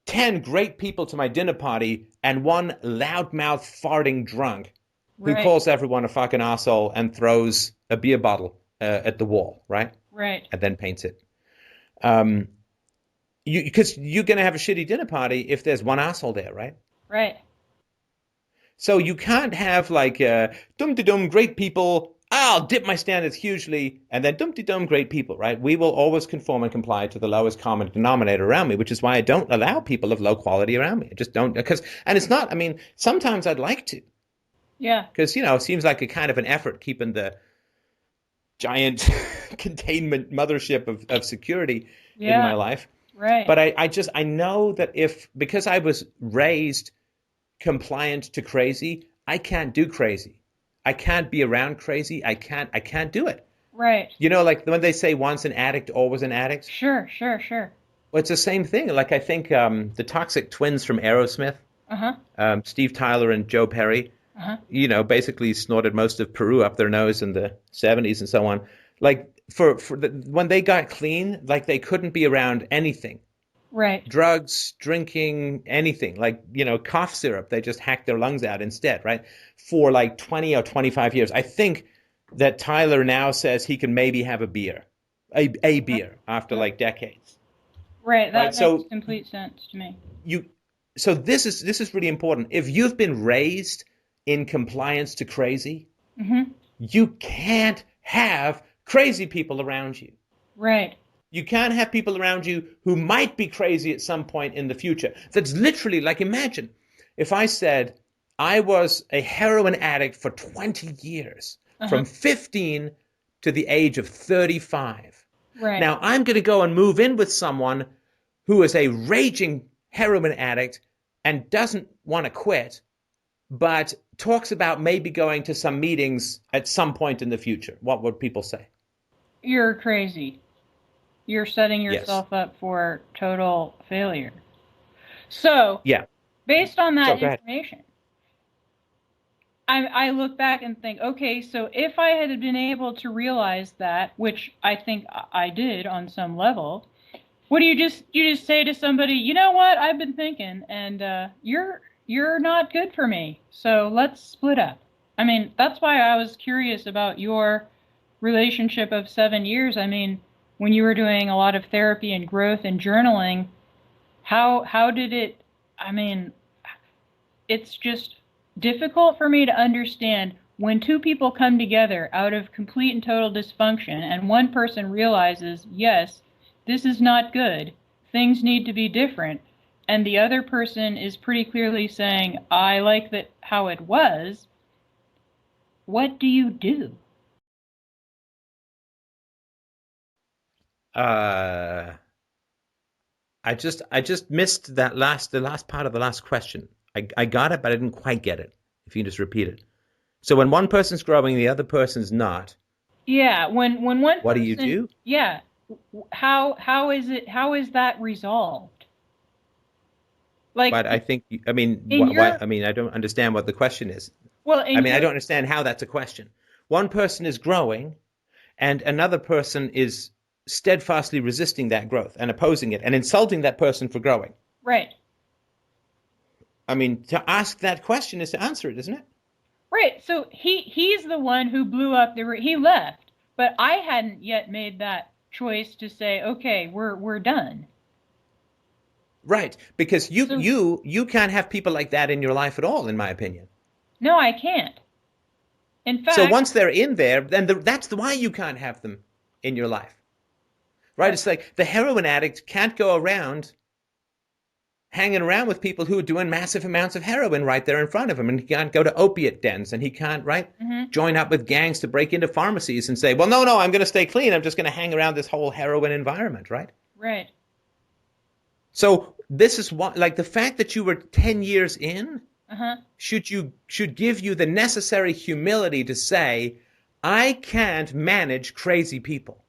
10 great people to my dinner party and one loudmouth farting drunk who calls everyone a fucking asshole and throws a beer bottle at the wall, right? Right. And then paints it. Because you're going to have a shitty dinner party if there's one asshole there, right? Right. So you can't have dum-de-dum great people I'll dip my standards hugely, and then dum-de-dum great people, right? We will always conform and comply to the lowest common denominator around me, which is why I don't allow people of low quality around me. I just don't, and it's not, I mean, sometimes I'd like to, Yeah. because, it seems like a kind of an effort keeping the giant containment mothership of security in my Yeah. life. Right. But I know that because I was raised compliant to crazy, I can't do crazy. I can't be around crazy. I can't do it. Right. Like when they say once an addict, always an addict. Sure. Well, it's the same thing. Like I think the Toxic Twins from Aerosmith, Uh-huh. Steve Tyler and Joe Perry, basically snorted most of Peru up their nose in the 70s and so on. Like when they got clean, like they couldn't be around anything. Right. Drugs, drinking, anything. Like, cough syrup, they just hacked their lungs out instead, right? For like 20 or 25 years. I think that Tyler now says he can maybe have a beer, a beer after like decades. Right. That Right? makes So complete sense to me. so this is really important. If you've been raised in compliance to crazy, you can't have crazy people around you. Right. You can't have people around you who might be crazy at some point in the future. That's literally like, imagine if I said I was a heroin addict for 20 years, from 15 to the age of 35. Right. Now I'm going to go and move in with someone who is a raging heroin addict and doesn't want to quit, but talks about maybe going to some meetings at some point in the future. What would people say? You're crazy. You're setting Yes. yourself up for total failure. So, Yeah. based on that go ahead. information, I look back and think, okay, so if I had been able to realize that, which I think I did on some level, what do you just say to somebody, you know what, I've been thinking, and you're not good for me, so let's split up. I mean, that's why I was curious about your relationship of 7 years. I mean, when you were doing a lot of therapy and growth and journaling, how did it, I mean, it's just difficult for me to understand when two people come together out of complete and total dysfunction and one person realizes, yes, this is not good, things need to be different, and the other person is pretty clearly saying, I like that how it was, what do you do? I just missed the last part of the last question. I got it, but I didn't quite get it. If you can just repeat it. So when one person's growing, the other person's not. Yeah, when one person, what do you do? Yeah, how is that resolved? Like, But I think, I mean, I mean, I don't understand what the question is. Well, I mean, I don't understand how that's a question. One person is growing, and another person is steadfastly resisting that growth and opposing it and insulting that person for growing. Right. I mean, to ask that question is to answer it, isn't it? Right. So he's the one who blew up he left, but I hadn't yet made that choice to say, okay, we're done. Right, because you can't have people like that in your life at all, in my opinion. No, I can't. In fact, so once they're in there, then that's why you can't have them in your life. Right? It's like the heroin addict can't go around hanging around with people who are doing massive amounts of heroin right there in front of him, and he can't go to opiate dens, and he can't join up with gangs to break into pharmacies and say, well, no, I'm going to stay clean, I'm just going to hang around this whole heroin environment, right? Right. So this is what, like, the fact that you were 10 years in should give you the necessary humility to say, I can't manage crazy people.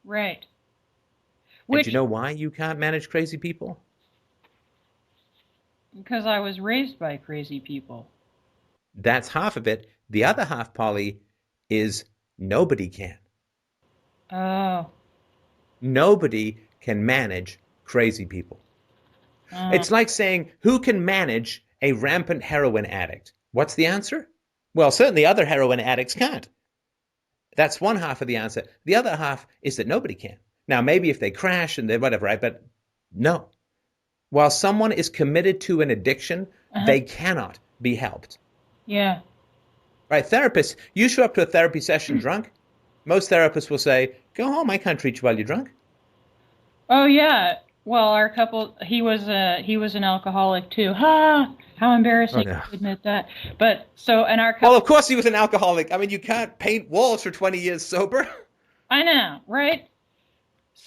Right. And do you know why you can't manage crazy people? Because I was raised by crazy people. That's half of it. The other half, Polly, is nobody can. Oh. Nobody can manage crazy people. It's like saying, who can manage a rampant heroin addict? What's the answer? Well, certainly other heroin addicts can't. That's one half of the answer. The other half is that nobody can. Now, maybe if they crash and they whatever, right? But no. While someone is committed to an addiction, they cannot be helped. Yeah. Right? Therapists, you show up to a therapy session drunk, most therapists will say, go home, I can't treat you while you're drunk. Oh yeah. Well, our couple, he was an alcoholic too. Ha! How Oh, embarrassing no. to admit that. But so, and our Well, couple, of course he was an alcoholic. I mean, you can't paint walls for 20 years sober. I know, right?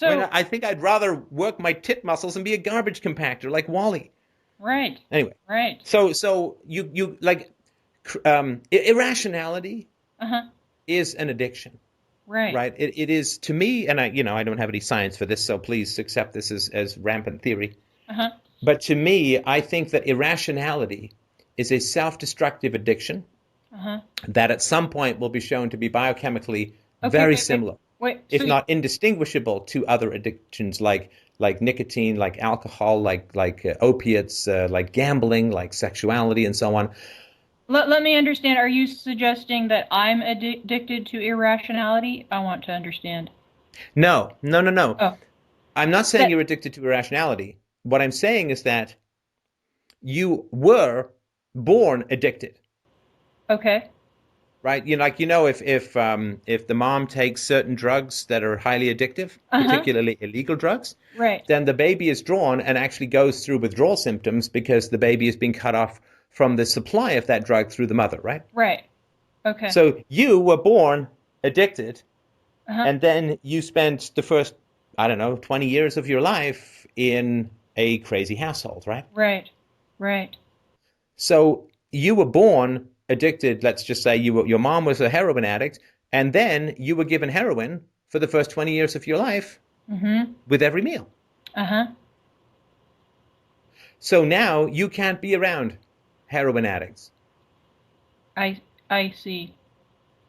I mean, So, I think I'd rather work my tit muscles and be a garbage compactor like Wally. right, Anyway, right. so you like irrationality Uh-huh. is an addiction, Right. right? It is to me, and I don't have any science for this, so please accept this as rampant theory. Uh-huh. But to me, I think that irrationality is a self-destructive addiction Uh-huh. that at some point will be shown to be biochemically Okay, very wait. similar, So if not indistinguishable, to other addictions like nicotine, like alcohol, like opiates, like gambling, like sexuality, and so on. let me understand. Are you suggesting that I'm addicted to irrationality? I want to understand. No, no, no, no. Oh, I'm not saying that you're addicted to irrationality. What I'm saying is that you were born addicted, okay. right? If the mom takes certain drugs that are highly addictive, Uh-huh. particularly illegal drugs, Right. then the baby is drawn and actually goes through withdrawal symptoms because the baby is being cut off from the supply of that drug through the mother, right? Right. Okay. So you were born addicted, Uh-huh. and then you spent the first, I don't know, 20 years of your life in a crazy household, right? Right. Right. So you were born addicted. Let's just say your mom was a heroin addict, and then you were given heroin for the first 20 years of your life Mm-hmm. with every meal. Uh-huh. So now you can't be around heroin addicts. I see.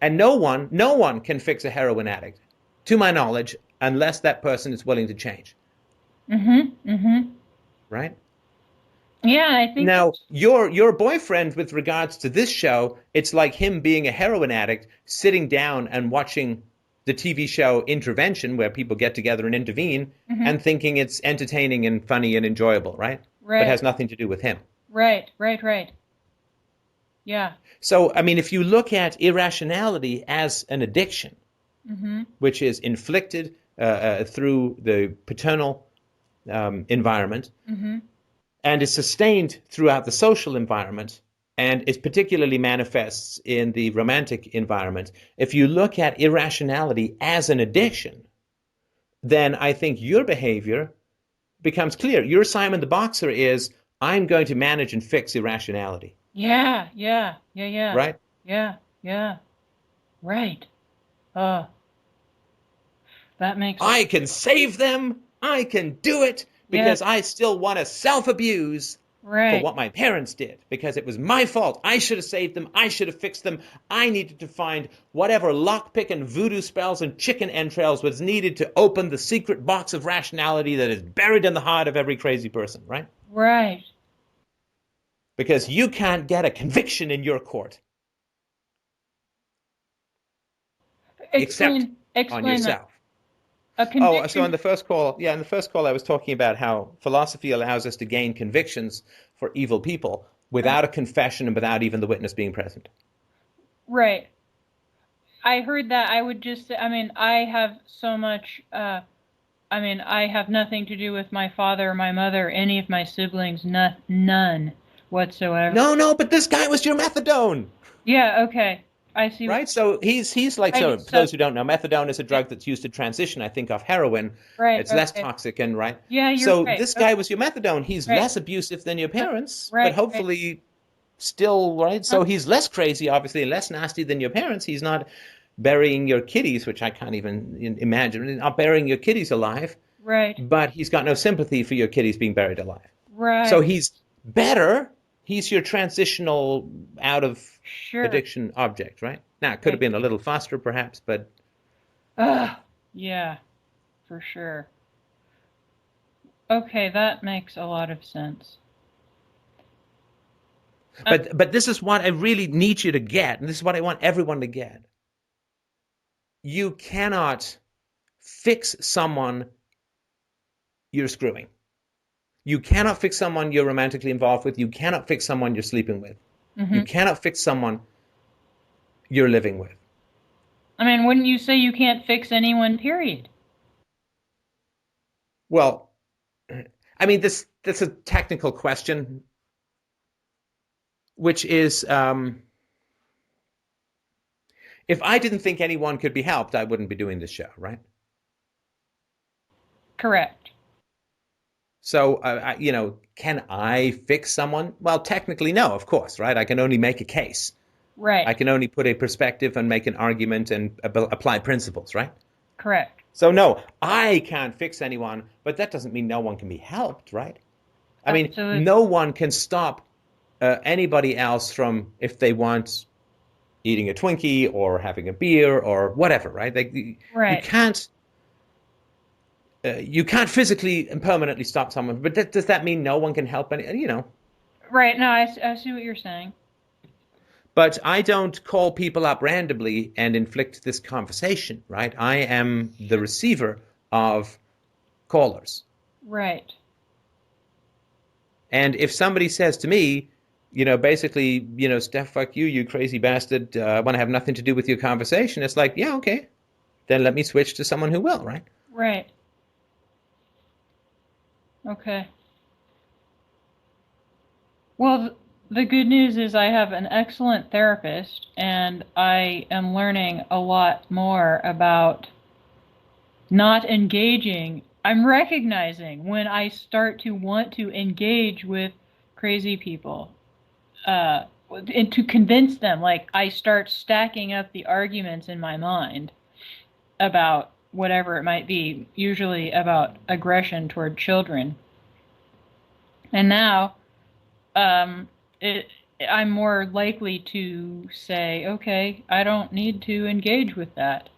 And no one can fix a heroin addict, to my knowledge, unless that person is willing to change, Mm-hmm. Mm-hmm. right? Yeah, I think Now, your boyfriend, with regards to this show, it's like him being a heroin addict, sitting down and watching the TV show Intervention, where people get together and intervene, mm-hmm. and thinking it's entertaining and funny and enjoyable, right? But Right. has nothing to do with him. Right. Right. Right. Yeah. So, I mean, if you look at irrationality as an addiction, Mm-hmm. which is inflicted through the paternal environment, Mm-hmm. and is sustained throughout the social environment, and it particularly manifests in the romantic environment. If you look at irrationality as an addiction, then I think your behavior becomes clear. Your Simon the Boxer is, I'm going to manage and fix irrationality, Yeah. Yeah. Yeah. Yeah. right? Yeah. Yeah. Right. Oh, that makes I can save them. I can do it because yeah. I still want to self-abuse for Right. what my parents did, because it was my fault. I should have saved them. I should have fixed them. I needed to find whatever lockpick and voodoo spells and chicken entrails was needed to open the secret box of rationality that is buried in the heart of every crazy person, right? Right. Because you can't get a conviction in your court except on Explain that. yourself. A Oh, so conviction. in the first call, I was talking about how philosophy allows us to gain convictions for evil people without a confession and without even the witness being present. Right. I heard that. I would just say, I mean, I have so much, I have nothing to do with my father or my mother, any of my siblings, none whatsoever. No, but this guy was your methadone, Yeah, okay. I see. right? So he's like, so for So, those who don't know, methadone is a drug that's used to transition, I think, off heroin. right, It's less okay. toxic and right. Yeah, you're So right. this guy was your methadone. He's Right. less abusive than your parents, Right, but right. hopefully still right. So he's less crazy, obviously, and less nasty than your parents. He's not burying your kiddies, which I can't even imagine. He's not burying your kiddies alive, Right, but he's got no sympathy for your kiddies being buried alive. right. So he's better. He's your transitional out of Sure. addiction object, right? Now, it could have Right. been a little faster, perhaps, but Yeah, for sure. Okay, that makes a lot of sense. but this is what I really need you to get, and this is what I want everyone to get. You cannot fix someone you're screwing. You cannot fix someone you're romantically involved with. You cannot fix someone you're sleeping with. Mm-hmm. You cannot fix someone you're living with. I mean, wouldn't you say you can't fix anyone, period? Well, I mean, that's a technical question, which is, if I didn't think anyone could be helped, I wouldn't be doing this show, right? Correct. So, can I fix someone? Well, technically, no, of course, right? I can only make a case. Right. I can only put a perspective and make an argument and apply principles, right? Correct. So, no, I can't fix anyone, but that doesn't mean no one can be helped, right? I mean, Absolutely. no one can stop anybody else from, if they want, eating a Twinkie or having a beer or whatever, right? Right. You can't physically and permanently stop someone, but does that mean no one can help any? Right. No, I see what you're saying. But I don't call people up randomly and inflict this conversation, right? I am the receiver of callers. Right. And if somebody says to me, basically, Steph, fuck you, you crazy bastard, I want to have nothing to do with your conversation, it's like, yeah, okay. Then let me switch to someone who will, right? Right. Okay. Well, the good news is I have an excellent therapist, and I am learning a lot more about not engaging. I'm recognizing when I start to want to engage with crazy people, and to convince them, like I start stacking up the arguments in my mind about whatever it might be, usually about aggression toward children. And now, I'm more likely to say, okay, I don't need to engage with that.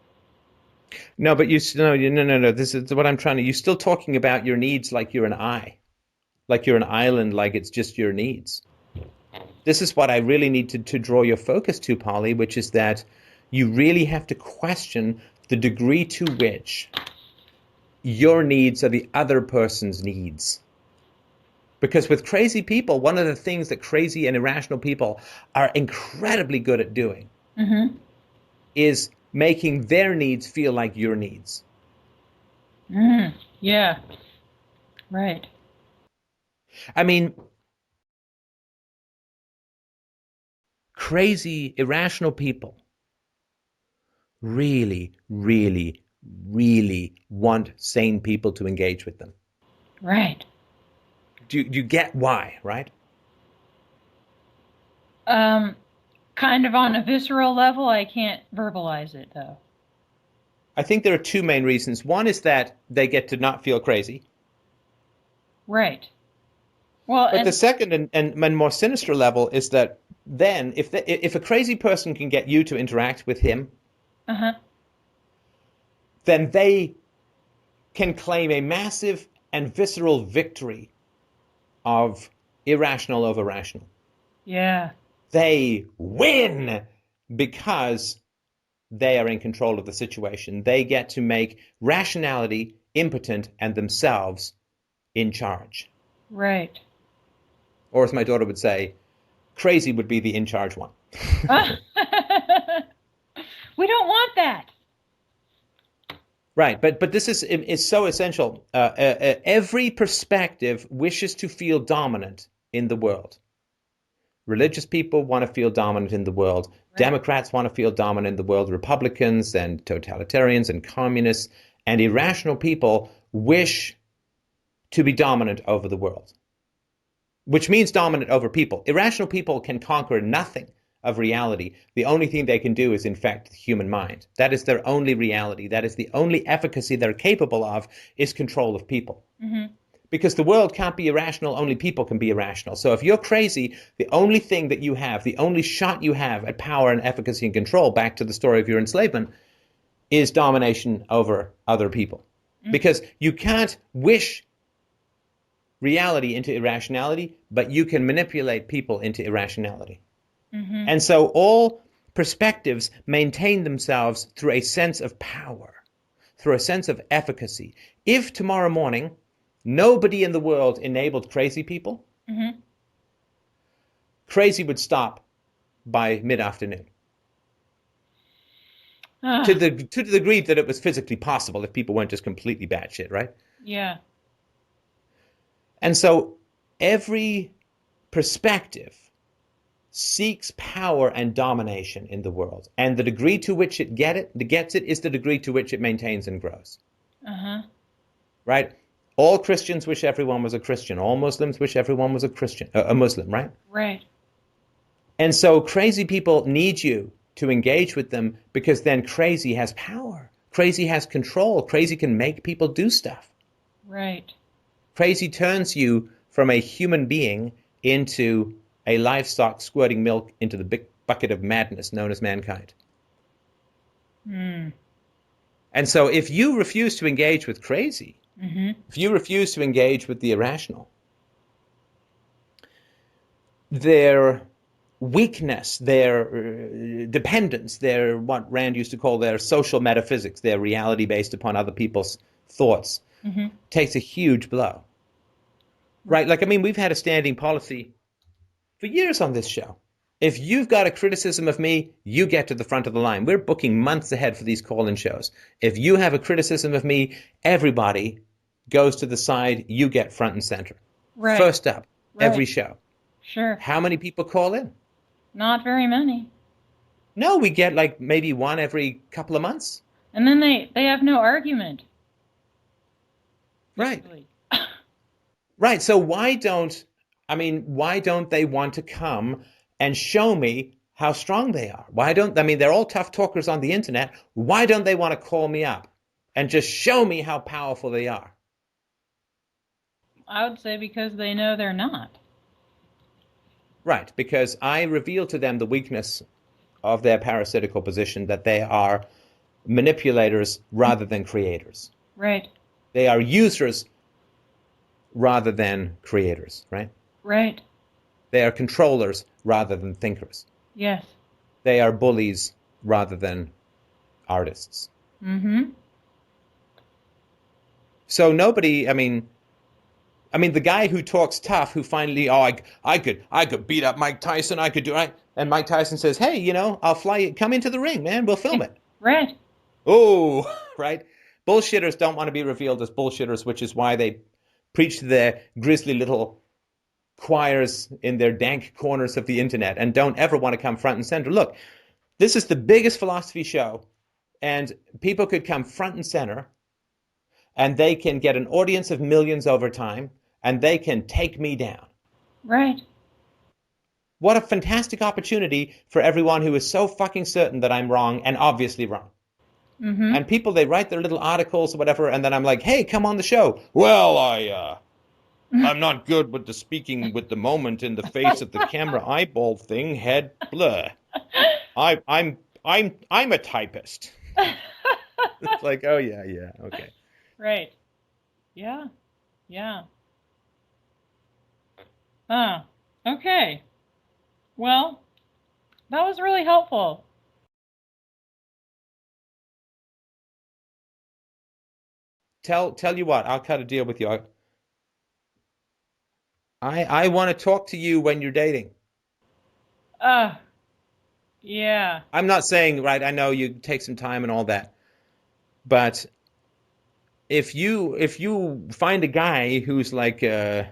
No, but no. This is what I'm trying to. You're still talking about your needs like you're like you're an island, like it's just your needs. This is what I really need to draw your focus to, Polly, which is that you really have to question the degree to which your needs are the other person's needs. Because with crazy people, one of the things that crazy and irrational people are incredibly good at doing is making their needs feel like your needs. Yeah. Right. I mean, crazy, irrational people really, really, really want sane people to engage with them. Right. Do you get why, right? Kind of on a visceral level, I can't verbalize it, though. I think there are two main reasons. One is that they get to not feel crazy. Right. Well, But the second and more sinister level is that then if a crazy person can get you to interact with him, then they can claim a massive and visceral victory of irrational over rational. Yeah. They win because they are in control of the situation. They get to make rationality impotent and themselves in charge. Right. Or as my daughter would say, crazy would be the in charge one. We don't want that. Right, but this is so essential. Every perspective wishes to feel dominant in the world. Religious people want to feel dominant in the world. Right. Democrats want to feel dominant in the world. Republicans and totalitarians and communists and irrational people wish to be dominant over the world, which means dominant over people. Irrational people can conquer nothing of reality. The only thing they can do is infect the human mind. That is their only reality. That is the only efficacy they're capable of, is control of people. Because the world can't be irrational, only people can be irrational. So if you're crazy, the only thing that you have, the only shot you have at power and efficacy and control, back to the story of your enslavement, is domination over other people. Because you can't wish reality into irrationality, but you can manipulate people into irrationality. And so all perspectives maintain themselves through a sense of power, through a sense of efficacy. If tomorrow morning nobody in the world enabled crazy people, crazy would stop by mid-afternoon. Ah, to the degree that it was physically possible if people weren't just completely batshit, right? yeah. And so every perspective seeks power and domination in the world, and the degree to which it gets it is the degree to which it maintains and grows. Uh-huh. Right? All Christians wish everyone was a Christian. All Muslims wish everyone was a Muslim, right? Right. And so crazy people need you to engage with them because then crazy has power. Crazy has control. Crazy can make people do stuff. Right. Crazy turns you from a human being into a livestock squirting milk into the big bucket of madness known as mankind. Hmm. And so if you refuse to engage with crazy, Mm-hmm. if you refuse to engage with the irrational, their weakness, their dependence, their what Rand used to call their social metaphysics, their reality based upon other people's thoughts, Mm-hmm. takes a huge blow. Right? Like, I mean, we've had a standing policy for years on this show. If you've got a criticism of me, you get to the front of the line. We're booking months ahead for these call-in shows. If you have a criticism of me, everybody goes to the side. You get front and center. Right. First up, Right. every show. Sure. How many people call in? Not very many. No, we get like maybe one every couple of months. And then they have no argument. Right. Basically. Right. So why don't they want to come and show me how strong they are? They're all tough talkers on the internet. Why don't they want to call me up and just show me how powerful they are? I would say because they know they're not. Right. Because I reveal to them the weakness of their parasitical position, that they are manipulators rather than creators. Right. They are users rather than creators, right? Right. They are controllers rather than thinkers. Yes. They are bullies rather than artists. Mm-hmm. So nobody, the guy who talks tough, who finally, I could beat up Mike Tyson, I could do it. And Mike Tyson says, hey, I'll fly you, come into the ring, man, we'll film it. Right. Oh, right? Bullshitters don't want to be revealed as bullshitters, which is why they preach to their grisly little choirs in their dank corners of the internet and don't ever want to come front and center. Look, this is the biggest philosophy show, and people could come front and center, and they can get an audience of millions over time, and they can take me down. Right. What a fantastic opportunity for everyone who is so fucking certain that I'm wrong and obviously wrong. Mm-hmm. And people, they write their little articles or whatever, and then I'm like, hey, come on the show. Well, I'm not good with the speaking with the moment in the face of the camera eyeball thing, head blur. I'm a typist. It's like, oh yeah, okay. Right. Yeah. Yeah. Okay. Well, that was really helpful. Tell you what, I'll cut a deal with you. I want to talk to you when you're dating. Yeah. I'm not saying, right, I know you take some time and all that, but if you find a guy who's like getting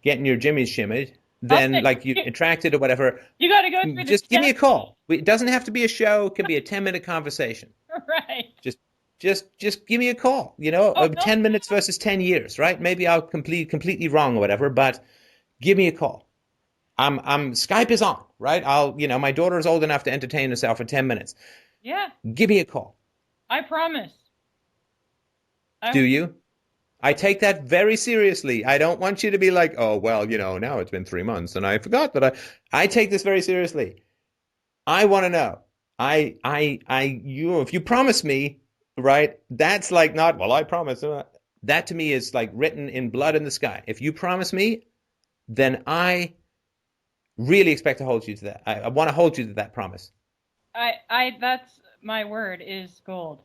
your jimmies shimmied, then like you're attracted or whatever, You got to go through just give me a steps. call. It doesn't have to be a show. It can be a 10-minute conversation. Right. Just give me a call. 10 minutes versus 10 years, right? Maybe I'll completely wrong or whatever, but give me a call. I'm Skype is on, right? My daughter is old enough to entertain herself for 10 minutes. Yeah. Give me a call. I promise. Do you? I take that very seriously. I don't want you to be like, oh, well, now it's been 3 months and I forgot that I take this very seriously. I want to know. If you promise me, right, that's like not, well, I promise. That to me is like written in blood in the sky. If you promise me, then I really expect to hold you to that. I want to hold you to that promise. That's my word is gold.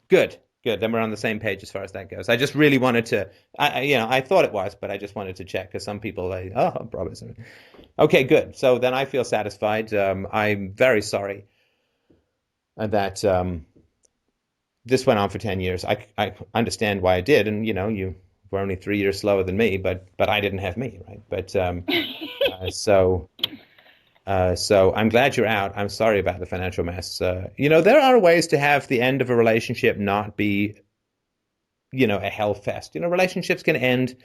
Good. Then we're on the same page as far as that goes. I just really wanted to, I thought it was, but I just wanted to check because some people I promise. Okay, good. So then I feel satisfied. I'm very sorry that this went on for 10 years. I understand why it did, and you were only 3 years slower than me, but I didn't have me, right? But so I'm glad you're out. I'm sorry about the financial mess. There are ways to have the end of a relationship not be, a hell fest. Relationships can end,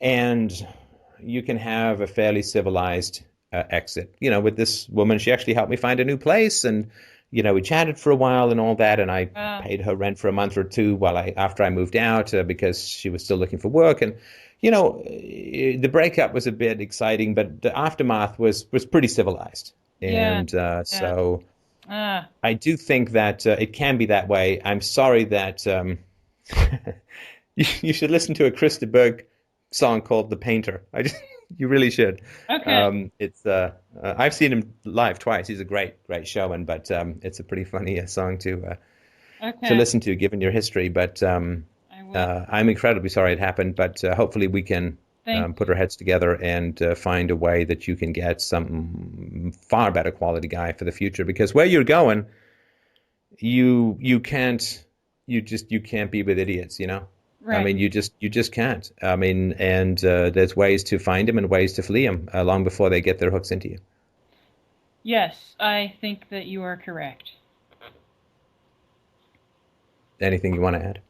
and you can have a fairly civilized exit. With this woman, she actually helped me find a new place, and we chatted for a while and all that, and I paid her rent for a month or two after I moved out because she was still looking for work. And the breakup was a bit exciting, but the aftermath was pretty civilized. And so I do think that it can be that way. I'm sorry that you should listen to a Chris de Burgh song called "The Painter." You really should. Okay. It's I've seen him live twice. He's a great showman, but it's a pretty funny song to listen to, given your history. But I will. I'm incredibly sorry it happened. But hopefully we can put our heads together and find a way that you can get some far better quality guy for the future. Because where you're going, you can't be with idiots, Right. I mean, you just can't. I mean, and there's ways to find them and ways to flee them long before they get their hooks into you. Yes, I think that you are correct. Anything you want to add?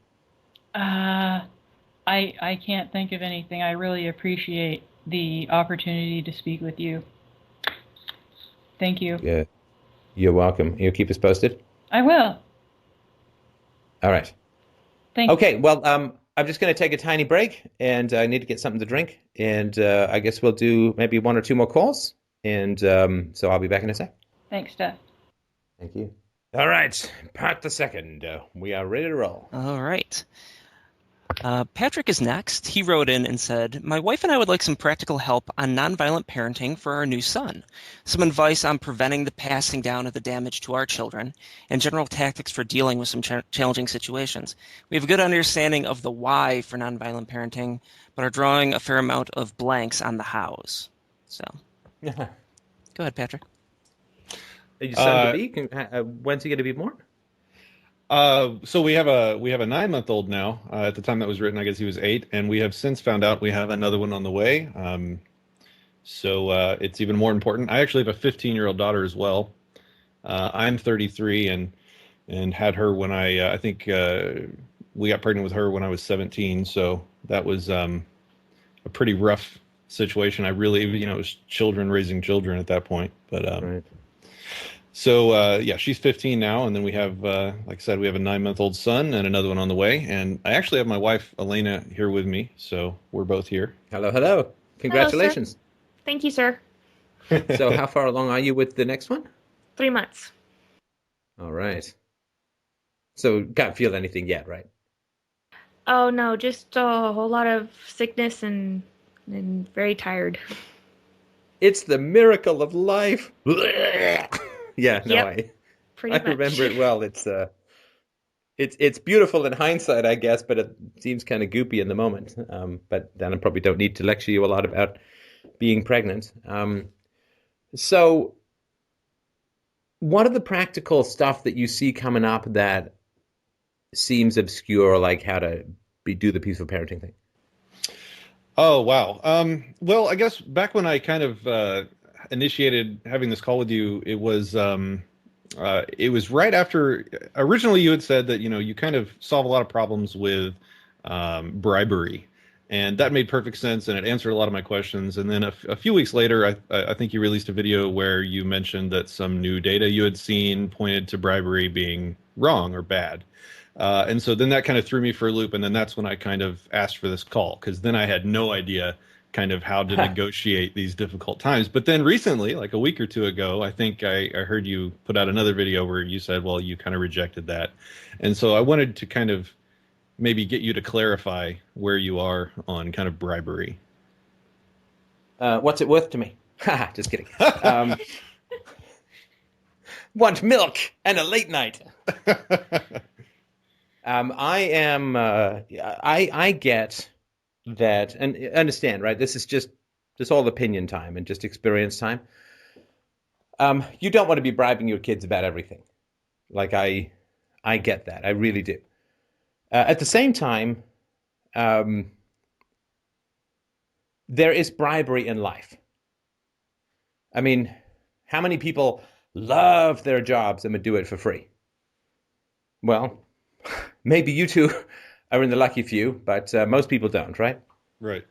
I can't think of anything. I really appreciate the opportunity to speak with you. Thank you. Yeah, you're welcome. You'll keep us posted? I will. All right. Thank you. Okay, well, I'm just going to take a tiny break, and I need to get something to drink, and I guess we'll do maybe one or two more calls, and so I'll be back in a sec. Thanks, Steph. Thank you. All right, part the second. We are ready to roll. All right. Patrick is next. He wrote in and said, "My wife and I would like some practical help on nonviolent parenting for our new son. Some advice on preventing the passing down of the damage to our children, and general tactics for dealing with some challenging situations. We have a good understanding of the why for nonviolent parenting, but are drawing a fair amount of blanks on the hows." So, go ahead, Patrick. Your son to be? When's he going to be born? So we have a 9-month-old now. At the time that was written, I guess he was 8, and we have since found out we have another one on the way. So it's even more important. I actually have a 15-year-old daughter as well. I'm 33 and had her when I think we got pregnant with her when I was 17. So that was a pretty rough situation. I really, it was children raising children at that point. But Right. So, yeah, she's 15 now, and then we have, like I said, we have a 9-month-old son and another one on the way. And I actually have my wife, Elena, here with me, so we're both here. Hello. Congratulations. Hello, sir. Thank you, sir. So how far along are you with the next one? 3 months. All right. So can't feel anything yet, right? Oh, no, just a whole lot of sickness and very tired. It's the miracle of life. Yeah, no, Yep, pretty I much. remember it well. It's beautiful in hindsight, I guess, but it seems kind of goopy in the moment. But then I probably don't need to lecture you a lot about being pregnant. So what are the practical stuff that you see coming up that seems obscure, like how to do the peaceful parenting thing? Oh, wow. Well, I guess back when I kind of initiated having this call with you, it was right after originally you had said that, you kind of solve a lot of problems with bribery. And that made perfect sense, and it answered a lot of my questions. And then a few weeks later, I think you released a video where you mentioned that some new data you had seen pointed to bribery being wrong or bad. And so then that kind of threw me for a loop, and then that's when I kind of asked for this call, because then I had no idea kind of how to negotiate these difficult times. But then recently, like a week or two ago, I think I heard you put out another video where you said, well, you kind of rejected that. And so I wanted to kind of maybe get you to clarify where you are on kind of bribery. What's it worth to me? Just kidding. Want milk and a late night. I get that, and understand, right? This is just all opinion time and just experience time. You don't want to be bribing your kids about everything. Like I get that. I really do. At the same time, there is bribery in life. I mean, how many people love their jobs and would do it for free? Well, maybe you two are in the lucky few, but most people don't, right? Right.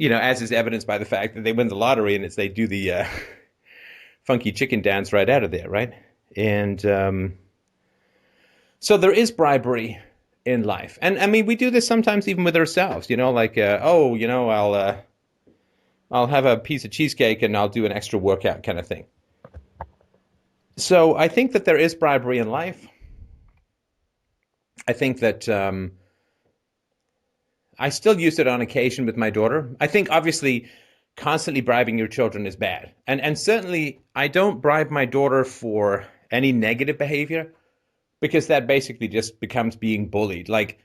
As is evidenced by the fact that they win the lottery and they do the funky chicken dance right out of there, right? And so there is bribery in life. And I mean, we do this sometimes even with ourselves, like, I'll have a piece of cheesecake and I'll do an extra workout kind of thing. So I think that there is bribery in life. I think that I still use it on occasion with my daughter. I think obviously constantly bribing your children is bad. And certainly I don't bribe my daughter for any negative behavior because that basically just becomes being bullied. Like,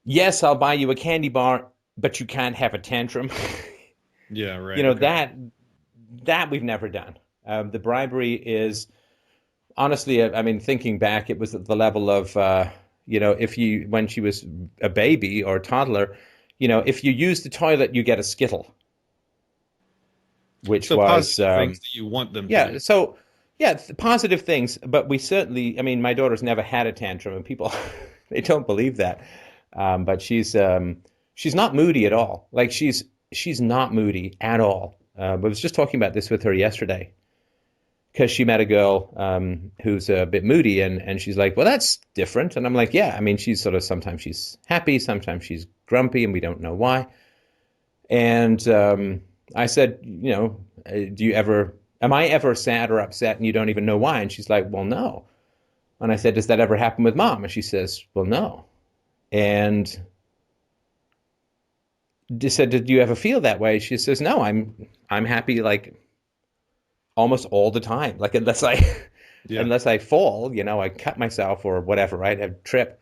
yes, I'll buy you a candy bar, but you can't have a tantrum. Yeah, right. Okay. that we've never done. The bribery is honestly, I mean, thinking back, it was at the level of, when she was a baby or a toddler, if you use the toilet, you get a Skittle, which So was, positive things that you want them to yeah. do. So, yeah, positive things. But we certainly, I mean, my daughter's never had a tantrum, and people, they don't believe that. But she's not moody at all. Like she's not moody at all. I was just talking about this with her yesterday because she met a girl who's a bit moody, and she's like, well, that's different. And I'm like, yeah, I mean, she's sort of, sometimes she's happy, sometimes she's grumpy, and we don't know why. And I said, am I ever sad or upset and you don't even know why? And she's like, well, no. And I said, does that ever happen with mom? And she says, well, no. And just said, did you ever feel that way? She says, no, I'm happy like almost all the time. Like Yeah. unless I fall, I cut myself or whatever, right? I trip.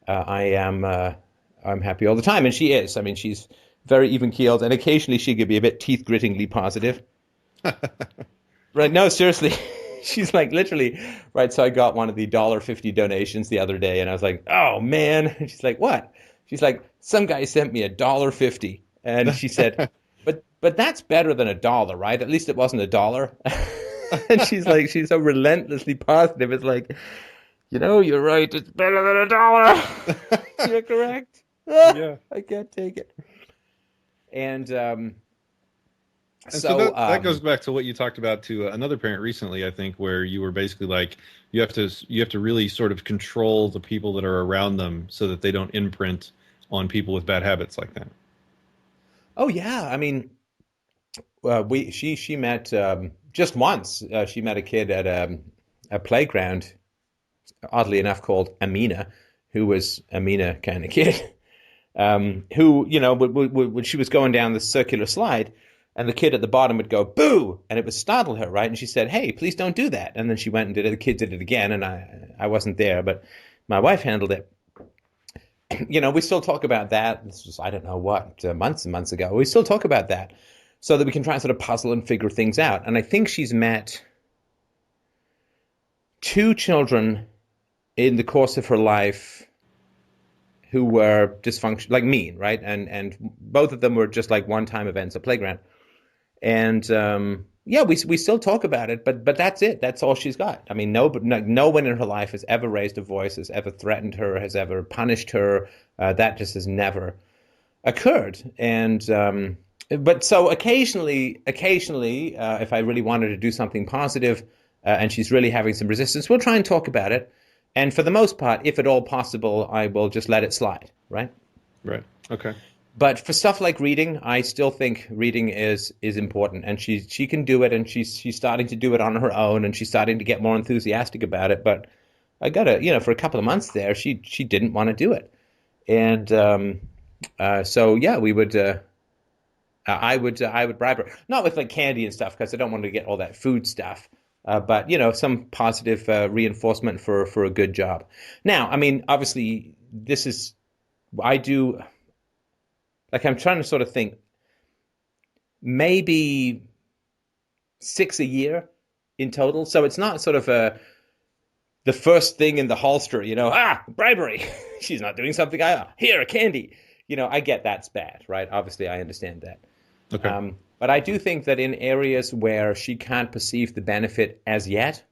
I'm happy all the time, and she is. I mean, she's very even keeled, and occasionally she could be a bit teeth grittingly positive. Right? No, seriously. She's like literally right. So I got one of the $1.50 donations the other day, and I was like, "Oh man!" And she's like, "What?" She's like, "Some guy sent me $1.50," and she said, "But that's better than $1, right? At least it wasn't $1." And she's like, she's so relentlessly positive. It's like, you're right. It's better than $1. You're correct. Yeah. I can't take it. And And so that goes back to what you talked about to another parent recently, I think, where you were basically like, you have to really sort of control the people that are around them so that they don't imprint on people with bad habits like that. oh yeah, I mean, she met just once. She met a kid at a playground, oddly enough called Amina, who was Amina kind of kid. Who when she was going down the circular slide, and the kid at the bottom would go boo, and it would startle her, right? And she said, "Hey, please don't do that." And then she went and did it. The kid did it again, and I wasn't there, but my wife handled it. We still talk about that. This was, I don't know what, months and months ago. We still talk about that so that we can try and sort of puzzle and figure things out. And I think she's met two children in the course of her life who were dysfunction, like mean, right? And both of them were just like one-time events at playground. And yeah, we still talk about it, but that's it. That's all she's got. I mean, no one in her life has ever raised a voice, has ever threatened her, has ever punished her. That just has never occurred. And but so occasionally, if I really wanted to do something positive, and she's really having some resistance, we'll try and talk about it. And for the most part, if at all possible, I will just let it slide, right? Right. Okay. But for stuff like reading, I still think reading is important, and she can do it, and she's starting to do it on her own, and she's starting to get more enthusiastic about it. But I gotta, for a couple of months there, she didn't want to do it, and so yeah, we would. I would bribe her, not with like candy and stuff, because I don't want to get all that food stuff. But some positive reinforcement for a good job. Now, I mean, obviously, I do. Like, I'm trying to sort of think, maybe 6 a year in total. So it's not sort of the first thing in the holster, bribery. She's not doing something. Here, a candy. I get that's bad, right? Obviously, I understand that. Okay. But I do think that in areas where she can't perceive the benefit as yet,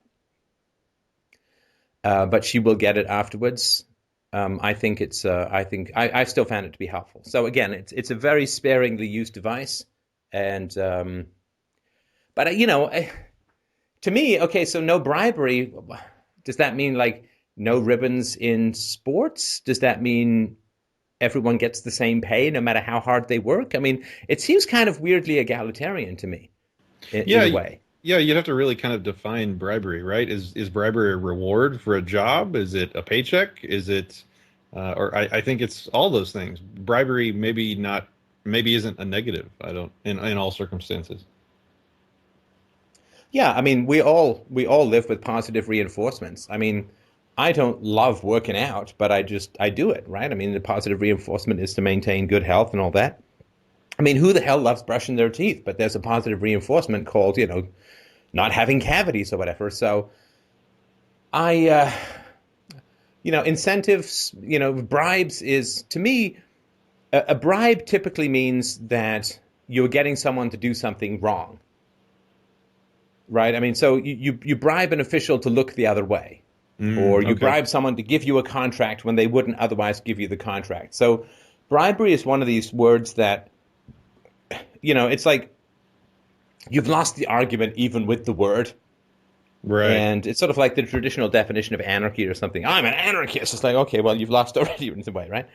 but she will get it afterwards, I think I still found it to be helpful. So again, it's a very sparingly used device, and but to me, okay, so no bribery. Does that mean like no ribbons in sports? Does that mean everyone gets the same pay no matter how hard they work? I mean, it seems kind of weirdly egalitarian to me in a way. Yeah, you'd have to really kind of define bribery, right? Is bribery a reward for a job? Is it a paycheck? Is it, or I think it's all those things. Bribery maybe isn't a negative. I don't in all circumstances. Yeah, I mean, we all live with positive reinforcements. I mean, I don't love working out, but I do it, right? I mean, the positive reinforcement is to maintain good health and all that. I mean, who the hell loves brushing their teeth? But there's a positive reinforcement called, not having cavities or whatever. So incentives, bribes is, to me, a bribe typically means that you're getting someone to do something wrong. Right? I mean, so you bribe an official to look the other way, or you bribe someone to give you a contract when they wouldn't otherwise give you the contract. So bribery is one of these words that, it's like you've lost the argument even with the word. Right. And it's sort of like the traditional definition of anarchy or something. I'm an anarchist. It's like, okay, well, you've lost already in some way, right?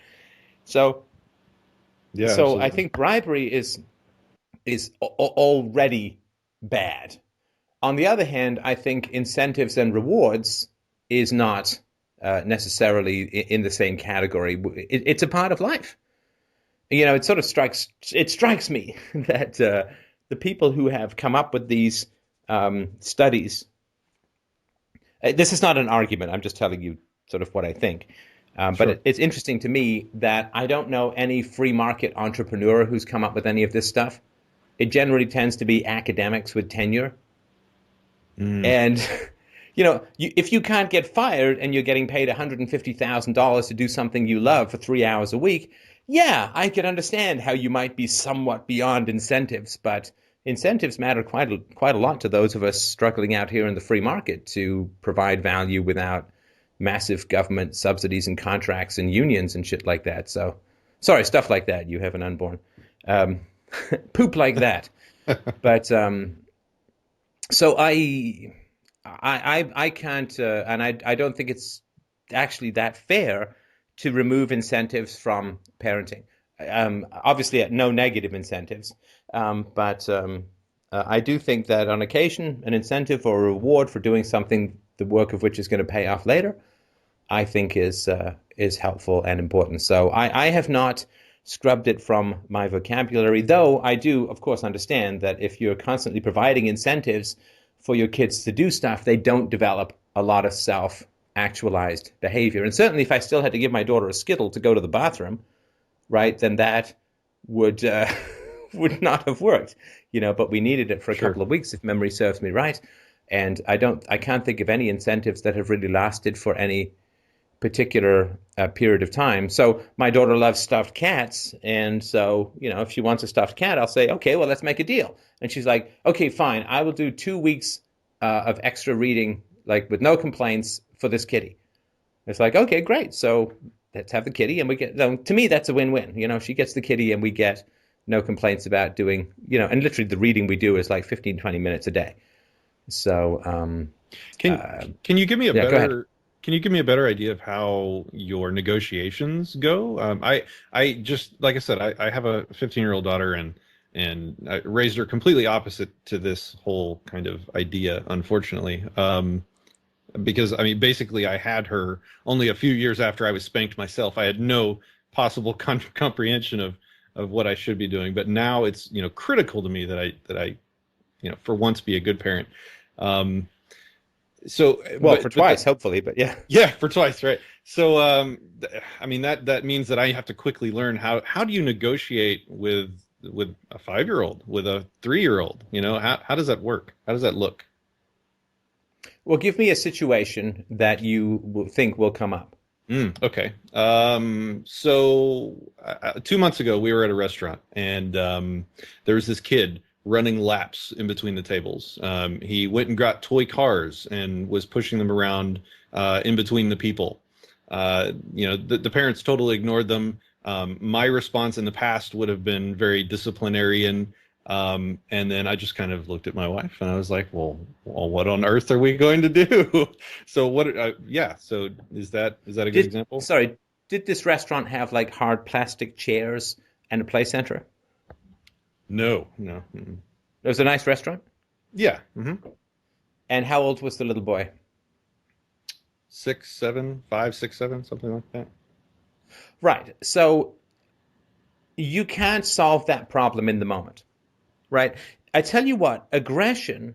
So, yeah. So Absolutely. I think bribery is already bad. On the other hand, I think incentives and rewards is not necessarily in the same category. It's a part of life. It sort of strikes me that the people who have come up with these studies, this is not an argument, I'm just telling you sort of what I think. Sure. But it's interesting to me that I don't know any free market entrepreneur who's come up with any of this stuff. It generally tends to be academics with tenure. And, if you can't get fired and you're getting paid $150,000 to do something you love for 3 hours a week, yeah, I can understand how you might be somewhat beyond incentives, but incentives matter quite a lot to those of us struggling out here in the free market to provide value without massive government subsidies and contracts and unions and shit like that. So, sorry, stuff like that. You have an unborn. Poop like that. But so I can't, and I don't think it's actually that fair to remove incentives from parenting. Obviously, no negative incentives, but I do think that on occasion, an incentive or a reward for doing something, the work of which is going to pay off later, I think is helpful and important. So I have not scrubbed it from my vocabulary, though I do, of course, understand that if you're constantly providing incentives for your kids to do stuff, they don't develop a lot of self-actualized behavior. And certainly if I still had to give my daughter a Skittle to go to the bathroom, right, then that would not have worked, but we needed it for a couple of weeks, if memory serves me right. And I can't think of any incentives that have really lasted for any particular period of time. So my daughter loves stuffed cats, and so if she wants a stuffed cat, I'll say, okay, well, let's make a deal. And she's like, okay, fine, I will do 2 weeks of extra reading, like with no complaints, for this kitty. It's like, okay, great. So let's have the kitty, and we get. To me, that's a win-win. She gets the kitty, and we get no complaints about doing. And literally the reading we do is like 15, 20 minutes a day. So can you give me a go ahead. better? Can you give me a better idea of how your negotiations go? I just, like I said, I have a 15-year-old daughter, and I raised her completely opposite to this whole kind of idea, unfortunately. Because, I mean, basically I had her only a few years after I was spanked myself. I had no possible comprehension of what I should be doing. But now it's, critical to me that I for once be a good parent. So, for twice, hopefully, but yeah. Yeah, for twice, right? So, I mean, that means that I have to quickly learn how do you negotiate with a 5-year-old, with a 3-year-old? How does that work? How does that look? Well, give me a situation that you think will come up. Okay. So 2 months ago, we were at a restaurant, and there was this kid running laps in between the tables. He went and got toy cars and was pushing them around in between the people. The parents totally ignored them. My response in the past would have been very disciplinarian. And then I just kind of looked at my wife and I was like, well, what on earth are we going to do? So so is that a good example? Sorry, did this restaurant have like hard plastic chairs and a play center? No. It was a nice restaurant? Yeah. Mm-hmm. And how old was the little boy? 6, 7, 5, 6, 7, something like that. Right. So you can't solve that problem in the moment. Right. I tell you what, aggression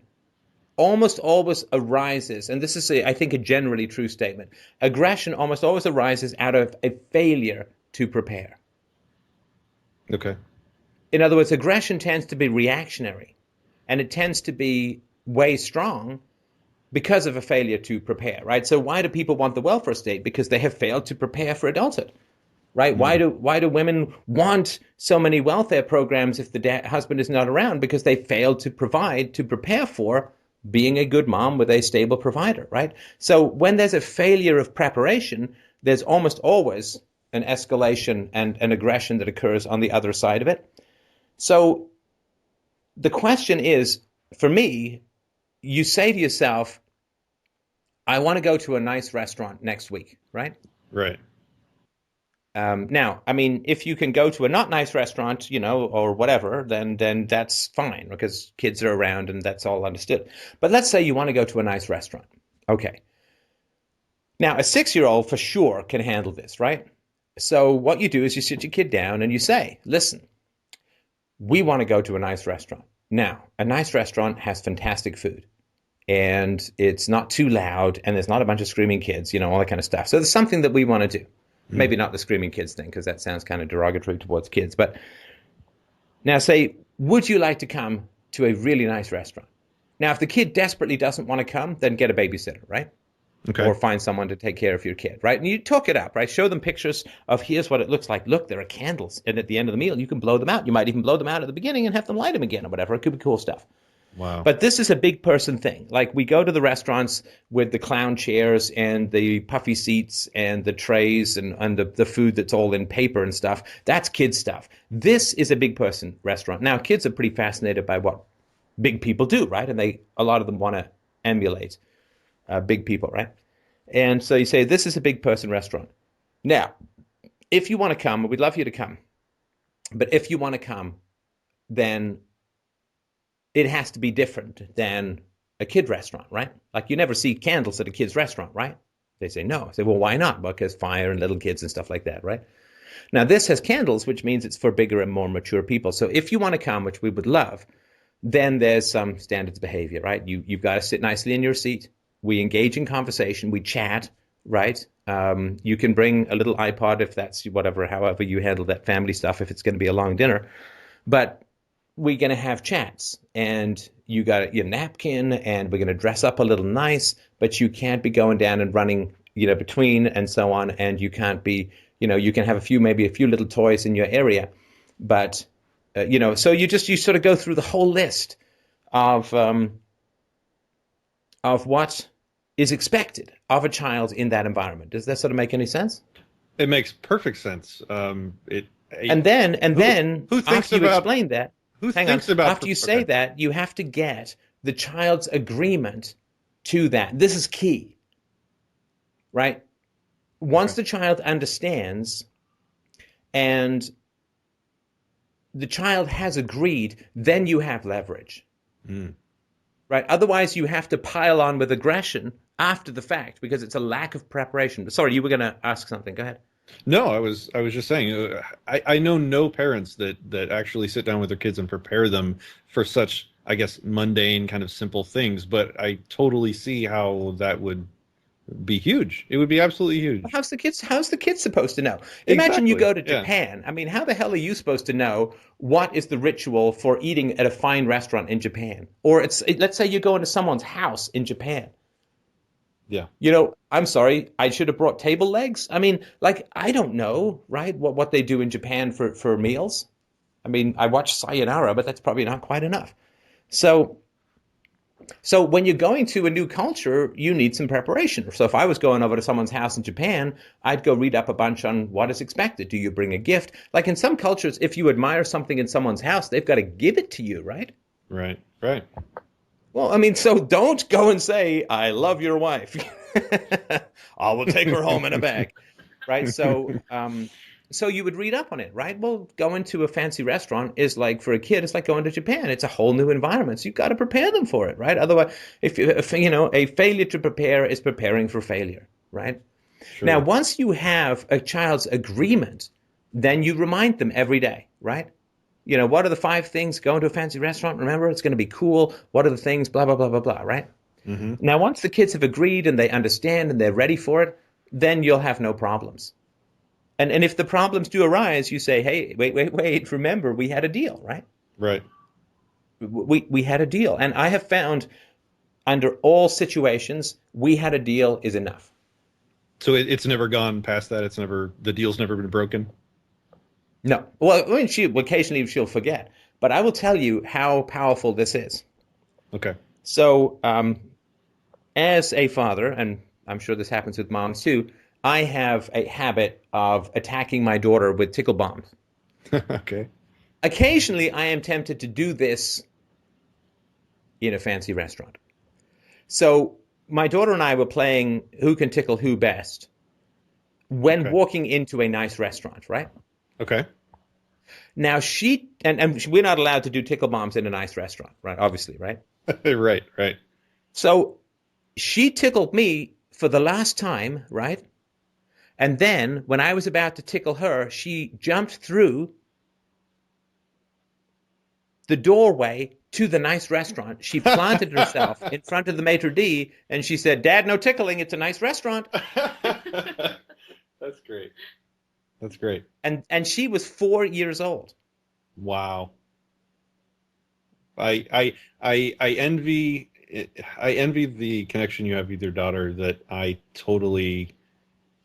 almost always arises, and this is, I think, a generally true statement. Aggression almost always arises out of a failure to prepare. Okay. In other words, aggression tends to be reactionary, and it tends to be way strong because of a failure to prepare, right? So why do people want the welfare state? Because they have failed to prepare for adulthood. Right? Why do women want so many welfare programs if the husband is not around? Because they failed to prepare for being a good mom with a stable provider, right? So when there's a failure of preparation, there's almost always an escalation and an aggression that occurs on the other side of it. So the question is, for me, you say to yourself, I want to go to a nice restaurant next week, right? Right. Now, I mean, if you can go to a not nice restaurant, or whatever, then that's fine because kids are around and that's all understood. But let's say you want to go to a nice restaurant. Okay. Now, a 6-year-old for sure can handle this, right? So what you do is you sit your kid down and you say, listen, we want to go to a nice restaurant. Now, a nice restaurant has fantastic food and it's not too loud and there's not a bunch of screaming kids, all that kind of stuff. So there's something that we want to do. Maybe not the screaming kids thing, because that sounds kind of derogatory towards kids. But now say, would you like to come to a really nice restaurant? Now, if the kid desperately doesn't want to come, then get a babysitter, right? Okay. Or find someone to take care of your kid, right? And you talk it up, right? Show them pictures of here's what it looks like. Look, there are candles. And at the end of the meal, you can blow them out. You might even blow them out at the beginning and have them light them again or whatever. It could be cool stuff. Wow. But this is a big person thing. Like we go to the restaurants with the clown chairs and the puffy seats and the trays and the food that's all in paper and stuff. That's kids stuff. This is a big person restaurant. Now, kids are pretty fascinated by what big people do, right? And a lot of them want to emulate big people, right? And so you say, this is a big person restaurant. Now, if you want to come, we'd love you to come. But if you want to come, then it has to be different than a kid restaurant, right? Like you never see candles at a kid's restaurant, right? They say no. I say, well, why not? Because fire and little kids and stuff like that, right? Now, this has candles, which means it's for bigger and more mature people. So if you want to come, which we would love, then there's some standards behavior, right? You've got to sit nicely in your seat. We engage in conversation. We chat, right? You can bring a little iPod if that's however you handle that family stuff, if it's going to be a long dinner. But we're going to have chats, and you got your napkin, and we're going to dress up a little nice, but you can't be going down and running, between and so on. And you can't be, you can have maybe a few little toys in your area, but, so you sort of go through the whole list of what is expected of a child in that environment. Does that sort of make any sense? It makes perfect sense. And then who thinks after you about, explain that, who hang thinks on, about after you say that, you have to get the child's agreement to that. This is key, right? Once the child understands and the child has agreed, then you have leverage, right? Otherwise, you have to pile on with aggression after the fact because it's a lack of preparation. Sorry, you were going to ask something. Go ahead. No, I was just saying, I know no parents that actually sit down with their kids and prepare them for such, I guess, mundane kind of simple things, but I totally see how that would be huge. It would be absolutely huge. How's the kid supposed to know? Imagine you go to Japan. I mean, how the hell are you supposed to know what is the ritual for eating at a fine restaurant in Japan? Or let's say you go into someone's house in Japan. Yeah. I'm sorry, I should have brought table legs. I mean, like, I don't know, right? What they do in Japan for meals. I mean, I watch Sayonara, but that's probably not quite enough. So So when you're going to a new culture, you need some preparation. So if I was going over to someone's house in Japan, I'd go read up a bunch on what is expected. Do you bring a gift? Like in some cultures, if you admire something in someone's house, they've got to give it to you, right? Right. Right. Well, I mean, so don't go and say, I love your wife. I will take her home in a bag. Right. So you would read up on it, right? Well, going to a fancy restaurant is like, for a kid, it's like going to Japan. It's a whole new environment. So you've got to prepare them for it, right? Otherwise, if a failure to prepare is preparing for failure, right? Sure. Now, once you have a child's agreement, then you remind them every day, right? What are the 5 things going to a fancy restaurant? Remember, it's going to be cool. What are the things? Blah, blah, blah, blah, blah, right? Mm-hmm. Now, once the kids have agreed and they understand and they're ready for it, then you'll have no problems. And if the problems do arise, you say, hey, wait, remember, we had a deal, right? Right. We had a deal. And I have found under all situations, we had a deal is enough. So it's never gone past that. The deal's never been broken. No. Well, I mean, occasionally she'll forget. But I will tell you how powerful this is. Okay. So as a father, and I'm sure this happens with moms too, I have a habit of attacking my daughter with tickle bombs. Okay. Occasionally, I am tempted to do this in a fancy restaurant. So my daughter and I were playing who can tickle who best when walking into a nice restaurant, right? Okay. Now and we're not allowed to do tickle bombs in a nice restaurant, right? Obviously, right? Right. Right. So she tickled me for the last time, right? And then when I was about to tickle her, she jumped through the doorway to the nice restaurant. She planted herself in front of the maitre d' and she said, Dad, no tickling. It's a nice restaurant. That's great. That's great. And she was 4 years old. Wow. I envy the connection you have with your daughter that I totally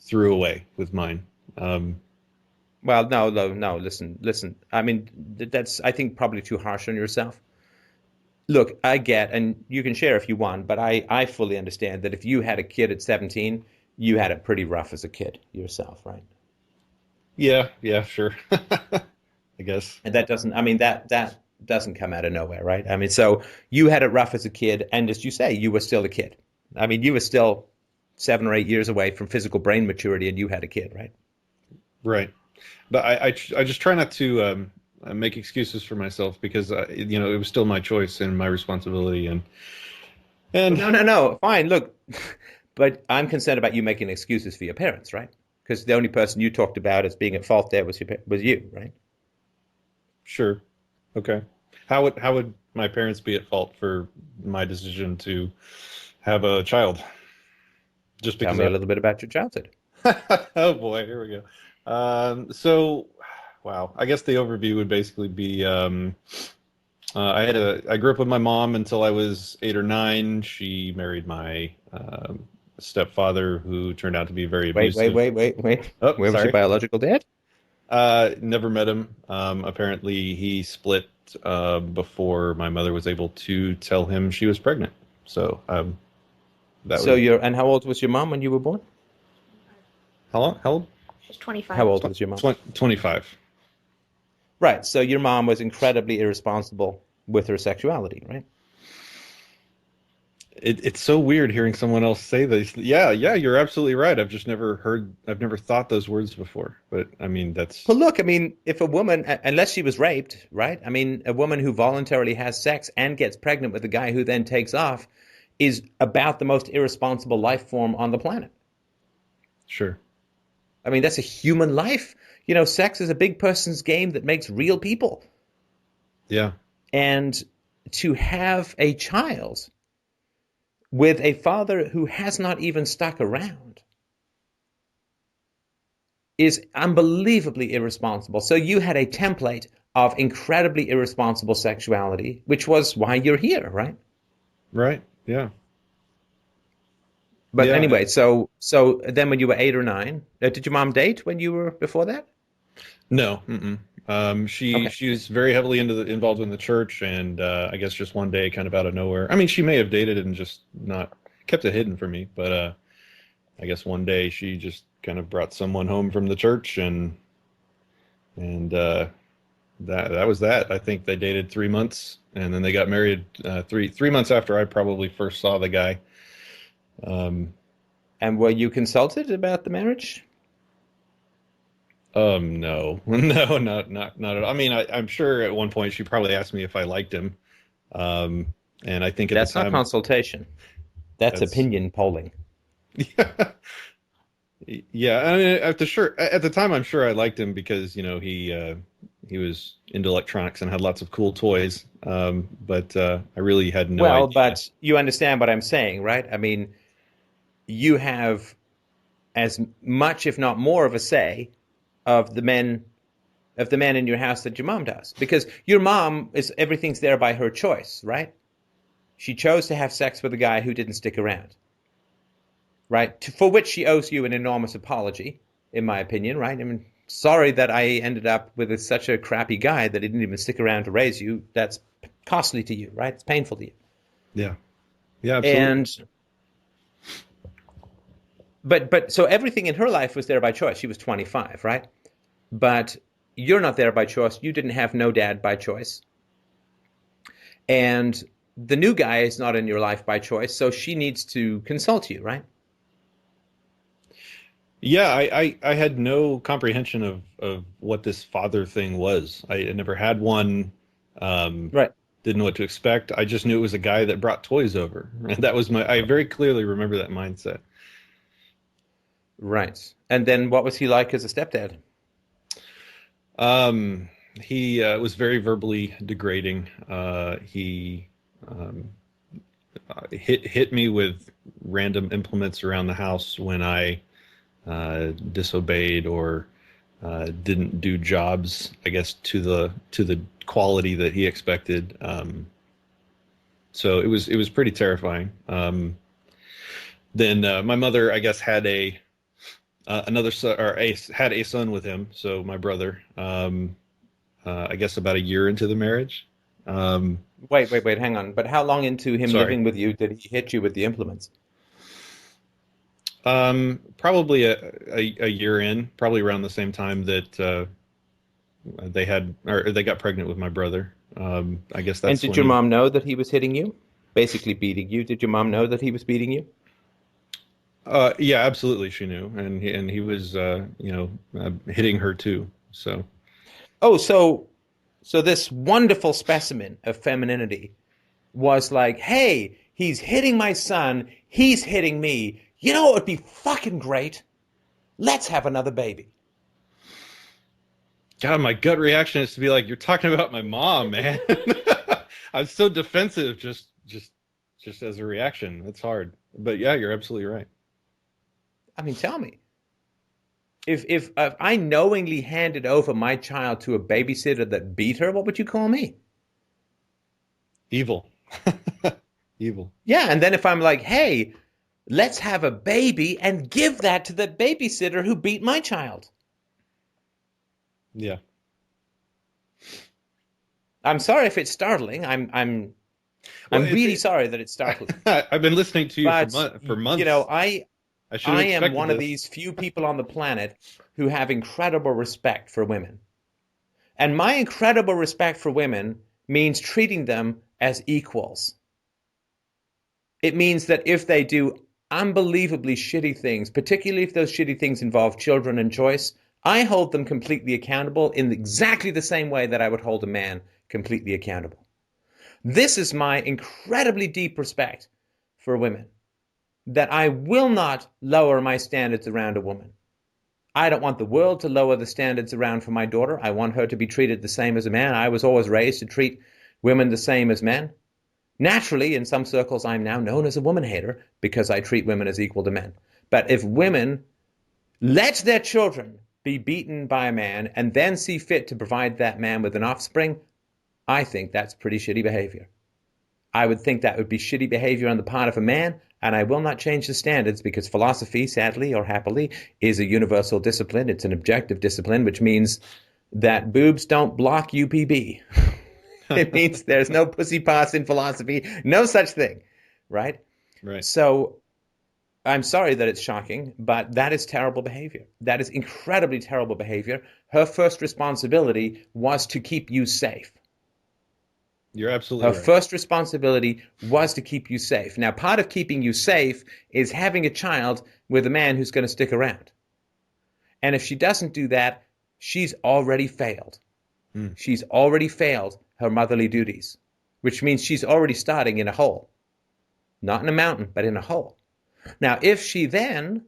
threw away with mine. Well, no. Listen. I mean, that's, I think, probably too harsh on yourself. Look, I get, and you can share if you want, but I fully understand that if you had a kid at 17, you had it pretty rough as a kid yourself, right? Yeah, sure. I guess. And that doesn't come out of nowhere, right? I mean, so you had it rough as a kid, and as you say, you were still a kid. I mean, you were still 7 or 8 years away from physical brain maturity, and you had a kid, right? Right. But I just try not to make excuses for myself because it was still my choice and my responsibility and No, fine. Look, but I'm concerned about you making excuses for your parents, right? Because the only person you talked about as being at fault there was you, right? Sure. Okay. How would my parents be at fault for my decision to have a child? Just because Tell me a little bit about your childhood. Oh boy, here we go. So, wow. I guess the overview would basically be I grew up with my mom until I was 8 or 9. She married my stepfather, who turned out to be very abusive. Wait. Oh, Where was sorry. your biological dad? Never met him. Apparently, he split before my mother was able to tell him she was pregnant. So, And how old was your mom when you were born? How old? She's 25. How old was your mom? 25. Right. So your mom was incredibly irresponsible with her sexuality, right? It's so weird hearing someone else say this. Yeah, you're absolutely right. I've never thought those words before. But I mean, Well, look, I mean, if a woman, unless she was raped, right? I mean, a woman who voluntarily has sex and gets pregnant with a guy who then takes off is about the most irresponsible life form on the planet. Sure. I mean, that's a human life. Sex is a big person's game that makes real people. Yeah. And to have a child with a father who has not even stuck around is unbelievably irresponsible. So you had a template of incredibly irresponsible sexuality, which was why you're here, right? Right. Yeah. But Yeah. anyway, so then when you were 8 or 9, did your mom date when you were before that? No. Mm-mm. Okay. She was very heavily involved in the church, and I guess just one day, kind of out of nowhere. I mean, she may have dated and just not kept it hidden from me, but I guess one day she just kind of brought someone home from the church, and that was that. I think they dated 3 months, and then they got married three months after I probably first saw the guy. Um, And were you consulted about the marriage? no, no, not at all. I mean, I'm sure at one point she probably asked me if I liked him. Um, and I think at the That's not time consultation. That's that's opinion polling. yeah. I mean, at the time I'm sure I liked him because he was into electronics and had lots of cool toys. But I really had no Well, idea. but you understand what I'm saying, right? I mean, you have as much, if not more, of a say of the men in your house that your mom does, because your mom is everything's there by her choice, right? She chose to have sex with a guy who didn't stick around, right? For which she owes you an enormous apology, in my opinion, right? I mean, sorry that I ended up with such a crappy guy that he didn't even stick around to raise you. That's costly to you, right? It's painful to you. Yeah, yeah, absolutely. And but so everything in her life was there by choice. She was 25, right? But you're not there by choice. You didn't have no dad by choice. And the new guy is not in your life by choice, so she needs to consult you, right? Yeah, I had no comprehension of what this father thing was. I had never had one. Um, Right. didn't know what to expect. I just knew it was a guy that brought toys over, and that was I very clearly remember that mindset. Right. And then what was he like as a stepdad? Um, he was very verbally degrading. He um, hit me with random implements around the house when I disobeyed or didn't do jobs, I guess, to the quality that he expected. So it was pretty terrifying. Then my mother, I guess, had another son, or had a son with him. So my brother, I guess, about a year into the marriage. Um, Wait, hang on. But how long into him sorry, living with you did he hit you with the implements? probably a year in, probably around the same time that they had or they got pregnant with my brother. I guess And that's did when your he. mom know that he was hitting you? Basically beating you. Did your mom know that he was beating you? Yeah, absolutely, she knew, and he was, hitting her too. So Oh, so this wonderful specimen of femininity was like, hey, he's hitting my son, he's hitting me. You know what would be fucking great? Let's have another baby. God, my gut reaction is to be like, "You're talking about my mom, man." I'm so defensive, just as a reaction. It's hard, but yeah, you're absolutely right. I mean, tell me. If I knowingly handed over my child to a babysitter that beat her, what would you call me? Evil, evil. Yeah, and then if I'm like, hey, let's have a baby and give that to the babysitter who beat my child. Yeah. I'm sorry if it's startling. Well, I'm really sorry that it's startling. I've been listening to you But for you know, months. I should have I am expected one of this. these few people on the planet who have incredible respect for women. And my incredible respect for women means treating them as equals. It means that if they do unbelievably shitty things, particularly if those shitty things involve children and choice, I hold them completely accountable in exactly the same way that I would hold a man completely accountable. This is my incredibly deep respect for women, that I will not lower my standards around a woman. I don't want the world to lower the standards around for my daughter. I want her to be treated the same as a man. I was always raised to treat women the same as men. Naturally, in some circles, I'm now known as a woman hater because I treat women as equal to men. But if women let their children be beaten by a man and then see fit to provide that man with an offspring, I think that's pretty shitty behavior. I would think that would be shitty behavior on the part of a man. And I will not change the standards because philosophy, sadly or happily, is a universal discipline. It's an objective discipline, which means that boobs don't block UPB. It means there's no pussy pass in philosophy, no such thing, right? Right. So I'm sorry that it's shocking, but that is terrible behavior. That is incredibly terrible behavior. Her first responsibility was to keep you safe. You're absolutely Her right. first responsibility was to keep you safe. Now, part of keeping you safe is having a child with a man who's going to stick around. And if she doesn't do that, she's already failed. She's already failed her motherly duties, which means she's already starting in a hole. Not in a mountain, but in a hole. Now, if she then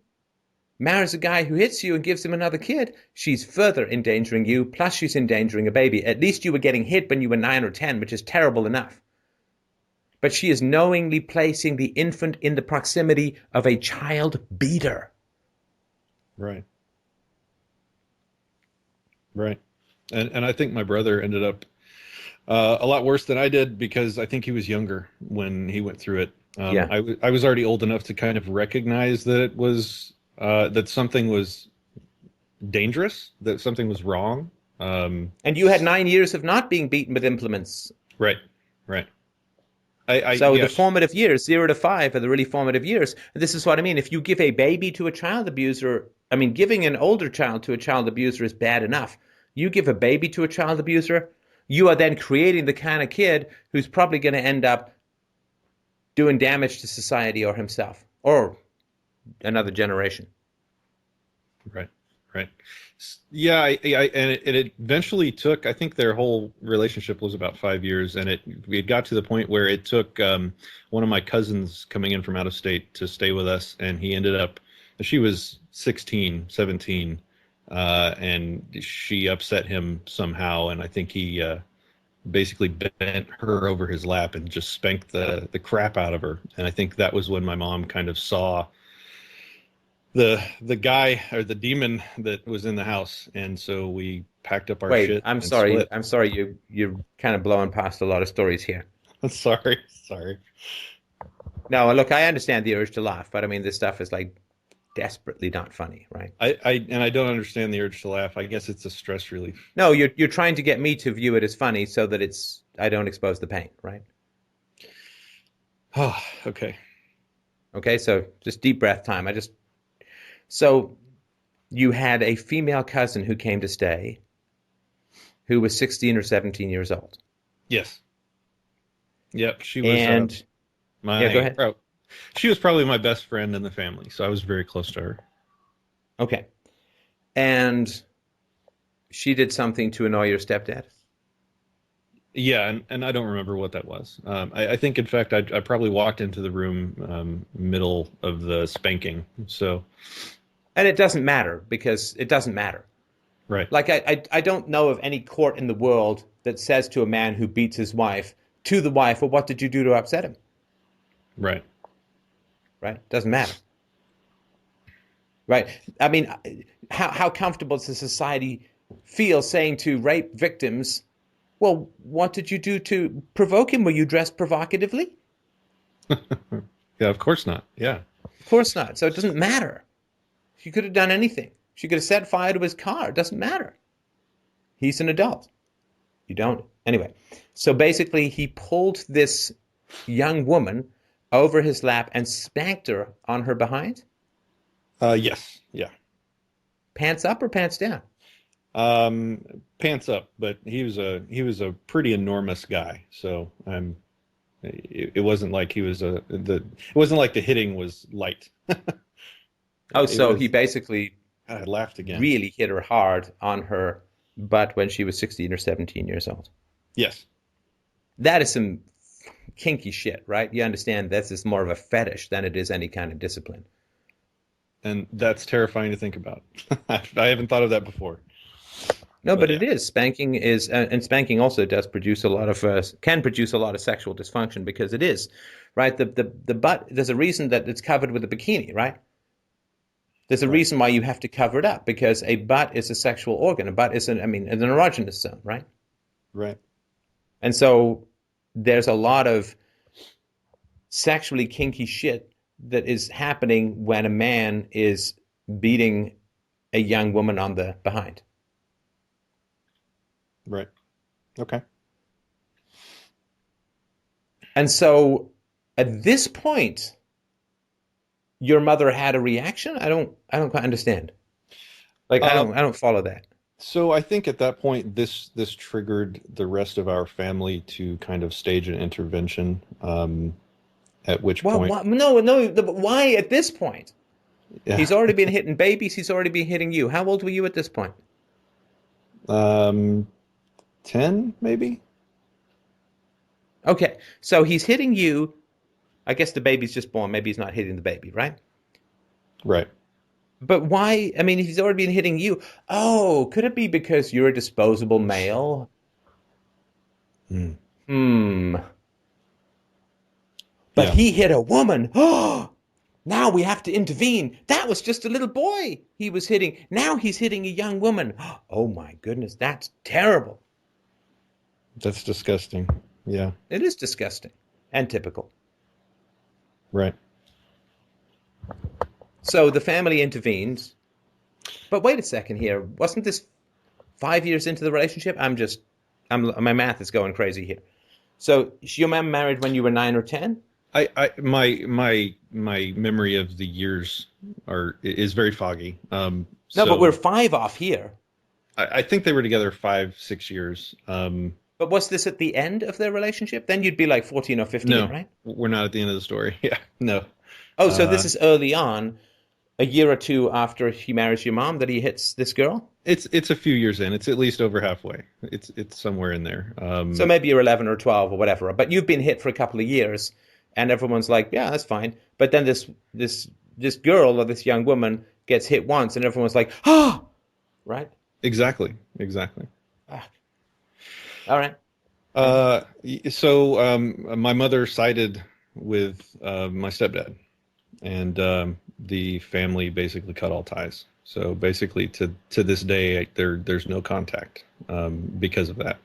marries a guy who hits you and gives him another kid, she's further endangering you, plus she's endangering a baby. At least you were getting hit when you were 9 or 10, which is terrible enough. But she is knowingly placing the infant in the proximity of a child beater. Right. Right. And I think my brother ended up a lot worse than I did because I think he was younger when he went through it. Yeah. I was already old enough to kind of recognize that it was that something was dangerous, that something was wrong. And you had 9 years of not being beaten with implements. Right. Right. So yes. the formative years, 0 to 5, are the really formative years. And this is what I mean. If you give a baby to a child abuser, I mean, giving an older child to a child abuser is bad enough. You give a baby to a child abuser, you are then creating the kind of kid who's probably going to end up doing damage to society or himself or another generation. Right. Right. Yeah. And it eventually took, I think their whole relationship was about 5 years, and it got to the point where it took one of my cousins coming in from out of state to stay with us, and he ended up, she was 16, 17, and she upset him somehow, and I think he basically bent her over his lap and just spanked the crap out of her. And I think that was when my mom kind of saw the guy or the demon that was in the house, and so we packed up our shit. I'm and sorry. split. I'm sorry. You're kind of blowing past a lot of stories here. Sorry. No, look, I understand the urge to laugh, but I mean, this stuff is like desperately not funny, right? I don't understand the urge to laugh. I guess it's a stress relief. No, you're trying to get me to view it as funny so that I don't expose the pain, right? Oh, okay. Okay, so just deep breath time. So you had a female cousin who came to stay who was 16 or 17 years old. Yes. Yep. She was And my yeah, go ahead. she was probably my best friend in the family, so I was very close to her. Okay. And she did something to annoy your stepdad? Yeah, and I don't remember what that was. I think, in fact, I probably walked into the room middle of the spanking. So, And it doesn't matter because it doesn't matter. right. Like I don't know of any court in the world that says to a man who beats his wife, to the wife, well, what did you do to upset him? Right. Right? Doesn't matter. Right? I mean, how comfortable does society feel saying to rape victims, well, what did you do to provoke him? Were you dressed provocatively? Yeah, of course not. Yeah. Of course not. So it doesn't matter. She could have done anything. She could have set fire to his car. It doesn't matter. He's an adult. You don't. Anyway, so basically he pulled this young woman over his lap and spanked her on her behind. Yes. Yeah. Pants up or pants down? Pants up, but he was a pretty enormous guy. So it wasn't like it wasn't like the hitting was light. Oh, so he basically I laughed again. really hit her hard on her butt when she was 16 or 17 years old. Yes. That is some kinky shit, right? You understand this is more of a fetish than it is any kind of discipline. And that's terrifying to think about. I haven't thought of that before. No, but yeah. it is. Spanking is, and spanking also does produce a lot of, can produce a lot of sexual dysfunction because it is, right? The butt, there's a reason that it's covered with a bikini, right? There's a reason why you have to cover it up because a butt is a sexual organ. A butt is an erogenous zone, right? Right. And so there's a lot of sexually kinky shit that is happening when a man is beating a young woman on the behind. Right. Okay. And so at this point, your mother had a reaction? I don't quite understand. Like I don't follow that. So I think at that point, this triggered the rest of our family to kind of stage an intervention. At which Well, point, no, but why at this point? yeah, He's already been hitting babies. He's already been hitting you. How old were you at this point? 10 maybe. Okay, so he's hitting you. I guess the baby's just born. Maybe he's not hitting the baby, right? Right. But why? I mean, he's already been hitting you. Oh, could it be because you're a disposable male? Hmm. But Yeah. he hit a woman. Oh, now we have to intervene. That was just a little boy he was hitting. Now he's hitting a young woman. Oh my goodness, that's terrible. That's disgusting. Yeah. It is disgusting and typical. Right. So the family intervenes. But wait a second here. Wasn't this 5 years into the relationship? My math is going crazy here. So your mom married when you were 9 or 10? My memory of the years is very foggy. No, but we're 5 off here. I think they were together 5-6 years. But was this at the end of their relationship? Then you'd be like 14 or 15, No, right? we're not at the end of the story. Yeah, no. Oh, so this is early on, a year or two after he marries your mom, that he hits this girl? It's a few years in. It's at least over halfway. It's somewhere in there. So maybe you're 11 or 12 or whatever. But you've been hit for a couple of years, and everyone's like, yeah, that's fine. But then this girl or this young woman gets hit once, and everyone's like, oh, right? Exactly. All right. So my mother sided with my stepdad, and the family basically cut all ties. So basically, to this day, there's no contact because of that.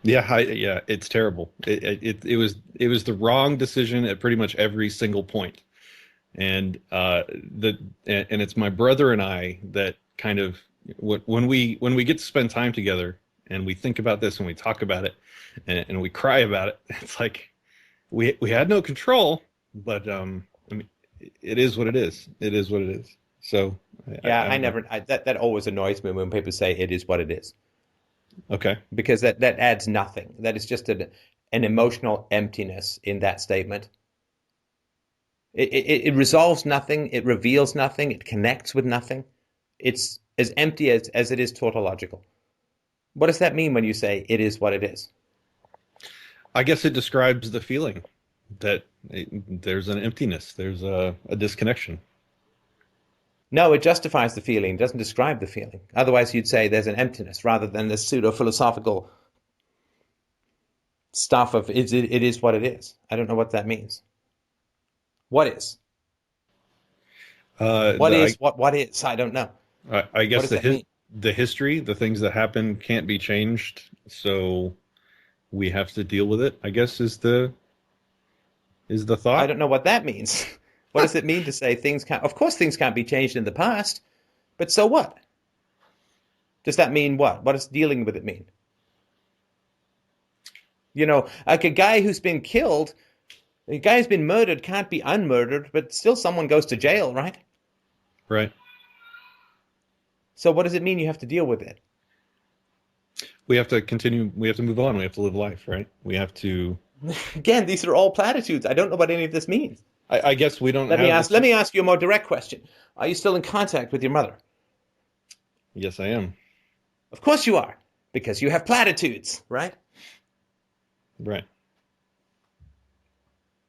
Yeah, it's terrible. It was the wrong decision at pretty much every single point, and it's my brother and I that kind of when we get to spend time together and we think about this and we talk about it and we cry about it. It's like we had no control, but I mean, it is what it is. It is what it is. So that always annoys me when people say it is what it is. Okay. Because that adds nothing. That is just an emotional emptiness in that statement. It resolves nothing. It reveals nothing. It connects with nothing. It's as empty as it is tautological. What does that mean when you say it is what it is? I guess it describes the feeling that there's an emptiness. There's a disconnection. No, it justifies the feeling. It doesn't describe the feeling. Otherwise, you'd say there's an emptiness rather than this pseudo-philosophical stuff of it is what it is. I don't know what that means. What is? What is? I don't know. I guess the history, the things that happen can't be changed, so we have to deal with it, I guess is the thought. I don't know what that means. What does it mean to say things can't? Of course, things can't be changed in the past, but so what? Does that mean what? What does dealing with it mean? You know, like a guy who's been killed, a guy who's been murdered can't be unmurdered, but still someone goes to jail, right? Right. So what does it mean you have to deal with it? We have to continue. We have to move on. We have to live life, right? We have to. Again, these are all platitudes. I don't know what any of this means. I guess we don't. Let me ask you a more direct question. Are you still in contact with your mother? Yes, I am. Of course you are, because you have platitudes, right? Right.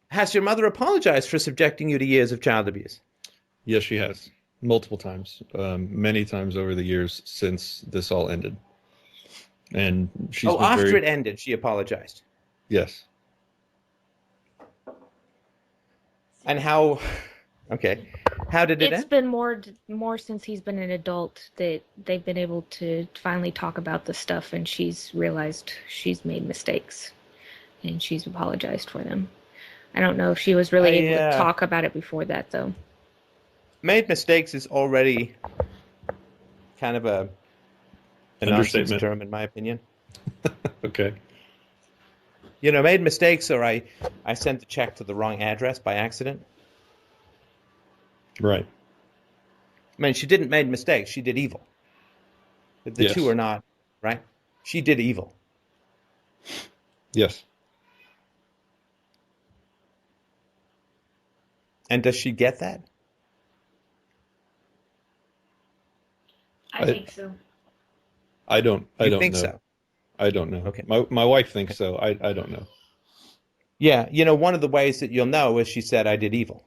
Has your mother apologized for subjecting you to years of child abuse? Yes, she has. Multiple times. Many times over the years since this all ended. And she's been after it ended, she apologized? Yes. And how... Okay. How did it end? It's been more since he's been an adult that they've been able to finally talk about this stuff, and she's realized she's made mistakes, and she's apologized for them. I don't know if she was really able to I talk about it before that, though. made mistakes is already kind of a nonsense Understatement. term, in my opinion. Okay. Made mistakes, or I sent the check to the wrong address by accident. Right. I mean, she didn't make mistakes. She did evil. The Yes. two are not, right? She did evil. Yes. And does she get that? I think so. I don't You think know. so? I don't know. Okay. My wife thinks so. I don't know. Yeah, one of the ways that you'll know is she said, I did evil.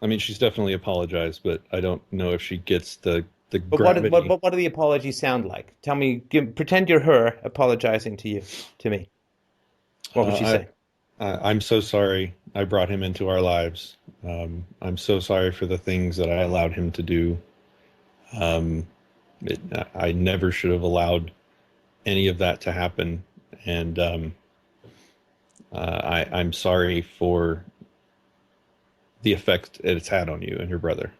I mean, she's definitely apologized, but I don't know if she gets the But gravity. what do the apologies sound like? Tell me, pretend you're her apologizing to me. What would she say? I'm so sorry I brought him into our lives. I'm so sorry for the things that I allowed him to do. I never should have allowed any of that to happen. And I'm sorry for the effect it's had on you and your brother.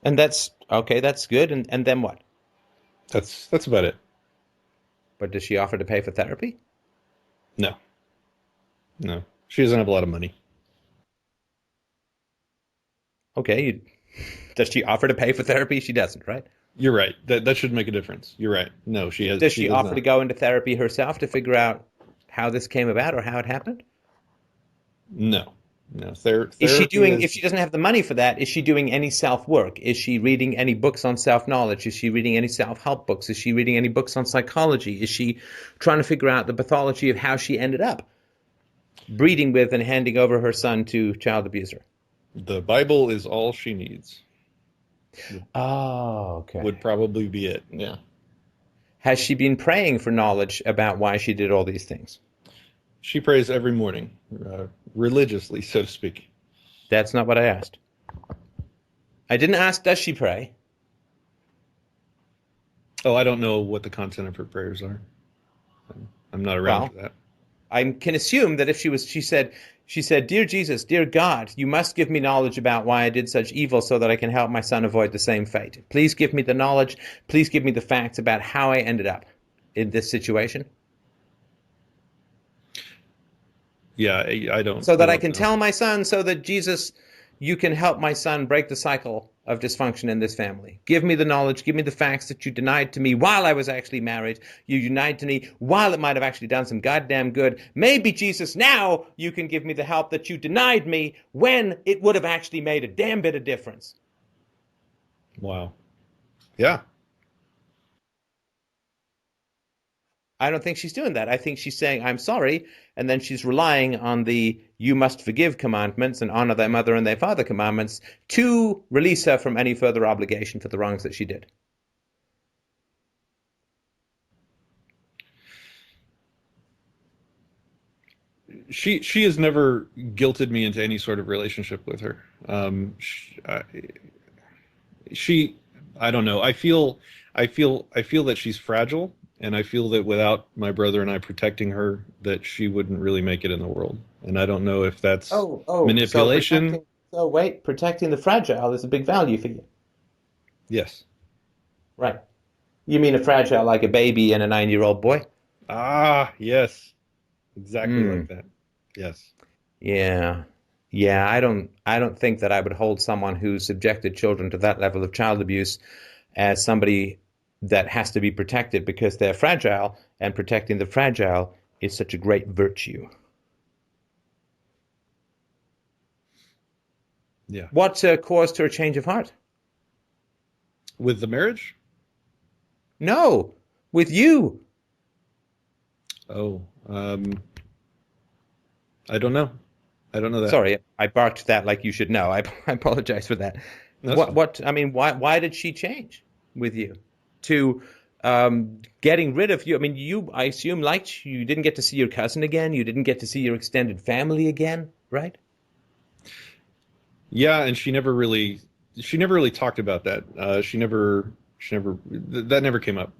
And that's okay, that's good. And then what? That's about it. But does she offer to pay for therapy? No. She doesn't have a lot of money. Okay, does she offer to pay for therapy? She doesn't, right? You're right. That should make a difference. You're right. No, she has. Does she does offer not. to go into therapy herself to figure out how this came about or how it happened? No. Is she doing, is- if she doesn't have the money for that, is she doing any self-work? Is she reading any books on self-knowledge? Is she reading any self-help books? Is she reading any books on psychology? Is she trying to figure out the pathology of how she ended up breeding with and handing over her son to child abuser? The Bible is all she needs. Oh, okay. Would probably be it. Yeah. Has she been praying for knowledge about why she did all these things? She prays every morning, religiously, so to speak. That's not what I asked. I didn't ask, does she pray? Oh, I don't know what the content of her prayers are. I'm not around for that. I can assume that if she said, Dear Jesus, dear God, you must give me knowledge about why I did such evil so that I can help my son avoid the same fate. Please give me the knowledge. Please give me the facts about how I ended up in this situation. Yeah, I don't. So that I don't can know. tell my son, so that Jesus, you can help my son break the cycle of dysfunction in this family. Give me the knowledge, give me the facts that you denied to me while I was actually married. You denied to me while it might have actually done some goddamn good. Maybe, Jesus, now you can give me the help that you denied me when it would have actually made a damn bit of difference. Wow. Yeah. I don't think she's doing that. I think she's saying, I'm sorry, and then she's relying on the you must forgive commandments and honor thy mother and thy father commandments to release her from any further obligation for the wrongs that she did. She has never guilted me into any sort of relationship with her. I don't know. I feel that she's fragile, and I feel that without my brother and I protecting her, that she wouldn't really make it in the world. And I don't know if that's manipulation. Protecting the fragile is a big value for you. Yes. Right. You mean a fragile like a baby and a 9-year-old boy? Ah, yes. Exactly like that. Yes. Yeah. Yeah, I don't think that I would hold someone who subjected children to that level of child abuse as somebody that has to be protected because they're fragile, and protecting the fragile is such a great virtue. Yeah. What caused her change of heart? With the marriage? No, with you. Oh, I don't know. I don't know that. Sorry, I barked that like you should know. I apologize for that. That's fine. I mean, why did she change with you to getting rid of you? I mean, I assume, liked you didn't get to see your cousin again. You didn't get to see your extended family again, right? Yeah, and she never really talked about that. That never came up.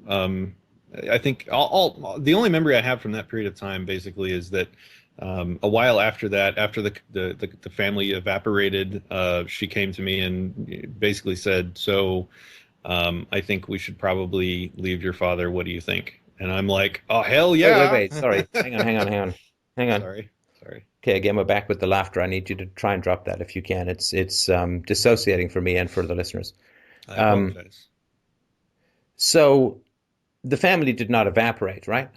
I think all the only memory I have from that period of time basically is that A while after that, after the family evaporated, she came to me and basically said, "So, I think we should probably leave your father. What do you think?" And I'm like, "Oh, hell yeah!" Wait. Sorry. Hang on. Sorry. Okay, again, we're back with the laughter. I need you to try and drop that if you can. It's dissociating for me and for the listeners. I apologize. So the family did not evaporate, right?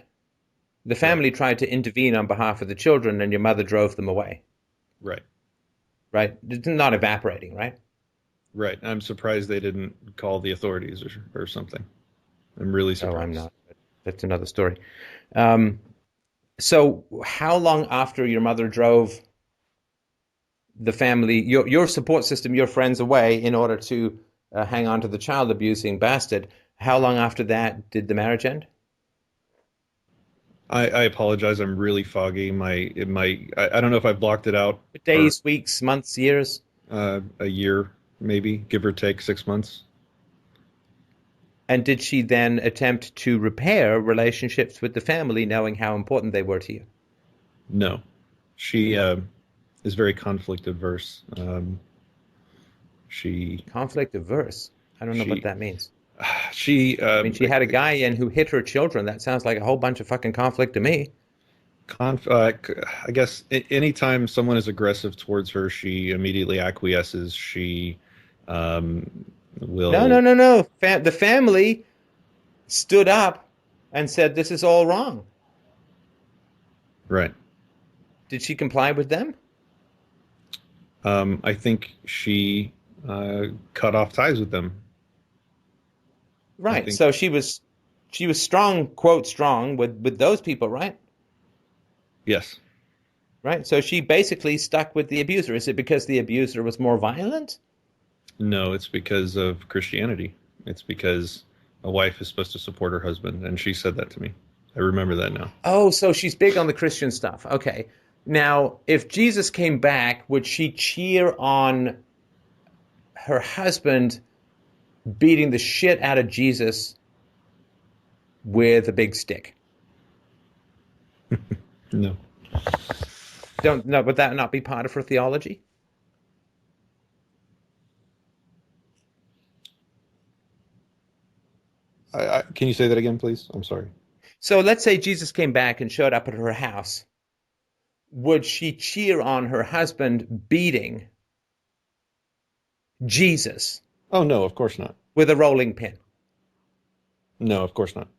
The family Right. tried to intervene on behalf of the children, and your mother drove them away, Right. right? It's not evaporating, right? Right. I'm surprised they didn't call the authorities or something. I'm really Oh, surprised. I'm not. That's another story. Um, so how long after your mother drove the family, your support system, your friends away in order to hang on to the child abusing bastard, how long after that did the marriage end? I apologize. I'm really foggy. I don't know if I blocked it out for Days, weeks, months, years? a year, maybe, give or take 6 months. And did she then attempt to repair relationships with the family, knowing how important they were to you? No, she is very conflict averse. She Conflict averse. I don't know what she that means. she I mean, she had a guy in who hit her children. That sounds like a whole bunch of fucking conflict to me. I guess anytime someone is aggressive towards her, she immediately acquiesces. She um, will. No. The family stood up and said, "This is all wrong." Right. Did she comply with them? I think she cut off ties with them. I Right. think So she was strong, quote strong, with those people, right? yes. Right. So she basically stuck with the abuser. Is it because the abuser was more violent? No, it's because of Christianity. It's because a wife is supposed to support her husband, and she said that to me. I remember that now. Oh, so she's big on the Christian stuff. Okay. Now, if Jesus came back, would she cheer on her husband beating the shit out of Jesus with a big stick? No. Don't no, would that not be part of her theology? Can you say that again, please? I'm sorry. So let's say Jesus came back and showed up at her house. Would she cheer on her husband beating Jesus Oh, no, of course not. with a rolling pin? No, of course not.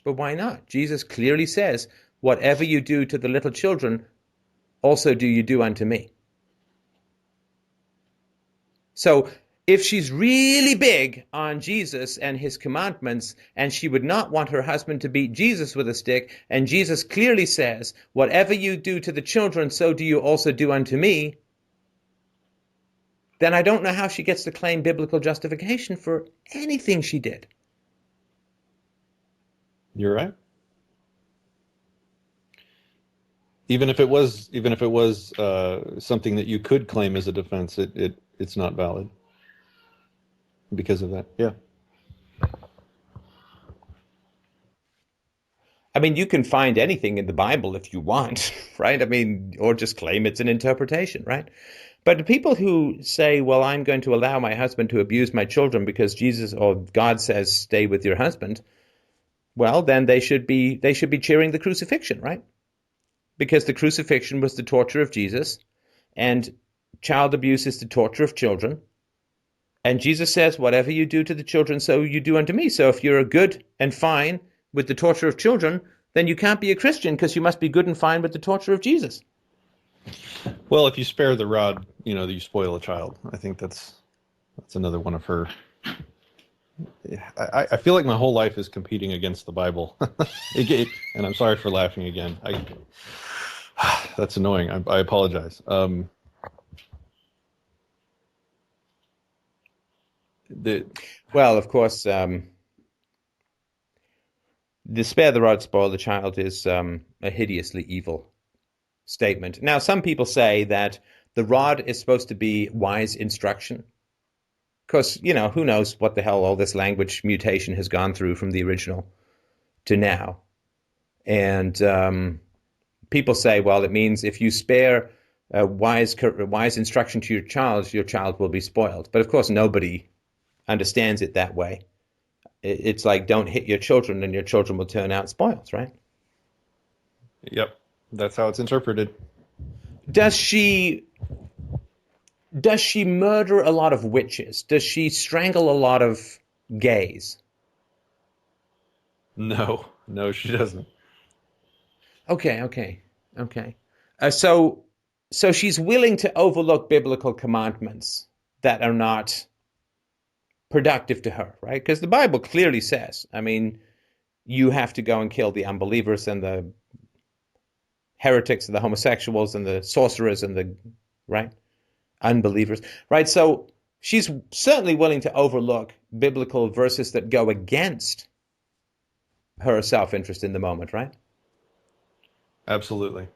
But why not? Jesus clearly says, whatever you do to the little children, also do you do unto me. So if she's really big on Jesus and his commandments, and she would not want her husband to beat Jesus with a stick, and Jesus clearly says, whatever you do to the children, so do you also do unto me, then I don't know how she gets to claim biblical justification for anything she did. You're right. Even if it was something that you could claim as a defense, it's not valid because of that. Yeah. I mean, you can find anything in the Bible if you want, right? I mean, or just claim it's an interpretation, right? But the people who say, well, I'm going to allow my husband to abuse my children because Jesus or God says stay with your husband, well, then they should be cheering the crucifixion, right? Because the crucifixion was the torture of Jesus, and child abuse is the torture of children. And Jesus says, whatever you do to the children, so you do unto me. So if you're good and fine with the torture of children, then you can't be a Christian because you must be good and fine with the torture of Jesus. Well, if you spare the rod, you spoil a child. I think that's another one of her. I feel like my whole life is competing against the Bible. And I'm sorry for laughing again. That's annoying. I apologize. Well, of course, the spare the rod, spoil the child is a hideously evil statement. Now, some people say that the rod is supposed to be wise instruction. Because, who knows what the hell all this language mutation has gone through from the original to now. And people say, well, it means if you spare wise instruction to your child will be spoiled. But of course, nobody understands it that way. It's like, don't hit your children and your children will turn out spoiled, right? Yep, that's how it's interpreted. Does she murder a lot of witches? Does she strangle a lot of gays? No, she doesn't. Okay. So she's willing to overlook biblical commandments that are not productive to her, right? Because the Bible clearly says, I mean, you have to go and kill the unbelievers and the heretics and the homosexuals and the sorcerers and the, right, unbelievers, right? So she's certainly willing to overlook biblical verses that go against her self-interest in the moment, right? Absolutely.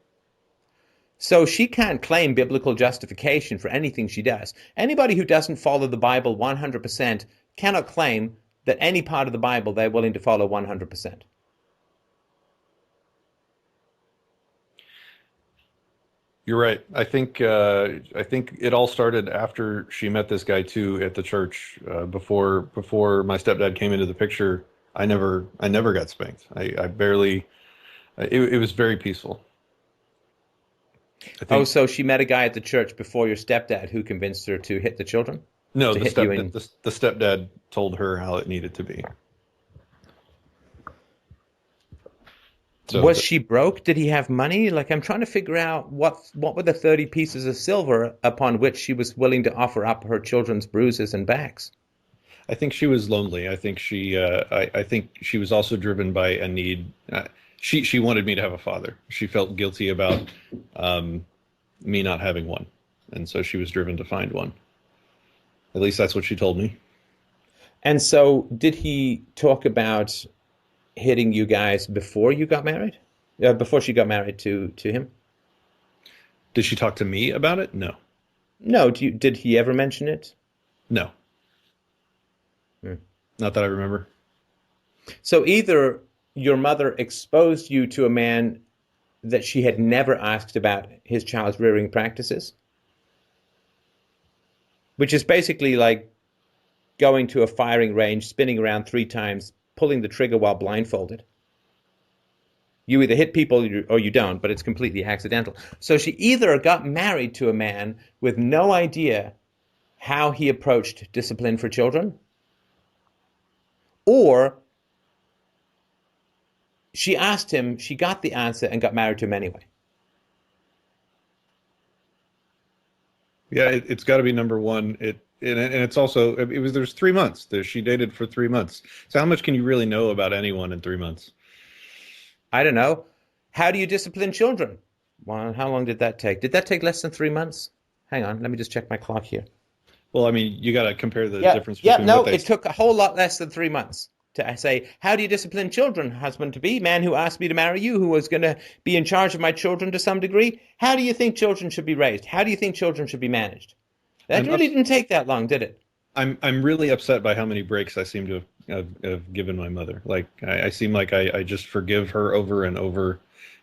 So she can't claim biblical justification for anything she does. Anybody who doesn't follow the Bible 100% cannot claim that any part of the Bible they're willing to follow 100%. You're right. I think it all started after she met this guy too at the church. Before my stepdad came into the picture, I never got spanked. I barely. It was very peaceful. So she met a guy at the church before your stepdad who convinced her to hit the children? No, To the hit you in... the stepdad told her how it needed to be. So Was she broke? Did he have money? Like, I'm trying to figure out what were the 30 pieces of silver upon which she was willing to offer up her children's bruises and backs? I think she was lonely. I think I think she was also driven by a need. She wanted me to have a father. She felt guilty about me not having one, and so she was driven to find one. At least that's what she told me. And so, did he talk about hitting you guys before you got married? Before she got married to him? Did she talk to me about it? No. No. Did he ever mention it? No. Not that I remember. So either your mother exposed you to a man that she had never asked about his child's rearing practices, which is basically like going to a firing range, spinning around 3 times, pulling the trigger while blindfolded. You either hit people or you don't, but it's completely accidental. So she either got married to a man with no idea how he approached discipline for children, or she asked him, she got the answer, and got married to him anyway. Yeah, it's got to be number one. And it's also there's 3 months. She dated for 3 months. So how much can you really know about anyone in 3 months? I don't know. How do you discipline children? Well, how long did that take? Did that take less than 3 months? Hang on, let me just check my clock here. Well, I mean, you got to compare the difference between it took a whole lot less than 3 months to say, how do you discipline children, husband-to-be, man who asked me to marry you, who was going to be in charge of my children to some degree? How do you think children should be raised? How do you think children should be managed? That really didn't take that long, did it? I'm really upset by how many breaks I seem to have given my mother. Like, I seem like I just forgive her over and over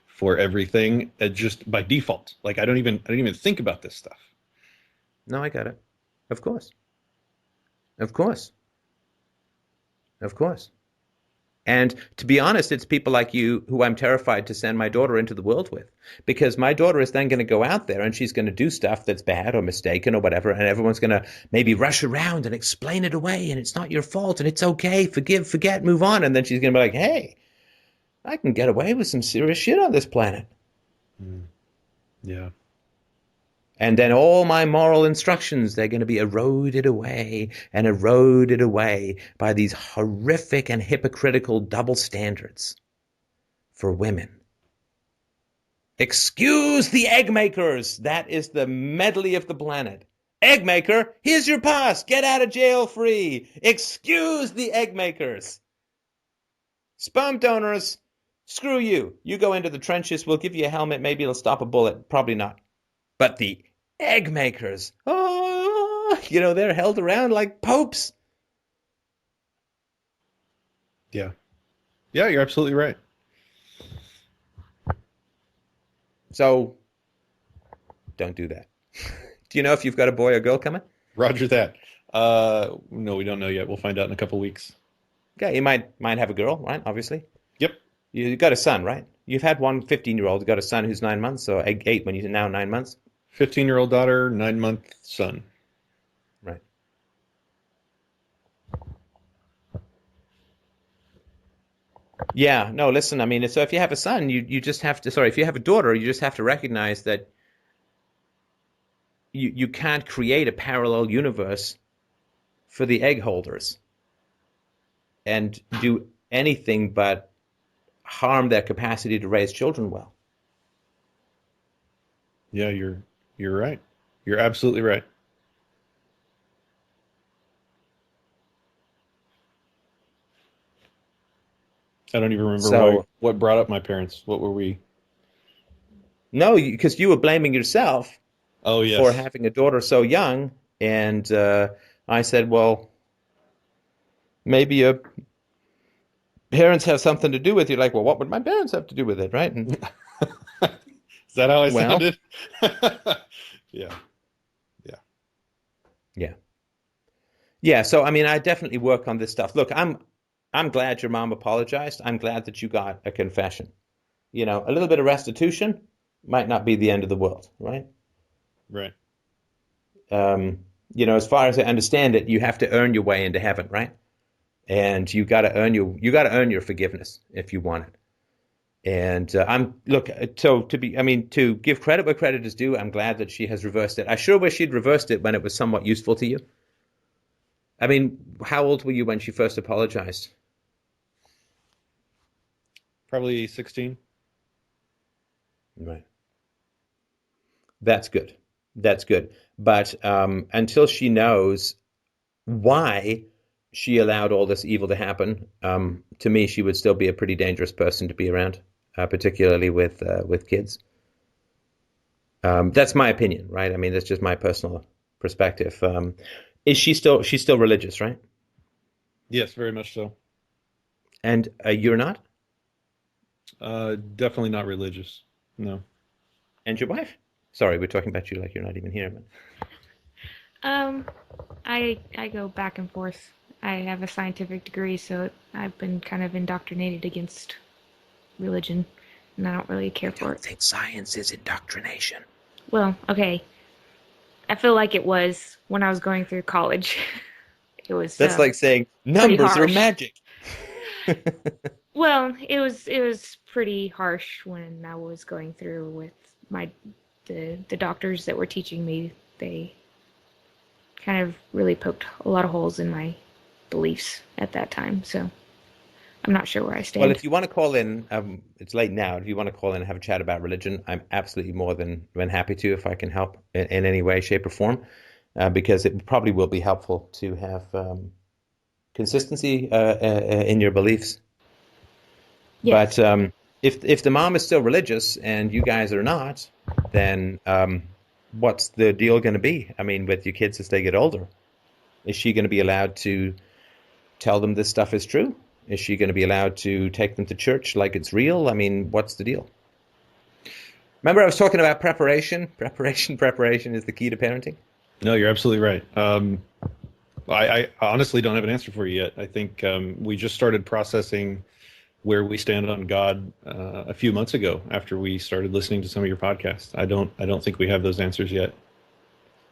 for everything, just by default. Like, I don't even think about this stuff. No, I got it. Of course. Of course. Of course. And to be honest, it's people like you who I'm terrified to send my daughter into the world with, because my daughter is then going to go out there and she's going to do stuff that's bad or mistaken or whatever, and everyone's going to maybe rush around and explain it away, and it's not your fault, and it's okay, forgive, forget, move on, and then she's going to be like, hey, I can get away with some serious shit on this planet. Yeah. And then all my moral instructions, they're going to be eroded away by these horrific and hypocritical double standards for women. Excuse the egg makers. That is the medley of the planet. Egg maker, here's your pass. Get out of jail free. Excuse the egg makers. Sperm donors, screw you. You go into the trenches. We'll give you a helmet. Maybe it'll stop a bullet. Probably not. But the egg makers, they're held around like popes. Yeah. Yeah, you're absolutely right. So don't do that. Do you know if you've got a boy or girl coming? Roger that. No, we don't know yet. We'll find out in a couple weeks. Okay, you might have a girl, right? Obviously. Yep. You got a son, right? You've had one 15-year-old. You got a son who's 9 months, so 8 when you're now 9 months. 15-year-old daughter, 9-month son. Right. Yeah, no, listen, I mean, so if you have a son, you just have to, sorry, if you have a daughter, you just have to recognize that you can't create a parallel universe for the egg holders and do anything but harm their capacity to raise children well. Yeah, you're right. You're absolutely right. I don't even remember So, what brought up my parents. What were we? no, because you were blaming yourself Oh, for yes. having a daughter so young, and I said, well, maybe your parents have something to do with it. You're like, well, what would my parents have to do with it, right? And Is that how I well, sounded? Yeah. Yeah. yeah. Yeah, so I mean, I definitely work on this stuff. Look, I'm glad your mom apologized. I'm glad that you got a confession. You know, a little bit of restitution might not be the end of the world, right? Right. You know, as far as I understand it, you have to earn your way into heaven, right? And you got to earn your forgiveness if you want it. And to give credit where credit is due, I'm glad that she has reversed it. I sure wish she'd reversed it when it was somewhat useful to you. I mean, how old were you when she first apologized? Probably 16. Right. That's good. That's good. But until she knows why she allowed all this evil to happen, to me, she would still be a pretty dangerous person to be around, particularly with kids. That's my opinion, right? I mean, that's just my personal perspective. She's still religious, right? Yes, very much so. And you're not? Definitely not religious. No. And your wife? Sorry, we're talking about you like you're not even here. But Um, I go back and forth. I have a scientific degree, so I've been kind of indoctrinated against religion, and I don't really care for it. think science is indoctrination. Well, okay. I feel like it was when I was going through college. It was That's like saying pretty numbers are harsh. magic. Well, it was pretty harsh when I was going through with the doctors that were teaching me. They kind of really poked a lot of holes in my beliefs at that time. So I'm not sure where I Well, stand. if you want to call in, it's late now. If you want to call in and have a chat about religion, I'm absolutely more than happy to if I can help in any way, shape, or form, because it probably will be helpful to have consistency in your beliefs. Yes. But if the mom is still religious and you guys are not, then what's the deal going to be? I mean, with your kids as they get older, is she going to be allowed to tell them this stuff is true? Is she going to be allowed to take them to church like it's real? I mean, what's the deal? Remember, I was talking about preparation. Preparation is the key to parenting. No, you're absolutely right. I honestly don't have an answer for you yet. I think we just started processing where we stand on God a few months ago after we started listening to some of your podcasts. I don't think we have those answers yet.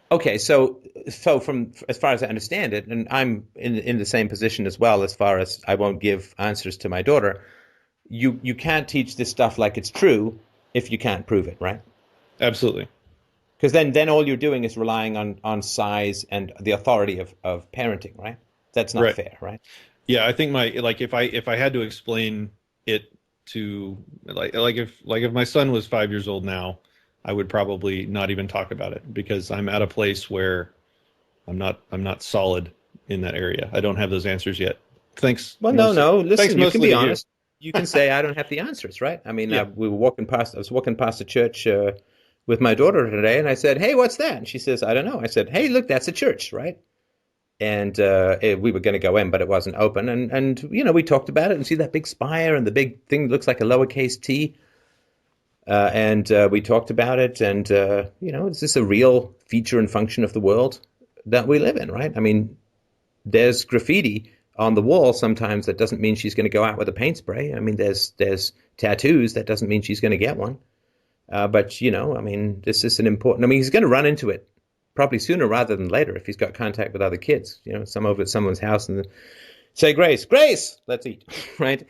Okay, so from as far as I understand it, and I'm in the same position as well, as far as I won't give answers to my daughter. You can't teach this stuff like it's true if you can't prove it, right? Absolutely. Because then all you're doing is relying on size and the authority of parenting, right? That's not Right. fair, right? Yeah, I think if I had to explain it to if my son was 5 years old now, I would probably not even talk about it because I'm at a place where I'm not solid in that area. I don't have those answers yet. Thanks. Well, mostly- no. Thanks Listen, you can mostly be to you. honest. You can say I don't have the answers, right? I mean, Yeah. we were walking past. I was walking past a church with my daughter today, and I said, "Hey, what's that?" And she says, "I don't know." I said, "Hey, look, that's a church, right?" And we were going to go in, but it wasn't open. And we talked about it and see that big spire and the big thing looks like a lowercase T. and we talked about it. And is this a real feature and function of the world that we live in, right? I mean, there's graffiti on the wall sometimes. That doesn't mean she's going to go out with a paint spray. I mean, there's tattoos. That doesn't mean she's going to get one. But I mean, this is an important. I mean, he's going to run into it probably sooner rather than later if he's got contact with other kids. Some over at someone's house and say, Grace, let's eat, right?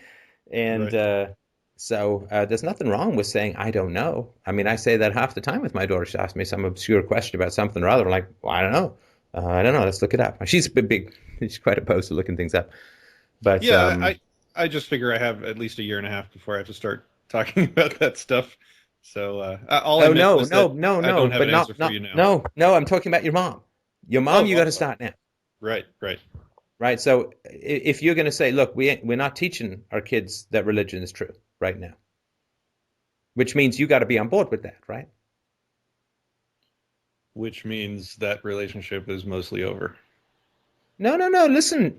And Right. So there's nothing wrong with saying, I don't know. I mean, I say that half the time with my daughter. She asks me some obscure question about something or other. I'm like, well, I don't know. I don't know. Let's look it up. She's big. She's quite opposed to looking things up. But Yeah, I just figure I have at least a year and a half before I have to start talking about that stuff. So all I oh meant no, was no, that no, I don't no, have but an answer for you now. no. I'm talking about your mom. Your mom, Oh, you got to start now. right, right. Right. So if you're going to say, look, we're not teaching our kids that religion is true right now, which means you got to be on board with that, right? Which means that relationship is mostly over. No. Listen,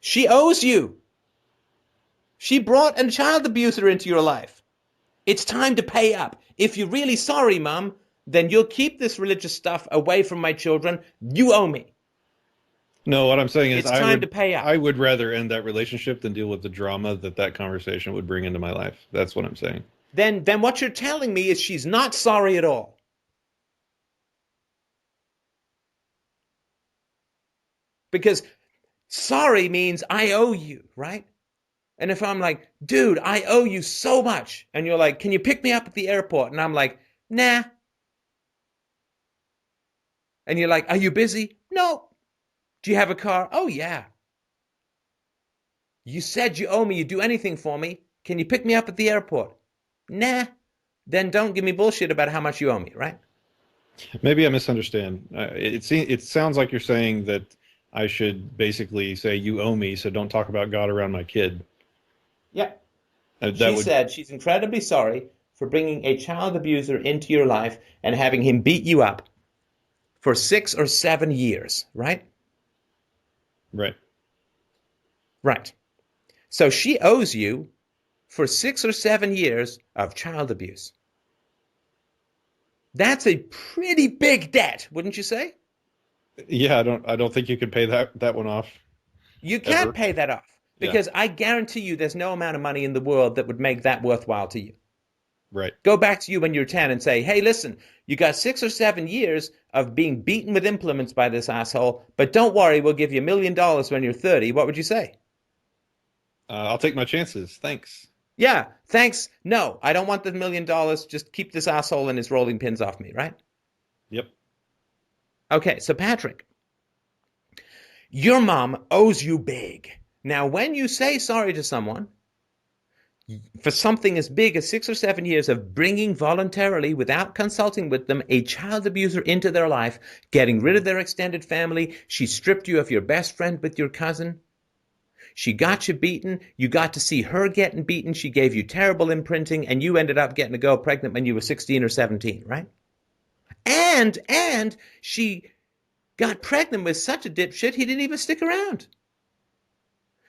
she owes you. She brought a child abuser into your life. It's time to pay up. If you're really sorry, Mom, then you'll keep this religious stuff away from my children. You owe me. No, what I'm saying is It's time to pay up. I would rather end that relationship than deal with the drama that conversation would bring into my life. That's what I'm saying. Then what you're telling me is she's not sorry at all. Because sorry means I owe you, right? And if I'm like, dude, I owe you so much, and you're like, can you pick me up at the airport? And I'm like, nah. And you're like, are you busy? No. Do you have a car? Oh, yeah. You said you owe me. You'd do anything for me. Can you pick me up at the airport? Nah. Then don't give me bullshit about how much you owe me, right? Maybe I misunderstand. It sounds like you're saying that I should basically say you owe me, so don't talk about God around my kid. Yeah. That She would said she's incredibly sorry for bringing a child abuser into your life and having him beat you up for 6 or 7 years, right? right. Right. So she owes you for 6 or 7 years of child abuse. That's a pretty big debt, wouldn't you say? Yeah, I don't think you could pay that one off You can't ever. pay that off Yeah, because I guarantee you there's no amount of money in the world that would make that worthwhile to you. right. Go back to you when you're 10 and say, hey, listen, you got 6 or 7 years of being beaten with implements by this asshole, but don't worry, we'll give you $1 million when you're 30. What would you say? I'll take my chances. Thanks. Yeah, thanks. No, I don't want the $1 million. Just keep this asshole and his rolling pins off me, right? Yep. Okay, so Patrick, your mom owes you big. Now, when you say sorry to someone for something as big as 6 or 7 years of bringing voluntarily, without consulting with them, a child abuser into their life, getting rid of their extended family, she stripped you of your best friend with your cousin, she got you beaten, you got to see her getting beaten, she gave you terrible imprinting, and you ended up getting a girl pregnant when you were 16 or 17, right? And she got pregnant with such a dipshit, he didn't even stick around.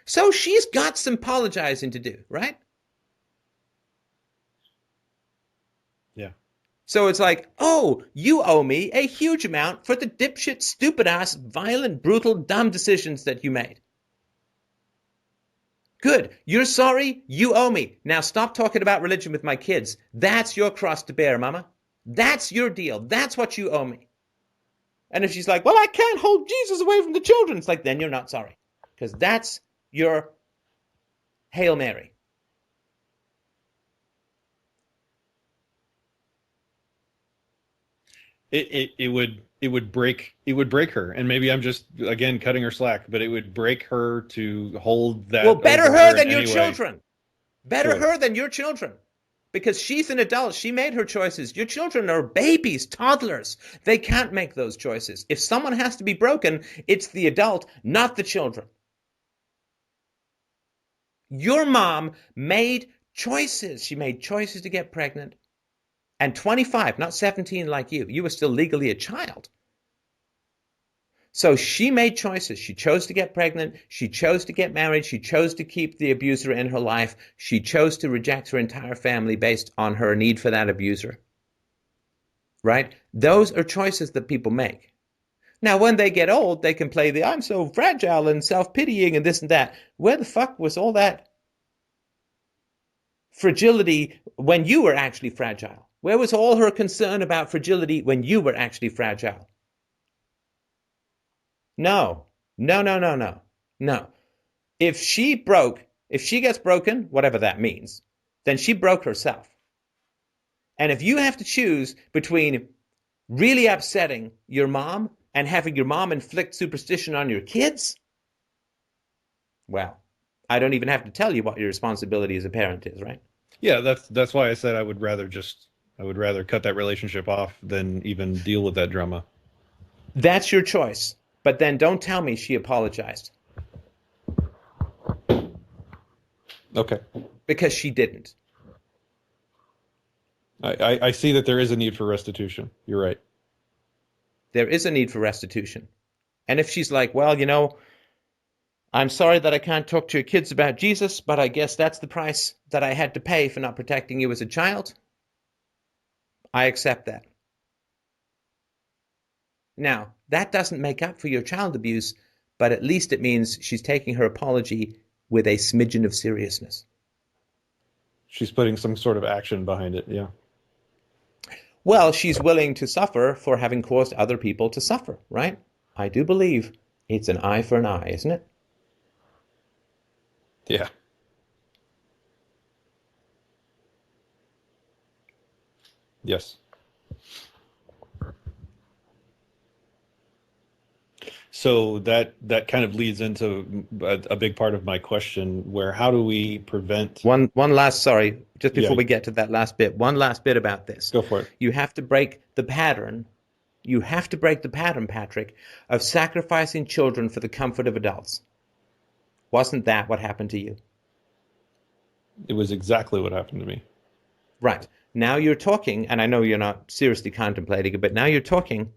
So she's got some apologizing to do, right? Yeah. So it's like, oh, you owe me a huge amount for the dipshit, stupid-ass, violent, brutal, dumb decisions that you made. Good. You're sorry. You owe me. Now stop talking about religion with my kids. That's your cross to bear, Mama. That's your deal. That's what you owe me. And if she's like, well, I can't hold Jesus away from the children, it's like, then you're not sorry. Because that's your Hail Mary. It would break her, and maybe I'm just again cutting her slack, but it would break her to hold Well, that better over her her in than your any way. children. Better Sure. her than your children. Because she's an adult. She made her choices. Your children are babies, toddlers. They can't make those choices. If someone has to be broken, it's the adult, not the children. Your mom made choices. She made choices to get pregnant. And 25, not 17 like you. You were still legally a child. So she made choices. She chose to get pregnant. She chose to get married. She chose to keep the abuser in her life. She chose to reject her entire family based on her need for that abuser. Right? Those are choices that people make. Now, when they get old, they can play the I'm so fragile and self-pitying and this and that. Where the fuck was all that fragility when you were actually fragile? Where was all her concern about fragility when you were actually fragile? No, no, no, no, no, no. If she gets broken, whatever that means, then she broke herself. And if you have to choose between really upsetting your mom and having your mom inflict superstition on your kids, well, I don't even have to tell you what your responsibility as a parent is, right? Yeah, that's why I said I would rather cut that relationship off than even deal with that drama. That's your choice. But then don't tell me she apologized. Okay. Because she didn't. I see that there is a need for restitution. You're right. There is a need for restitution. And if she's like, well, I'm sorry that I can't talk to your kids about Jesus, but I guess that's the price that I had to pay for not protecting you as a child, I accept that. Now, that doesn't make up for your child abuse, but at least it means she's taking her apology with a smidgen of seriousness. She's putting some sort of action behind it, yeah. Well, she's willing to suffer for having caused other people to suffer, right? I do believe it's an eye for an eye, isn't it? Yeah. Yes. So that kind of leads into a big part of my question, where how do we prevent... One last, sorry, just before Yeah. we get to that last bit, one last bit about this. Go for it. You have to break the pattern. You have to break the pattern, Patrick, of sacrificing children for the comfort of adults. Wasn't that what happened to you? It was exactly what happened to me. Right. Now you're talking, and I know you're not seriously contemplating it, but now you're talking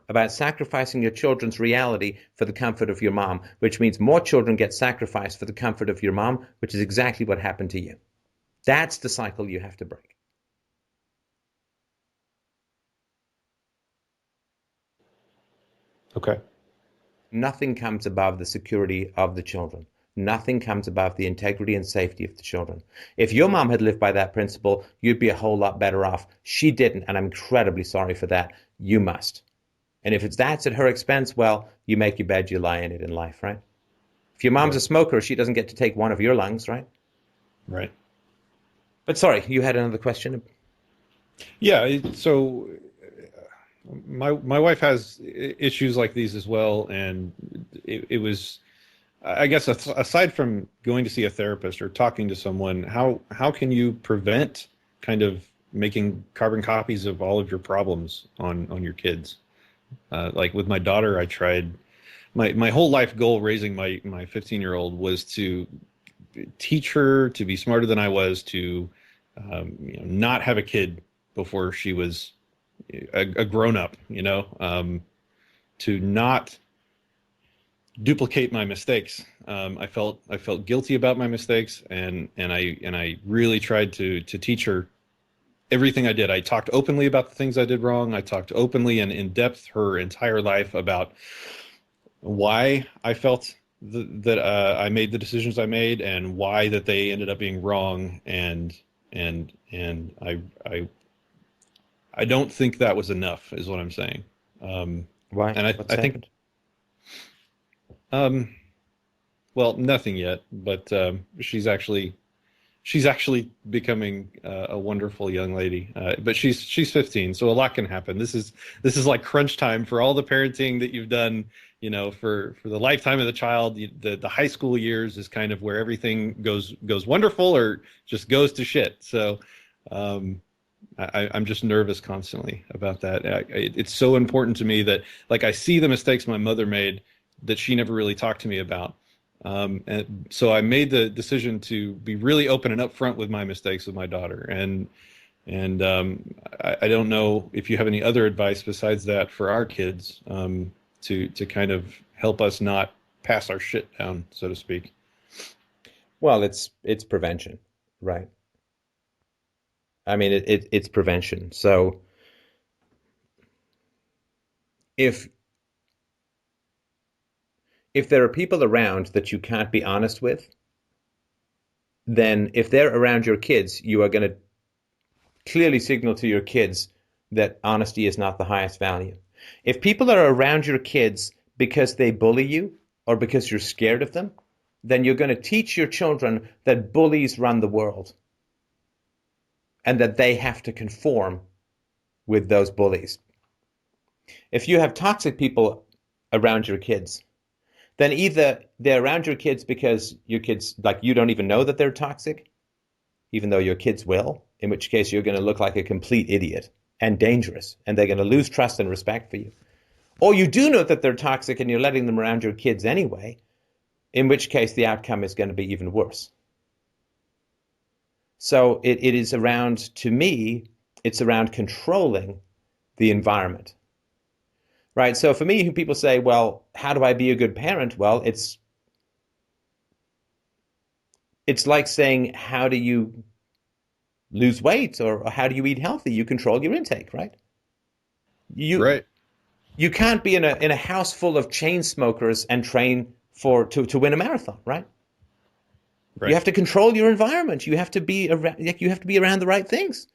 about sacrificing your children's reality for the comfort of your mom, which means more children get sacrificed for the comfort of your mom, which is exactly what happened to you. That's the cycle you have to break. Okay. Nothing comes above the security of the children. Nothing comes above the integrity and safety of the children. If your mom had lived by that principle, you'd be a whole lot better off. She didn't, and I'm incredibly sorry for that. You must. And if that's at her expense, well, you make your bed, you lie in it in life, right? If your mom's a smoker, she doesn't get to take one of your lungs, right? Right. But sorry, you had another question? Yeah, so my wife has issues like these as well, and it was, I guess, aside from going to see a therapist or talking to someone, how can you prevent kind of making carbon copies of all of your problems on your kids? Like with my daughter, I tried, my whole life goal raising my 15-year-old was to teach her to be smarter than I was, to not have a kid before she was a grown-up, to not duplicate my mistakes. I felt guilty about my mistakes, and I really tried to teach her everything I did. I talked openly about the things I did wrong. I talked openly and in depth her entire life about why I felt that I made the decisions I made, and why that they ended up being wrong. And I don't think that was enough, is what I'm saying. Why? And I think, well, nothing yet, but she's actually becoming a wonderful young lady. But she's 15, so a lot can happen. This is like crunch time for all the parenting that you've done. For the lifetime of the child. The high school years is kind of where everything goes wonderful or just goes to shit. So I'm just nervous constantly about that. It's so important to me that, like, I see the mistakes my mother made that she never really talked to me about. And so I made the decision to be really open and upfront with my mistakes with my daughter. And I don't know if you have any other advice besides that for our kids. to kind of help us not pass our shit down, so to speak. Well, it's prevention, right? I mean, it's prevention. So if there are people around that you can't be honest with, then if they're around your kids, you are going to clearly signal to your kids that honesty is not the highest value. If people are around your kids because they bully you or because you're scared of them, then you're going to teach your children that bullies run the world and that they have to conform with those bullies. If you have toxic people around your kids, then either they're around your kids because your kids, like, you don't even know that they're toxic, even though your kids will, in which case you're going to look like a complete idiot and dangerous, and they're going to lose trust and respect for you. Or you do know that they're toxic and you're letting them around your kids anyway, in which case the outcome is going to be even worse. So it is around, to me, it's around controlling the environment. Right? So for me, people say, well, how do I be a good parent? Well, it's like saying, how do you lose weight or how do you eat healthy? You control your intake, right? Right. You can't be in a house full of chain smokers and train to win a marathon, right? Right. You have to control your environment. You have to be around the right things.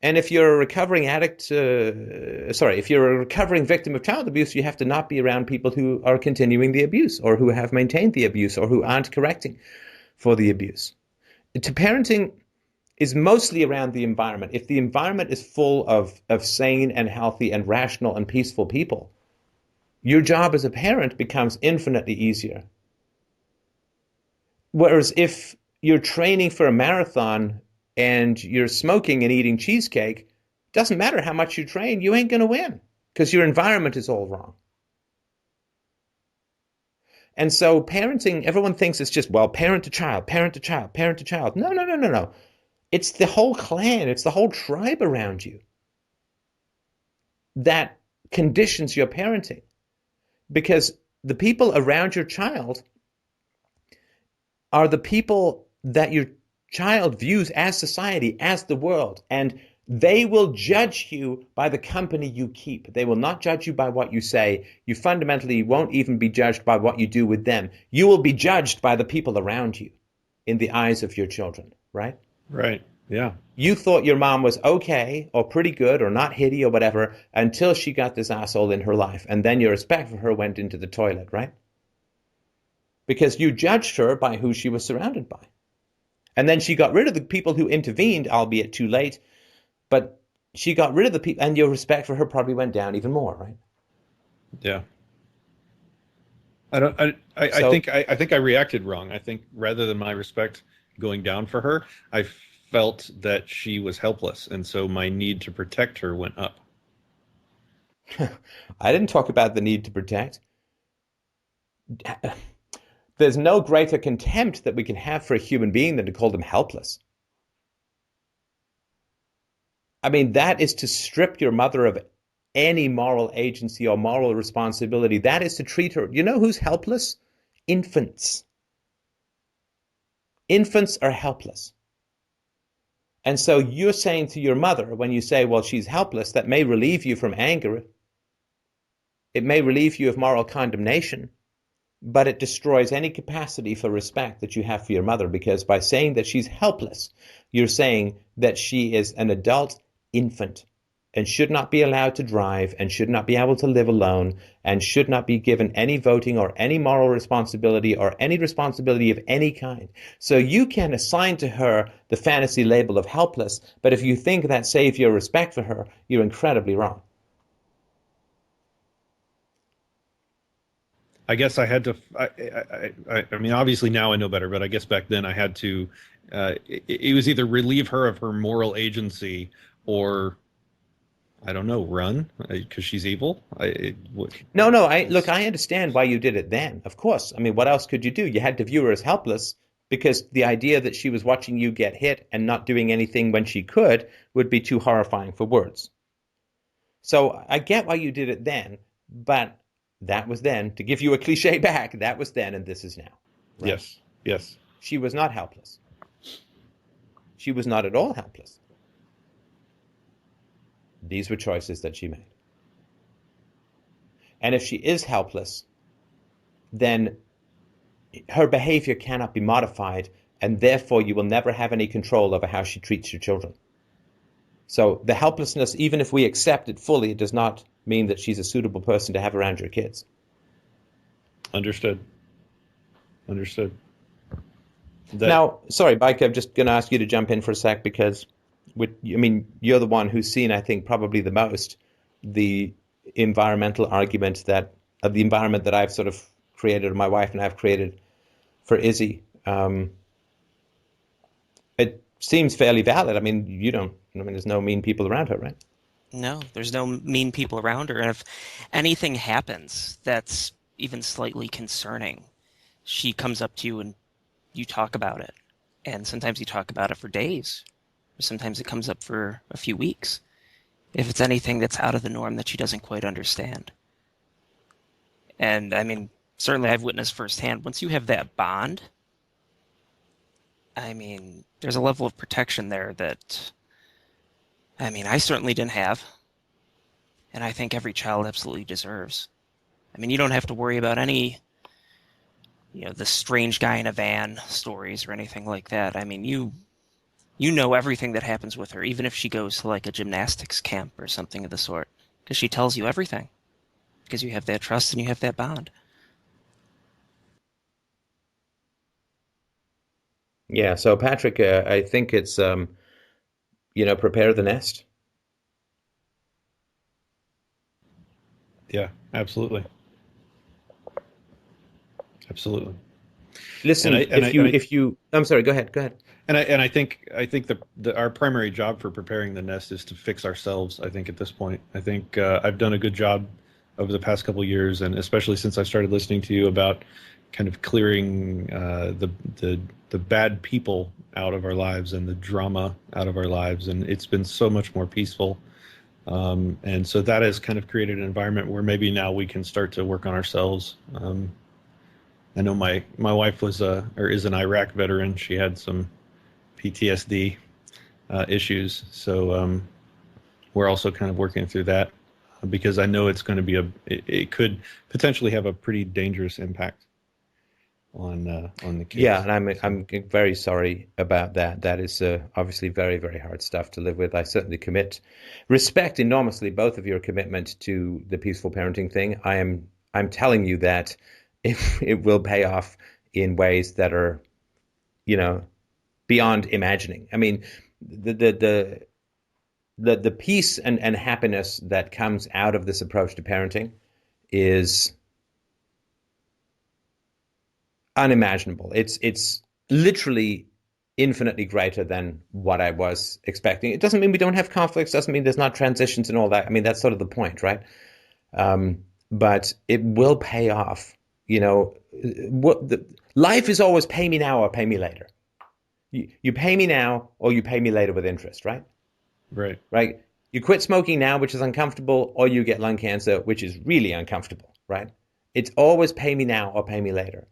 And if you're a recovering addict, if you're a recovering victim of child abuse, you have to not be around people who are continuing the abuse or who have maintained the abuse or who aren't correcting for the abuse. To parenting is mostly around the environment. If the environment is full of sane and healthy and rational and peaceful people, your job as a parent becomes infinitely easier. Whereas if you're training for a marathon and you're smoking and eating cheesecake, doesn't matter how much you train, you ain't going to win because your environment is all wrong. And so parenting, everyone thinks it's just, well, parent to child, parent to child, parent to child. No. It's the whole clan, it's the whole tribe around you that conditions your parenting. Because the people around your child are the people that your child views as society, as the world, and they will judge you by the company you keep. They will not judge you by what you say. You fundamentally won't even be judged by what you do with them. You will be judged by the people around you in the eyes of your children, right? Right, yeah. You thought your mom was okay or pretty good or not hitty or whatever until she got this asshole in her life. And then your respect for her went into the toilet, right? Because you judged her by who she was surrounded by. And then she got rid of the people who intervened, albeit too late, but she got rid of the people, and your respect for her probably went down even more, right? Yeah. I think I reacted wrong. I think rather than my respect going down for her, I felt that she was helpless, and so my need to protect her went up. I didn't talk about the need to protect. There's no greater contempt that we can have for a human being than to call them helpless. I mean, that is to strip your mother of any moral agency or moral responsibility. That is to treat her. You know who's helpless? Infants. Infants are helpless. And so you're saying to your mother, when you say, well, she's helpless, that may relieve you from anger. It may relieve you of moral condemnation, but it destroys any capacity for respect that you have for your mother, because by saying that she's helpless, you're saying that she is an adult infant and should not be allowed to drive and should not be able to live alone and should not be given any voting or any moral responsibility or any responsibility of any kind. So you can assign to her the fantasy label of helpless, but if you think that saves your respect for her, you're incredibly wrong. I guess I had to. I mean, obviously now I know better, but I guess back then I had to. It was either relieve her of her moral agency, or I don't know, run because she's evil. No. Look, I understand why you did it then. Of course, I mean, what else could you do? You had to view her as helpless because the idea that she was watching you get hit and not doing anything when she could would be too horrifying for words. So I get why you did it then, but That was then. To give you a cliche back, that was then and this is now. Right? Yes. Yes. She was not helpless. She was not at all helpless. These were choices that she made. And if she is helpless, then her behavior cannot be modified, and therefore you will never have any control over how she treats your children. So the helplessness, even if we accept it fully, it does not mean that she's a suitable person to have around your kids. Understood. Now, sorry, Mike, I'm just going to ask you to jump in for a sec because, you're the one who's seen, I think, probably the most the environmental argument of the environment that I've sort of created, or my wife and I have created for Izzy. It seems fairly valid. There's no mean people around her, right? No, there's no mean people around her. And if anything happens that's even slightly concerning, she comes up to you and you talk about it. And sometimes you talk about it for days. Or sometimes it comes up for a few weeks. If it's anything that's out of the norm that she doesn't quite understand. And certainly I've witnessed firsthand, once you have that bond, there's a level of protection there that, I certainly didn't have. And I think every child absolutely deserves. You don't have to worry about any, the strange guy in a van stories or anything like that. You know everything that happens with her, even if she goes to like a gymnastics camp or something of the sort, because she tells you everything. Because you have that trust and you have that bond. Yeah, so Patrick, I think it's, prepare the nest. Yeah, absolutely. Listen, I'm sorry, go ahead. And I think our primary job for preparing the nest is to fix ourselves. I think at this point, I've done a good job over the past couple of years, and especially since I started listening to you about kind of clearing the bad people out of our lives and the drama out of our lives, and it's been so much more peaceful. And so that has kind of created an environment where maybe now we can start to work on ourselves. I know my wife is an Iraq veteran. She had some PTSD issues, so we're also kind of working through that because I know it's going to be it could potentially have a pretty dangerous impact on the kids. Yeah, and I'm very sorry about that. That is obviously very, very hard stuff to live with. I certainly respect enormously both of your commitment to the peaceful parenting thing. I'm telling you that it will pay off in ways that are, beyond imagining. The peace and happiness that comes out of this approach to parenting is unimaginable. It's literally infinitely greater than what I was expecting. It doesn't mean we don't have conflicts, doesn't mean there's not transitions and all that. That's sort of the point, right? But it will pay off. Life is always pay me now or pay me later. You pay me now or you pay me later with interest, right? Right. You quit smoking now, which is uncomfortable, or you get lung cancer, which is really uncomfortable, right? It's always pay me now or pay me later.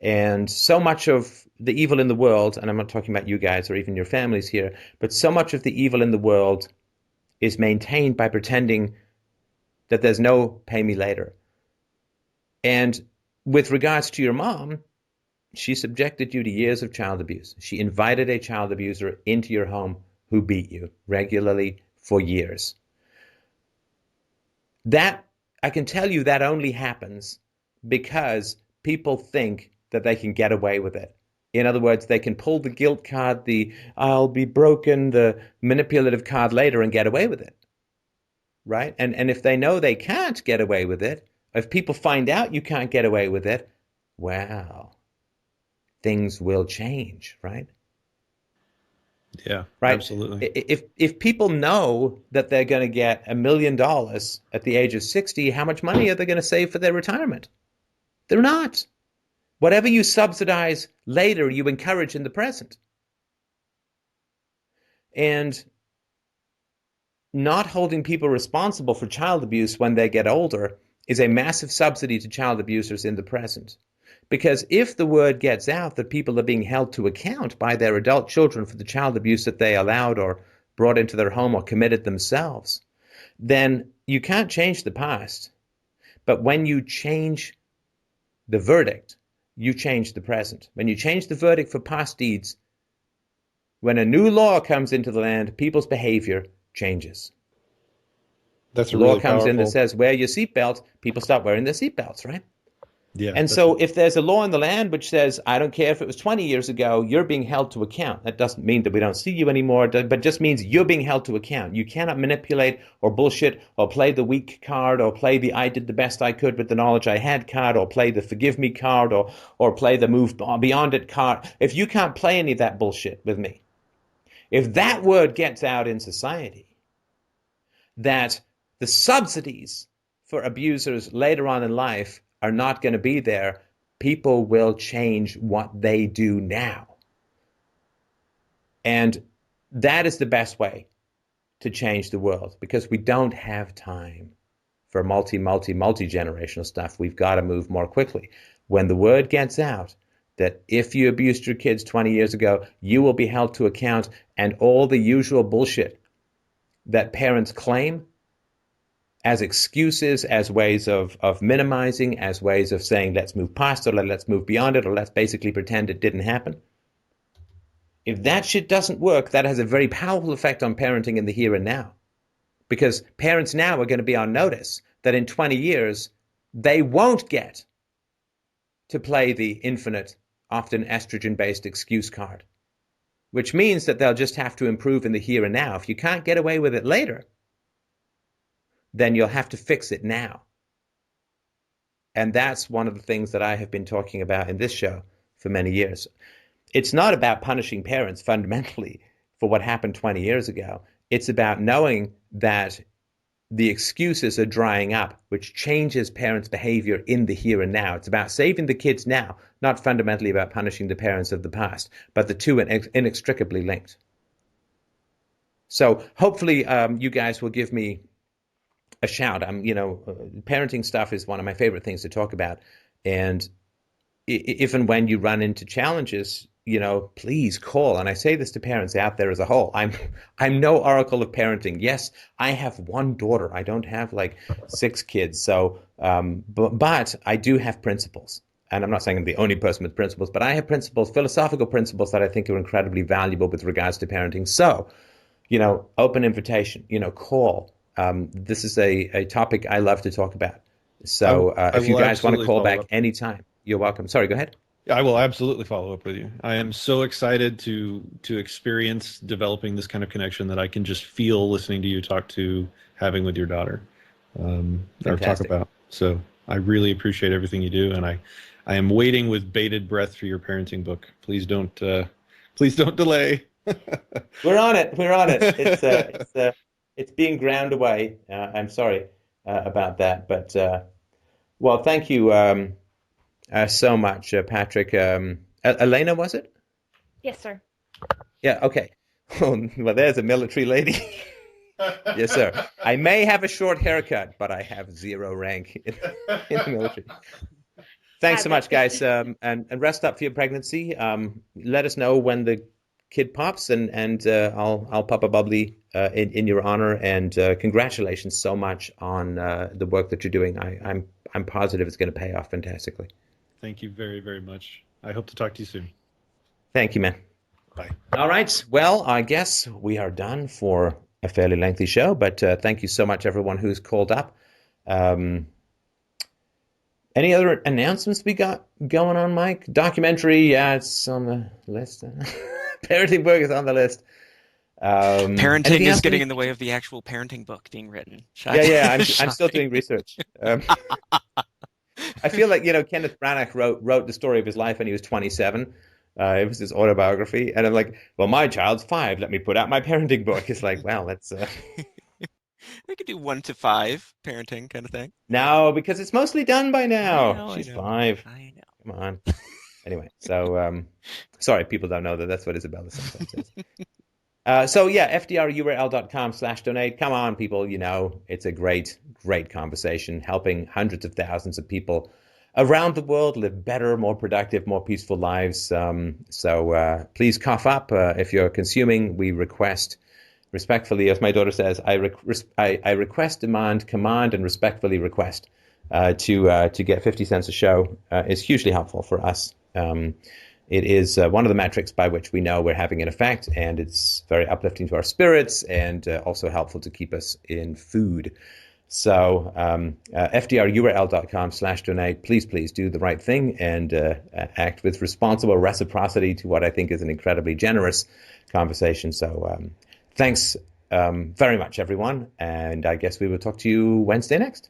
And so much of the evil in the world, and I'm not talking about you guys or even your families here, but so much of the evil in the world is maintained by pretending that there's no pay me later. And with regards to your mom, she subjected you to years of child abuse. She invited a child abuser into your home who beat you regularly for years. That, I can tell you, that only happens because people think that they can get away with it. In other words, they can pull the guilt card, the I'll be broken, the manipulative card later and get away with it, right? And if they know they can't get away with it, if people find out you can't get away with it, well, things will change, right? Yeah, right. Absolutely. If people know that they're going to get $1 million at the age of 60, how much money are they going to save for their retirement? They're not. Whatever you subsidize later, you encourage in the present. And not holding people responsible for child abuse when they get older is a massive subsidy to child abusers in the present. Because if the word gets out that people are being held to account by their adult children for the child abuse that they allowed or brought into their home or committed themselves, then you can't change the past. But when you change the verdict, you change the present. When you change the verdict for past deeds, when a new law comes into the land, people's behavior changes. That's The a law really comes in that powerful. says wear your seatbelt, people stop wearing their seatbelts, right? Yeah. And so if there's a law in the land which says, I don't care if it was 20 years ago, you're being held to account. That doesn't mean that we don't see you anymore, but just means you're being held to account. You cannot manipulate or bullshit or play the weak card or play the I did the best I could with the knowledge I had card or play the forgive me card or play the move beyond it card. If you can't play any of that bullshit with me, if that word gets out in society, that the subsidies for abusers later on in life are not going to be there, people will change what they do now. And that is the best way to change the world, because we don't have time for multi-generational stuff. We've got to move more quickly. When the word gets out that if you abused your kids 20 years ago, you will be held to account, and all the usual bullshit that parents claim as excuses, as ways of minimizing, as ways of saying, let's move past it, or let's move beyond it, or let's basically pretend it didn't happen. If that shit doesn't work, that has a very powerful effect on parenting in the here and now. Because parents now are going to be on notice that in 20 years, they won't get to play the infinite, often estrogen-based excuse card, which means that they'll just have to improve in the here and now. If you can't get away with it later, then you'll have to fix it now. And that's one of the things that I have been talking about in this show for many years. It's not about punishing parents fundamentally for what happened 20 years ago. It's about knowing that the excuses are drying up, which changes parents' behavior in the here and now. It's about saving the kids now, not fundamentally about punishing the parents of the past, but the two are inextricably linked. So hopefully you guys will give me a shout. Parenting stuff is one of my favorite things to talk about. And if and when you run into challenges, please call. And I say this to parents out there as a whole. I'm no oracle of parenting. Yes, I have one daughter. I don't have like 6 kids. So, but I do have principles. And I'm not saying I'm the only person with principles, but I have principles, philosophical principles that I think are incredibly valuable with regards to parenting. So, open invitation, call. This is a topic I love to talk about. So if you guys want to call back anytime, you're welcome. Sorry, go ahead. I will absolutely follow up with you. I am so excited to experience developing this kind of connection that I can just feel listening to you having with your daughter, or talk about. So I really appreciate everything you do, and I am waiting with bated breath for your parenting book. Please don't delay. We're on it. It's being ground away. I'm sorry about that, but well, thank you so much, Patrick. Elena, was it? Yes, sir. Yeah. Okay. Well, there's a military lady. Yes, sir. I may have a short haircut, but I have 0 rank in the military. Thanks so much, guys, and rest up for your pregnancy. Let us know when the kid pops, and I'll pop a bubbly in your honor. And congratulations so much on the work that you're doing. I'm positive it's going to pay off fantastically. Thank you very, very much. I hope to talk to you soon. Thank you, man. Bye. All right. Well, I guess we are done for a fairly lengthy show, but thank you so much, everyone who's called up. Any other announcements we got going on, Mike? Documentary, yeah, it's on the list. Parenting book is on the list. Parenting is getting in the way of the actual parenting book being written. Yeah, I'm still doing research. I feel like, Kenneth Branagh wrote the story of his life when he was 27. It was his autobiography. And I'm like, well, my child's 5. Let me put out my parenting book. It's like, well, that's... We could do 1 to 5 parenting kind of thing. No, because it's mostly done by now. I know, She's 5. I know. Come on. Anyway, so sorry, people don't know that that's what Isabella sometimes says. So yeah, fdrurl.com/donate. Come on, people. You know, it's a great, great conversation, helping hundreds of thousands of people around the world live better, more productive, more peaceful lives. So please cough up if you're consuming. We request respectfully, as my daughter says, I request, demand, command, and respectfully request to get 50 cents a show. Is hugely helpful for us. It is one of the metrics by which we know we're having an effect, and it's very uplifting to our spirits and also helpful to keep us in food. So fdrurl.com/donate. Please do the right thing and act with responsible reciprocity to what I think is an incredibly generous conversation. So thanks very much, everyone. And I guess we will talk to you Wednesday next.